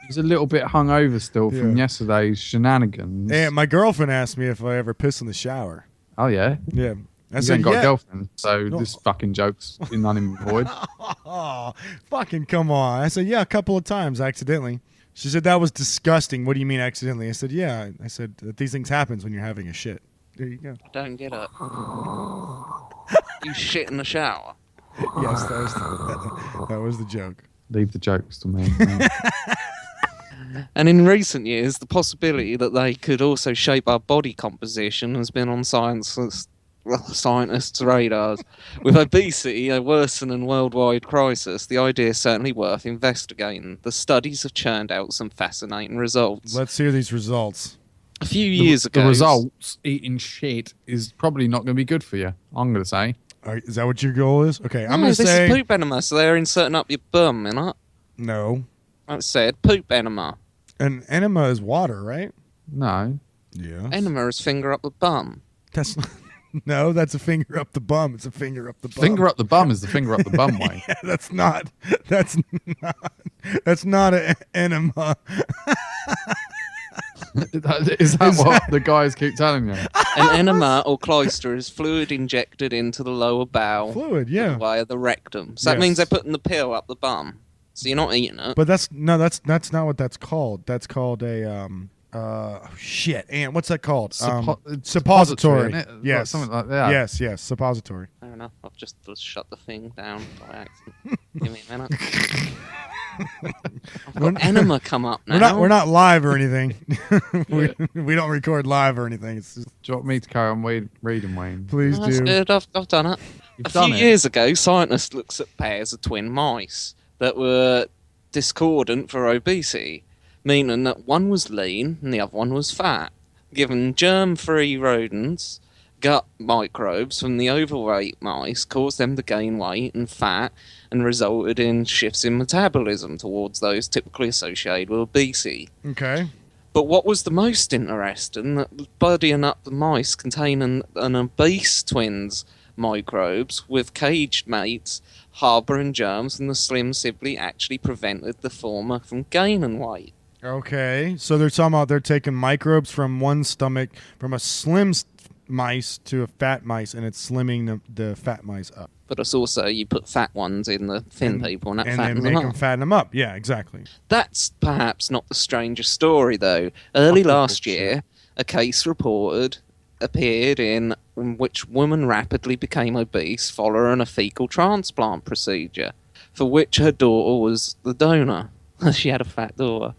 Speaker 4: he's a little bit hungover still from
Speaker 3: Yeah.
Speaker 4: yesterday's shenanigans.
Speaker 3: Ant, my girlfriend asked me if I ever piss in the shower.
Speaker 4: Oh, yeah?
Speaker 3: Yeah. I
Speaker 4: You
Speaker 3: said,
Speaker 4: ain't got
Speaker 3: yeah.
Speaker 4: a girlfriend, so
Speaker 3: No.
Speaker 4: this fucking joke's none in void.
Speaker 3: Oh, fucking come on. I said, yeah, a couple of times accidentally. She said, that was disgusting. What do you mean accidentally? I said, yeah. I said, these things happens when you're having a shit. There you go.
Speaker 5: Don't get it. You shit in the shower.
Speaker 3: Yes, that was the joke.
Speaker 4: Leave the jokes to me.
Speaker 5: And in recent years, the possibility that they could also shape our body composition has been on scientists' radars. With obesity a worsening worldwide crisis, the idea is certainly worth investigating. The studies have churned out some fascinating results.
Speaker 3: Let's hear these results.
Speaker 5: A few years ago,
Speaker 4: The results, eating shit, is probably not going to be good for you, I'm going to say.
Speaker 3: All right, is that what your goal is? Okay, I'm
Speaker 5: No,
Speaker 3: going to
Speaker 5: this
Speaker 3: say
Speaker 5: is poop enema, so they're inserting up your bum, you know?
Speaker 3: no.
Speaker 5: I said poop enema.
Speaker 3: An enema is water, right?
Speaker 4: No.
Speaker 3: Yeah.
Speaker 5: Enema is finger up the bum.
Speaker 3: That's no, that's a finger up the bum. It's a finger up the bum.
Speaker 4: Finger up the bum is the finger up the bum way.
Speaker 3: Yeah, that's not an enema.
Speaker 4: Is that what the guys keep telling you?
Speaker 5: An enema or clyster is fluid injected into the lower bowel
Speaker 3: Fluid, yeah.
Speaker 5: via the rectum. So that
Speaker 3: Yes.
Speaker 5: means they're putting the pill up the bum. So you're not eating it.
Speaker 3: But that's not what that's called. That's called a shit. And what's that called? Suppository.
Speaker 4: Isn't it? Like
Speaker 3: Yes.
Speaker 4: something like that.
Speaker 3: Yes, suppository.
Speaker 5: Fair enough. I've just shut the thing down by accident. Give me a minute. I've got enema come up now.
Speaker 3: We're not live or anything. we don't record live or anything. It's just,
Speaker 4: Do you want me to carry on reading, Wayne?
Speaker 3: please
Speaker 5: That's
Speaker 3: do.
Speaker 5: good. I've done it.
Speaker 4: You've
Speaker 5: A few
Speaker 4: done it.
Speaker 5: years ago, scientists looked at pairs of twin mice that were discordant for obesity, meaning that one was lean and the other one was fat. Given germ-free rodents, gut microbes from the overweight mice caused them to gain weight and fat and resulted in shifts in metabolism towards those typically associated with obesity.
Speaker 3: Okay.
Speaker 5: But what was the most interesting, that budding up the mice containing an obese twins microbes with caged mates harbouring germs, and the slim sibling actually prevented the former from gaining weight.
Speaker 3: Okay. So they're talking about they're taking microbes from one stomach from a slim mice to a fat mice, and it's slimming the fat mice up.
Speaker 5: But it's also, you put fat ones in the thin people and that
Speaker 3: And
Speaker 5: fattens
Speaker 3: then
Speaker 5: them
Speaker 3: make
Speaker 5: up.
Speaker 3: them fatten them up. Yeah, exactly.
Speaker 5: That's perhaps not the strangest story, though. Early last year, a case appeared in which woman rapidly became obese following a fecal transplant procedure, for which her daughter was the donor. She had a fat daughter.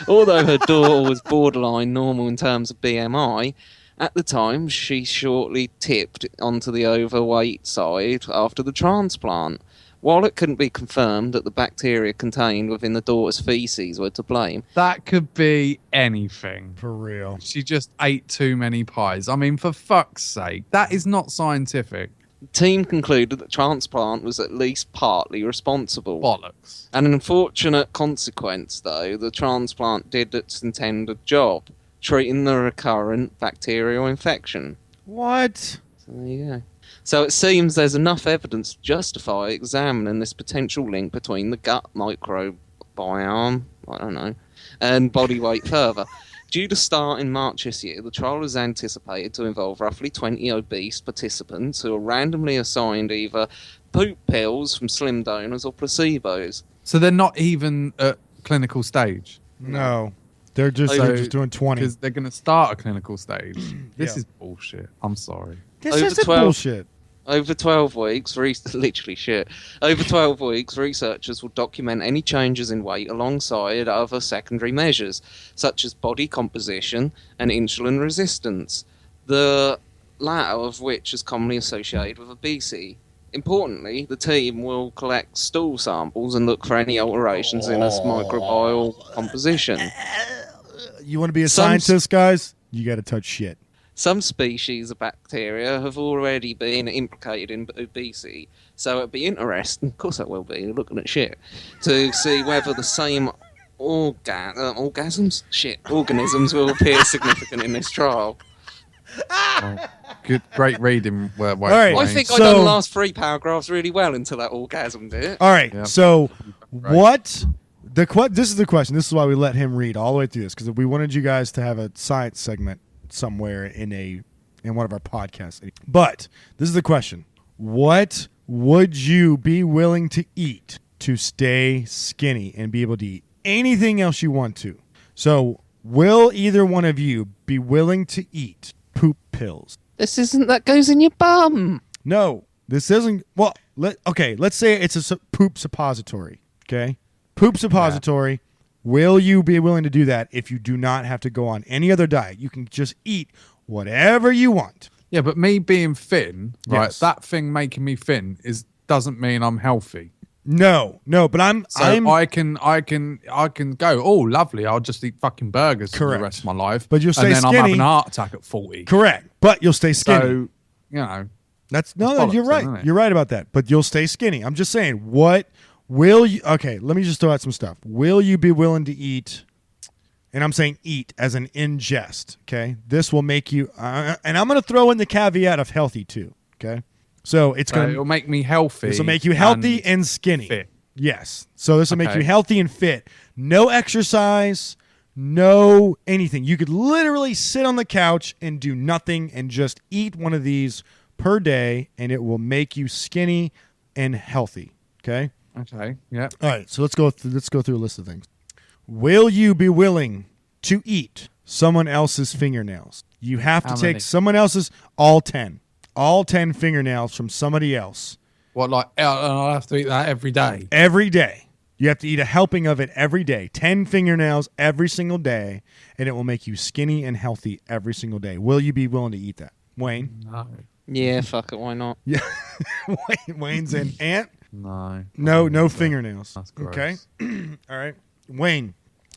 Speaker 5: Although her daughter was borderline normal in terms of BMI, at the time she shortly tipped onto the overweight side after the transplant. While it couldn't be confirmed that the bacteria contained within the daughter's feces were to blame,
Speaker 4: That could be anything.
Speaker 3: For real.
Speaker 4: She just ate too many pies. I mean, for fuck's sake, that is not scientific.
Speaker 5: the team concluded that transplant was at least partly responsible.
Speaker 4: Bollocks.
Speaker 5: An unfortunate consequence, though, the transplant did its intended job, treating the recurrent bacterial infection.
Speaker 3: What?
Speaker 5: So there you go. So it seems there's enough evidence to justify examining this potential link between the gut microbiome, I don't know, and body weight further. Due to start in March this year, the trial is anticipated to involve roughly 20 obese participants who are randomly assigned either poop pills from slim donors or placebos.
Speaker 4: So they're not even at clinical stage.
Speaker 3: No. They're just doing 20.
Speaker 4: Because they're going to start a clinical stage. This
Speaker 3: Yeah.
Speaker 4: is bullshit. I'm sorry.
Speaker 3: This
Speaker 5: Over
Speaker 3: isn't
Speaker 5: 12
Speaker 3: bullshit.
Speaker 5: Over 12 weeks, literally shit. Over 12 weeks, researchers will document any changes in weight alongside other secondary measures, such as body composition and insulin resistance, the latter of which is commonly associated with obesity. Importantly, the team will collect stool samples and look for any alterations in its microbial composition.
Speaker 3: You want to be a
Speaker 5: Some-
Speaker 3: scientist, guys? You got to touch shit.
Speaker 5: Some species of bacteria have already been implicated in obesity, so it'd be interesting, of course it will be, looking at shit, to see whether the same organisms will appear significant in this trial.
Speaker 4: Good, great reading. All
Speaker 3: right.
Speaker 5: I think I
Speaker 3: So-
Speaker 5: done the last 3 paragraphs really well until that orgasm bit.
Speaker 3: All right.
Speaker 4: Yeah.
Speaker 3: So,
Speaker 4: Right.
Speaker 3: what this is the question. This is why we let him read all the way through this, because we wanted you guys to have a science segment somewhere in one of our podcasts. But this is the question: what would you be willing to eat to stay skinny and be able to eat anything else you want to? So, will either one of you be willing to eat poop pills?
Speaker 5: That goes in your bum.
Speaker 3: No, this isn't. Well, let's say it's a poop suppository. Okay, poop suppository. Will you be willing to do that if you do not have to go on any other diet? You can just eat whatever you want.
Speaker 4: Yeah, but me being thin, right?
Speaker 3: Yes.
Speaker 4: That thing making me thin doesn't mean I'm healthy.
Speaker 3: No, but I'm.
Speaker 4: I can go. Oh, lovely! I'll just eat fucking burgers for
Speaker 3: Correct.
Speaker 4: the rest of my life.
Speaker 3: But you'll stay
Speaker 4: and then I'm
Speaker 3: skinny.
Speaker 4: having a heart attack at 40.
Speaker 3: correct, but you'll stay skinny.
Speaker 4: So, you know,
Speaker 3: That's
Speaker 4: bollocks
Speaker 3: you're
Speaker 4: then,
Speaker 3: right.
Speaker 4: isn't it?
Speaker 3: You're right about that. But you'll stay skinny. I'm just saying. What will you? Okay, let me just throw out some stuff. Will you be willing to eat? And I'm saying eat as an ingest. Okay, this will make you. And I'm going to throw in the caveat of healthy too. Okay, so it's going to.
Speaker 4: it'll make me healthy.
Speaker 3: This will make you healthy and skinny.
Speaker 4: fit.
Speaker 3: Yes. So this will make
Speaker 4: Okay.
Speaker 3: you healthy and fit. No exercise, no anything. You could literally sit on the couch and do nothing and just eat one of these per day, and it will make you skinny and healthy. Okay.
Speaker 4: Okay. Yeah.
Speaker 3: All right. So let's go through a list of things. Will you be willing to eat someone else's fingernails? You have to
Speaker 4: How
Speaker 3: take
Speaker 4: many?
Speaker 3: someone else's all 10 fingernails from somebody else.
Speaker 4: What, like, I'll have to eat that every day?
Speaker 3: Every day. You have to eat a helping of it every day. 10 fingernails every single day, and it will make you skinny and healthy every single day. Will you be willing to eat that? Wayne?
Speaker 4: No.
Speaker 5: Yeah, fuck it, why not?
Speaker 3: Yeah. Wayne's an ant?
Speaker 4: No.
Speaker 3: No fingernails.
Speaker 4: That's gross.
Speaker 3: Okay. All right. Wayne,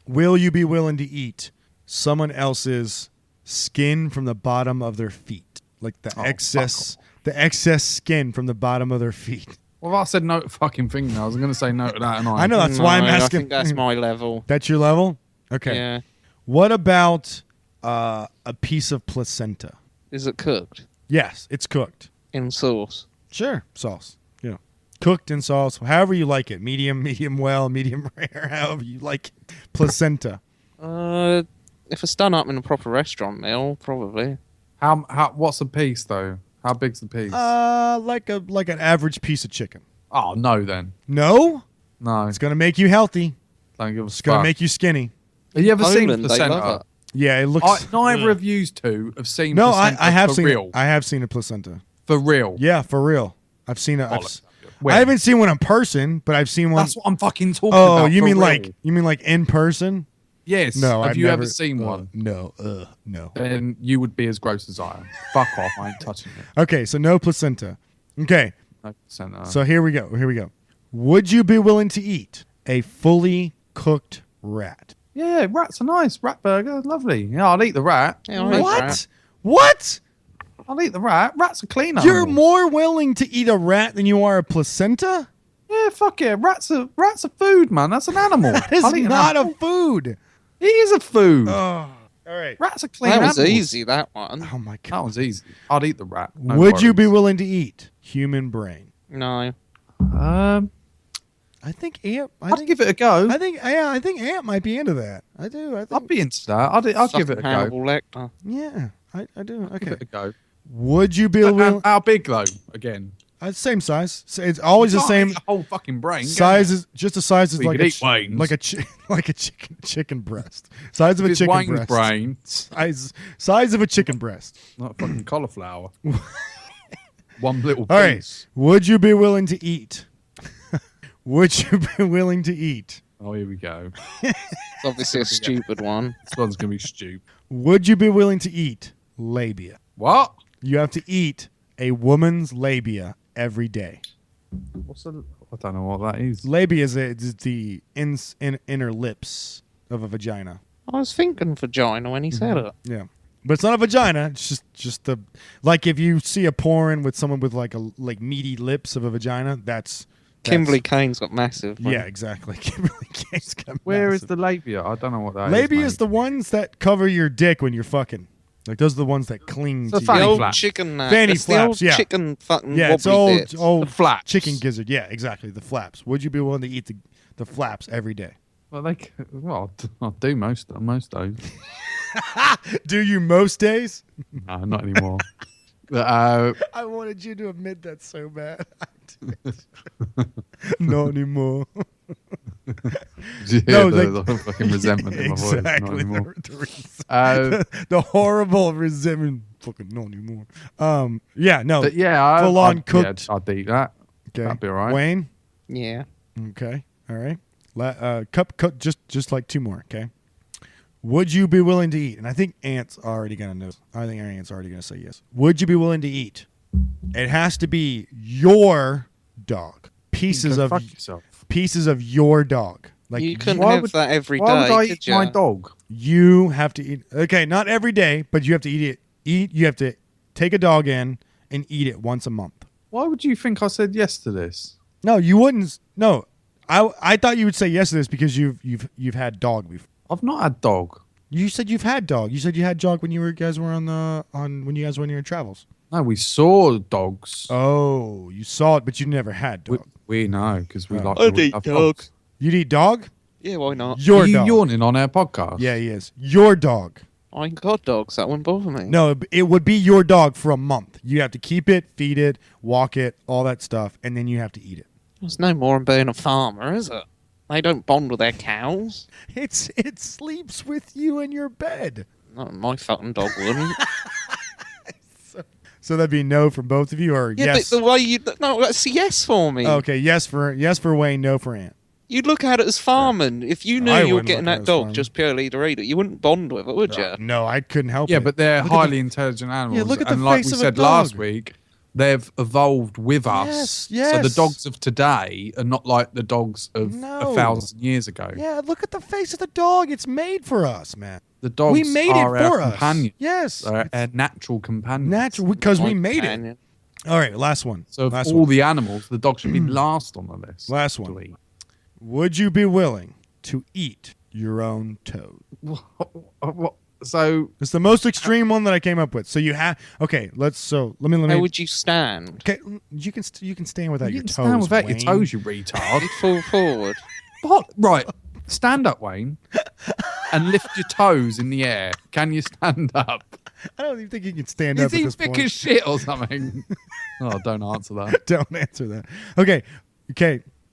Speaker 3: will you be willing to eat someone else's skin from the bottom of their feet? Like the excess skin from the bottom of their feet.
Speaker 4: Well, if I said no to fucking fingernails, I was going to say no to that, and
Speaker 3: I know, that's why I'm
Speaker 5: No,
Speaker 3: asking.
Speaker 5: I think that's my level.
Speaker 3: That's your level? Okay.
Speaker 5: Yeah.
Speaker 3: What about a piece of placenta?
Speaker 5: Is it cooked
Speaker 3: Yes, it's cooked.
Speaker 5: in sauce?
Speaker 3: Sure. Sauce. Yeah. Cooked in sauce. However you like it. Medium well, medium rare, however you like it. Placenta.
Speaker 5: If it's done up in a proper restaurant meal, probably.
Speaker 4: How? What's a piece, though? How big's the piece?
Speaker 3: Like an average piece of chicken.
Speaker 4: Oh, no, then.
Speaker 3: No?
Speaker 4: No.
Speaker 3: It's gonna make you healthy.
Speaker 4: Don't give a
Speaker 3: It's gonna
Speaker 4: fuck.
Speaker 3: make you skinny.
Speaker 4: Have you ever seen
Speaker 5: Poland,
Speaker 4: the
Speaker 5: they love
Speaker 4: placenta?
Speaker 3: Yeah, it looks
Speaker 4: Neither of you two have seen
Speaker 3: No,
Speaker 4: placenta
Speaker 3: I have
Speaker 4: for
Speaker 3: seen
Speaker 4: real.
Speaker 3: it. I have seen a placenta.
Speaker 4: For real.
Speaker 3: Yeah, for real. I've seen it.
Speaker 4: Bollocks.
Speaker 3: I
Speaker 4: Where?
Speaker 3: haven't seen one in person, but I've seen one.
Speaker 4: That's what I'm fucking talking
Speaker 3: Oh,
Speaker 4: about.
Speaker 3: you
Speaker 4: for
Speaker 3: mean
Speaker 4: real.
Speaker 3: like in person?
Speaker 4: Yes.
Speaker 3: No,
Speaker 4: Have
Speaker 3: I've
Speaker 4: you
Speaker 3: never
Speaker 4: ever seen one?
Speaker 3: No. No.
Speaker 4: Then you would be as gross as I am. Fuck off. I ain't touching it.
Speaker 3: Okay, so no placenta. Okay,
Speaker 4: No placenta.
Speaker 3: so here we go. Would you be willing to eat a fully cooked rat?
Speaker 4: Yeah, rats are nice. Rat burger, lovely. Yeah, I'll eat the rat.
Speaker 5: Yeah, I'll eat rat.
Speaker 3: What?
Speaker 4: I'll eat the rat. Rats are clean.
Speaker 3: You're
Speaker 4: animals.
Speaker 3: more willing to eat a rat than you are a placenta?
Speaker 4: Yeah, fuck it. Rats are food, man. That's an animal.
Speaker 3: That is
Speaker 4: I'll eat an
Speaker 3: not
Speaker 4: animal.
Speaker 3: a food.
Speaker 4: It is a food.
Speaker 3: Oh. All right.
Speaker 4: Rats are clean
Speaker 5: That was
Speaker 4: animals.
Speaker 5: easy, that one.
Speaker 3: Oh my
Speaker 4: That
Speaker 3: god.
Speaker 4: was easy. I'd eat the rat. No
Speaker 3: Would you be
Speaker 4: worries.
Speaker 3: willing to eat human brain?
Speaker 5: No.
Speaker 3: I think Ant.
Speaker 4: I'd give it a go.
Speaker 3: I think Ant might be into that. I do. I
Speaker 4: I'd
Speaker 3: think.
Speaker 4: be into that. I'd give it a
Speaker 5: Fucking
Speaker 4: go.
Speaker 5: Hannibal Lecter.
Speaker 3: Yeah, I do.
Speaker 4: Give
Speaker 3: Okay.
Speaker 4: it a go.
Speaker 3: Would you be willing?
Speaker 4: How big though? Again,
Speaker 3: Same size. So it's always the
Speaker 4: You can't
Speaker 3: same
Speaker 4: eat the whole fucking brain. can
Speaker 3: size.
Speaker 4: you?
Speaker 3: Is just the size is
Speaker 4: Well, you
Speaker 3: like
Speaker 4: could
Speaker 3: a
Speaker 4: eat Wayne's.
Speaker 3: like a like a chicken breast. Size of a
Speaker 4: It's
Speaker 3: chicken
Speaker 4: Wayne's
Speaker 3: breast.
Speaker 4: brain,
Speaker 3: Size of a chicken breast.
Speaker 4: not fucking cauliflower. One little piece.
Speaker 3: All right. Would you be willing to eat? Would you be willing to eat?
Speaker 4: Oh, here we go.
Speaker 5: It's obviously a stupid one.
Speaker 4: This one's gonna be stupid.
Speaker 3: Would you be willing to eat labia?
Speaker 4: What?
Speaker 3: You have to eat a woman's labia every day.
Speaker 4: What's a? I don't know what that is.
Speaker 3: Labia is the inner lips of a vagina.
Speaker 5: I was thinking vagina when he said it.
Speaker 3: Yeah, but it's not a vagina. It's just the like if you see a porn with someone with like meaty lips of a vagina. That's
Speaker 5: Kimberly Kane's got massive.
Speaker 3: Yeah, exactly. Kimberly Kane's got
Speaker 4: Where is
Speaker 3: massive.
Speaker 4: the labia? I don't know what that is.
Speaker 3: labia? Is
Speaker 4: mate.
Speaker 3: the ones that cover your dick when you're fucking. Like those are the ones that cling
Speaker 4: So
Speaker 3: to
Speaker 4: fanny
Speaker 5: The
Speaker 3: you.
Speaker 5: old
Speaker 4: flaps.
Speaker 5: chicken.
Speaker 3: Fanny
Speaker 5: it's the
Speaker 3: flaps,
Speaker 5: old
Speaker 3: yeah.
Speaker 5: chicken fucking
Speaker 3: Yeah, it's
Speaker 5: wobbly bits.
Speaker 3: old
Speaker 4: The flaps.
Speaker 3: chicken gizzard. Yeah, exactly. The flaps. Would you be willing to eat the flaps every day?
Speaker 4: Well, I'll do most days.
Speaker 3: Do you most days?
Speaker 4: No, not anymore. But,
Speaker 3: I wanted you to admit that so bad. Not anymore.
Speaker 4: yeah,
Speaker 3: No,
Speaker 4: the fucking resentment in my voice. Not
Speaker 3: Exactly.
Speaker 4: anymore.
Speaker 3: The the horrible resentment. Fucking not anymore. Yeah, no.
Speaker 4: But yeah,
Speaker 3: Full on
Speaker 4: I'd,
Speaker 3: cooked.
Speaker 4: Yeah, I'd eat that.
Speaker 3: Okay.
Speaker 4: That'd be all right.
Speaker 3: Wayne.
Speaker 5: Yeah.
Speaker 3: Okay. All right. Cup. Just like two more. Okay. Would you be willing to eat? And I think Ant's already gonna know. I think Ant's already gonna say yes. Would you be willing to eat? It has to be your dog. Pieces
Speaker 4: Go
Speaker 3: of
Speaker 4: fuck yourself.
Speaker 3: pieces of your dog. Like
Speaker 5: You couldn't
Speaker 4: why
Speaker 5: have
Speaker 4: would-
Speaker 5: that every day.
Speaker 4: Why would I
Speaker 5: could
Speaker 4: eat
Speaker 5: you?
Speaker 4: my dog?
Speaker 3: you have to eat. Okay, not every day, but you have to eat it. You have to take a dog in and eat it once a month.
Speaker 4: Why would you think I said yes to this?
Speaker 3: No, you wouldn't. No, I thought you would say yes to this because you've had dog before.
Speaker 4: I've not had dog.
Speaker 3: You said you've had dog. You said you had dog when you guys were when you guys were on your travels.
Speaker 4: No, we saw dogs.
Speaker 3: Oh, you saw it, but you never had
Speaker 4: we,
Speaker 3: dog.
Speaker 4: we know because we
Speaker 3: Oh.
Speaker 4: like.
Speaker 5: I'd
Speaker 4: we
Speaker 5: eat
Speaker 4: love
Speaker 5: dog.
Speaker 4: dogs.
Speaker 3: You'd eat dog?
Speaker 5: Yeah, why not?
Speaker 3: Your
Speaker 4: Are you
Speaker 3: dog.
Speaker 4: yawning on our podcast?
Speaker 3: Yeah, he is. Your dog.
Speaker 5: I ain't got dogs. That wouldn't bother me.
Speaker 3: No, it would be your dog for a month. You have to keep it, feed it, walk it, all that stuff, and then you have to eat it.
Speaker 5: There's no more in being a farmer, is it? They don't bond with their cows.
Speaker 3: It sleeps with you in your bed.
Speaker 5: Not my fucking dog wouldn't.
Speaker 3: So that'd be no from both of you, or
Speaker 5: Yeah,
Speaker 3: yes?
Speaker 5: but the way you no, that's a yes for me.
Speaker 3: Okay, yes for Wayne, no for Ant.
Speaker 5: You'd look at it as farming. If you knew
Speaker 3: I
Speaker 5: you were
Speaker 3: wouldn't
Speaker 5: getting
Speaker 3: look at it
Speaker 5: that
Speaker 3: as
Speaker 5: dog
Speaker 3: farming.
Speaker 5: just purely to eat it, you wouldn't bond with it, would you?
Speaker 3: No, I couldn't help it.
Speaker 4: Yeah, but they're
Speaker 3: Look at
Speaker 4: highly intelligent animals.
Speaker 3: look at the
Speaker 4: and like
Speaker 3: face
Speaker 4: we
Speaker 3: of a
Speaker 4: said last
Speaker 3: dog.
Speaker 4: week, they've evolved with us.
Speaker 3: Yes,
Speaker 4: So the
Speaker 3: yes.
Speaker 4: dogs of today are not like the dogs of
Speaker 3: No.
Speaker 4: 1,000 years ago.
Speaker 3: Yeah, look at the face of the dog. It's made for us, man.
Speaker 4: The dogs
Speaker 3: We made it
Speaker 4: are our
Speaker 3: for us.
Speaker 4: companions.
Speaker 3: Yes,
Speaker 4: They're our natural companions.
Speaker 3: natural because we
Speaker 5: My
Speaker 3: made it.
Speaker 5: companion.
Speaker 3: All right, last one.
Speaker 4: So of
Speaker 3: last
Speaker 4: all
Speaker 3: one.
Speaker 4: the animals, the dog should be last on the list.
Speaker 3: Last
Speaker 4: to
Speaker 3: one.
Speaker 4: eat.
Speaker 3: Would you be willing to eat your own toad?
Speaker 4: What? So
Speaker 3: It's the most extreme one that I came up with. So you have okay. Let me.
Speaker 5: How would you stand?
Speaker 3: Okay, you can stand without
Speaker 4: you
Speaker 3: your
Speaker 4: can
Speaker 3: toes.
Speaker 4: stand without
Speaker 3: Wayne.
Speaker 4: your toes, you retard.
Speaker 5: You fall forward.
Speaker 4: What? Right. Stand up, Wayne, and lift your toes in the air. Can you stand up?
Speaker 3: I don't even think you can stand
Speaker 4: Is
Speaker 3: up at
Speaker 4: he
Speaker 3: this
Speaker 4: thick
Speaker 3: point.
Speaker 4: as shit or something? Oh, don't answer that.
Speaker 3: Don't answer that. Okay.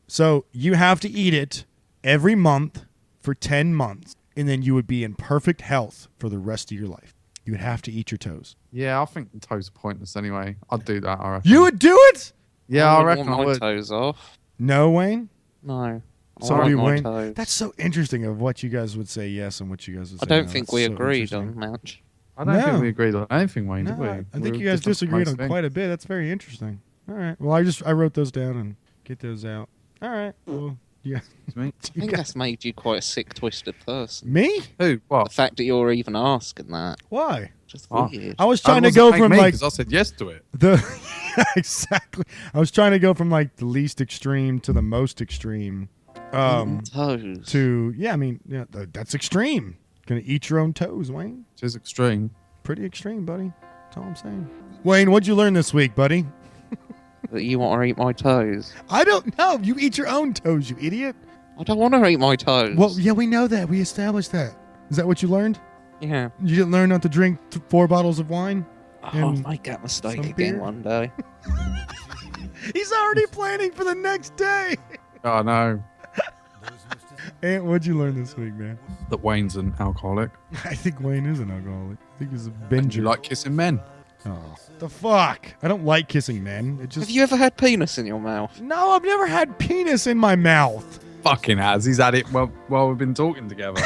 Speaker 3: So you have to eat it every month for 10 months, and then you would be in perfect health for the rest of your life. You would have to eat your toes.
Speaker 4: Yeah, I think the toes are pointless anyway. I'd do that, I reckon.
Speaker 3: You would do it?
Speaker 4: Yeah, I
Speaker 5: wouldn't
Speaker 4: reckon I
Speaker 5: want my
Speaker 4: would.
Speaker 5: toes off.
Speaker 3: No, Wayne.
Speaker 5: No. I
Speaker 3: So
Speaker 5: want
Speaker 3: we
Speaker 5: my
Speaker 3: Wayne.
Speaker 5: toes.
Speaker 3: That's so interesting of what you guys would say yes and what you guys would say
Speaker 5: I don't
Speaker 3: no.
Speaker 5: think
Speaker 3: That's
Speaker 5: we
Speaker 3: so
Speaker 5: agreed
Speaker 3: interesting.
Speaker 5: on much.
Speaker 4: I don't
Speaker 3: No.
Speaker 4: think we agreed on anything, Wayne, did we?
Speaker 3: No, I think
Speaker 4: We
Speaker 3: you guys
Speaker 4: were just
Speaker 3: disagreed on
Speaker 4: most thing.
Speaker 3: quite a bit. That's very interesting. All right. Well, I wrote those down and get those out. All right. Well, yeah.
Speaker 4: It's me.
Speaker 5: I think that's made you quite a sick, twisted person.
Speaker 3: Me?
Speaker 4: Who?
Speaker 5: The
Speaker 4: What?
Speaker 5: fact that you're even asking that.
Speaker 3: Why?
Speaker 5: Just
Speaker 4: Oh.
Speaker 5: weird.
Speaker 3: I was trying to go from like
Speaker 4: because I said yes to it.
Speaker 3: the exactly. I was trying to go from like the least extreme to the most extreme.
Speaker 5: Toes.
Speaker 3: To yeah, I mean, yeah, that's extreme. Gonna eat your own toes, Wayne.
Speaker 4: Which is extreme.
Speaker 3: Pretty extreme, buddy. That's all I'm saying. Wayne, what'd you learn this week, buddy?
Speaker 5: That you want to eat my toes.
Speaker 3: I don't know. You eat your own toes, you idiot.
Speaker 5: I don't want to eat my toes.
Speaker 3: Well, yeah, we know that. We established that. Is that what you learned?
Speaker 5: Yeah.
Speaker 3: You didn't learn not to drink 4 bottles of wine?
Speaker 5: I'll make that mistake
Speaker 3: some
Speaker 5: again
Speaker 3: beer?
Speaker 5: one day.
Speaker 3: He's already planning for the next day.
Speaker 4: Oh, no.
Speaker 3: Ant, what'd you learn this week, man?
Speaker 4: That Wayne's an alcoholic.
Speaker 3: I think Wayne is an alcoholic. I think he's a
Speaker 4: And
Speaker 3: binger.
Speaker 4: you like kissing men.
Speaker 3: Oh, the fuck? I don't like kissing men. It just
Speaker 5: Have you ever had penis in your mouth?
Speaker 3: No, I've never had penis in my mouth.
Speaker 4: Fucking has. He's had it while we've been talking together.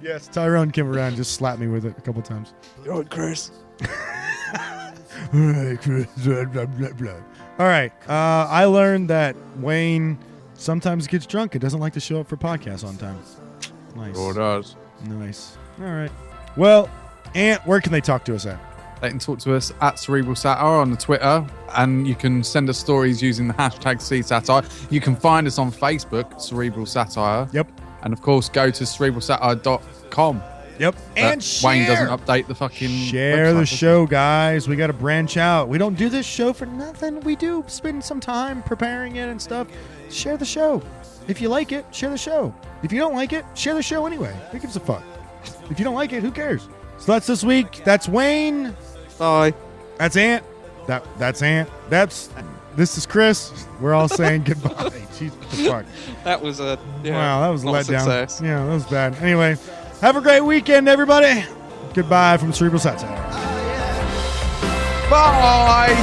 Speaker 3: Yes, Tyrone came around and just slapped me with it a couple times.
Speaker 5: You're right, Chris.
Speaker 3: All right, Chris. Blah, blah, blah, blah. All right. I learned that Wayne sometimes gets drunk and doesn't like to show up for podcasts on time. Nice.
Speaker 4: Sure does.
Speaker 3: Nice. All right. Well, Ant, where can they talk to us at?
Speaker 4: They can talk to us at Cerebral Satire on the Twitter, and you can send us stories using the hashtag #CSatire. You can find us on Facebook, Cerebral Satire.
Speaker 3: Yep.
Speaker 4: And of course, go to cerebralsatire.com.
Speaker 3: Yep. And
Speaker 4: Wayne
Speaker 3: share.
Speaker 4: doesn't update the fucking
Speaker 3: Share the
Speaker 4: website.
Speaker 3: show, guys. We got to branch out. We don't do this show for nothing. We do spend some time preparing it and stuff. Share the show. If you like it, share the show. If you don't like it, share the show anyway. Who gives a fuck? If you don't like it, who cares? So that's this week. That's Wayne.
Speaker 5: Bye.
Speaker 3: That's Ant. That's Ant. This is Chris. We're all saying goodbye. Jeez, what the fuck?
Speaker 5: That was a
Speaker 3: Wow, that was a
Speaker 5: not a
Speaker 3: letdown.
Speaker 5: success.
Speaker 3: Yeah, that was bad. Anyway, have a great weekend, everybody. Goodbye from Cerebral Satire.
Speaker 4: Bye!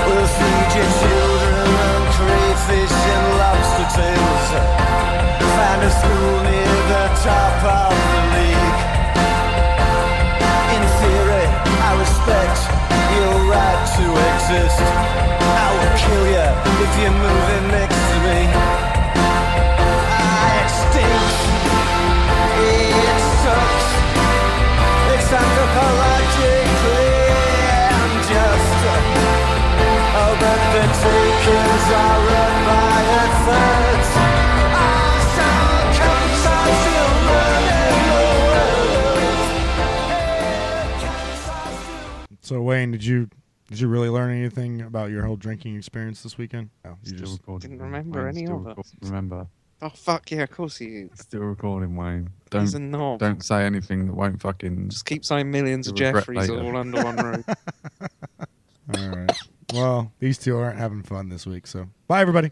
Speaker 8: We'll feed your children on crayfish and lobster tails. Find a school near the top of the league. In theory, I respect your right to exist. I will kill you if you're moving next to me. It stinks. It sucks. It's anthropologically unjust. Oh, but the takers are run by a third. So comes I'm still running the world.
Speaker 3: So Wayne, did you really learn anything about your whole drinking experience this weekend? No, you just
Speaker 5: Didn't remember any of it.
Speaker 4: Remember.
Speaker 5: Oh, fuck yeah, of course he is.
Speaker 4: Still recording, Wayne.
Speaker 5: He's a knob.
Speaker 4: Don't say anything that won't fucking...
Speaker 5: Just keep saying millions of
Speaker 4: You'll regret
Speaker 5: Jeffreys
Speaker 4: later.
Speaker 5: all under one roof.
Speaker 3: all right. Well, these two aren't having fun this week, so bye, everybody.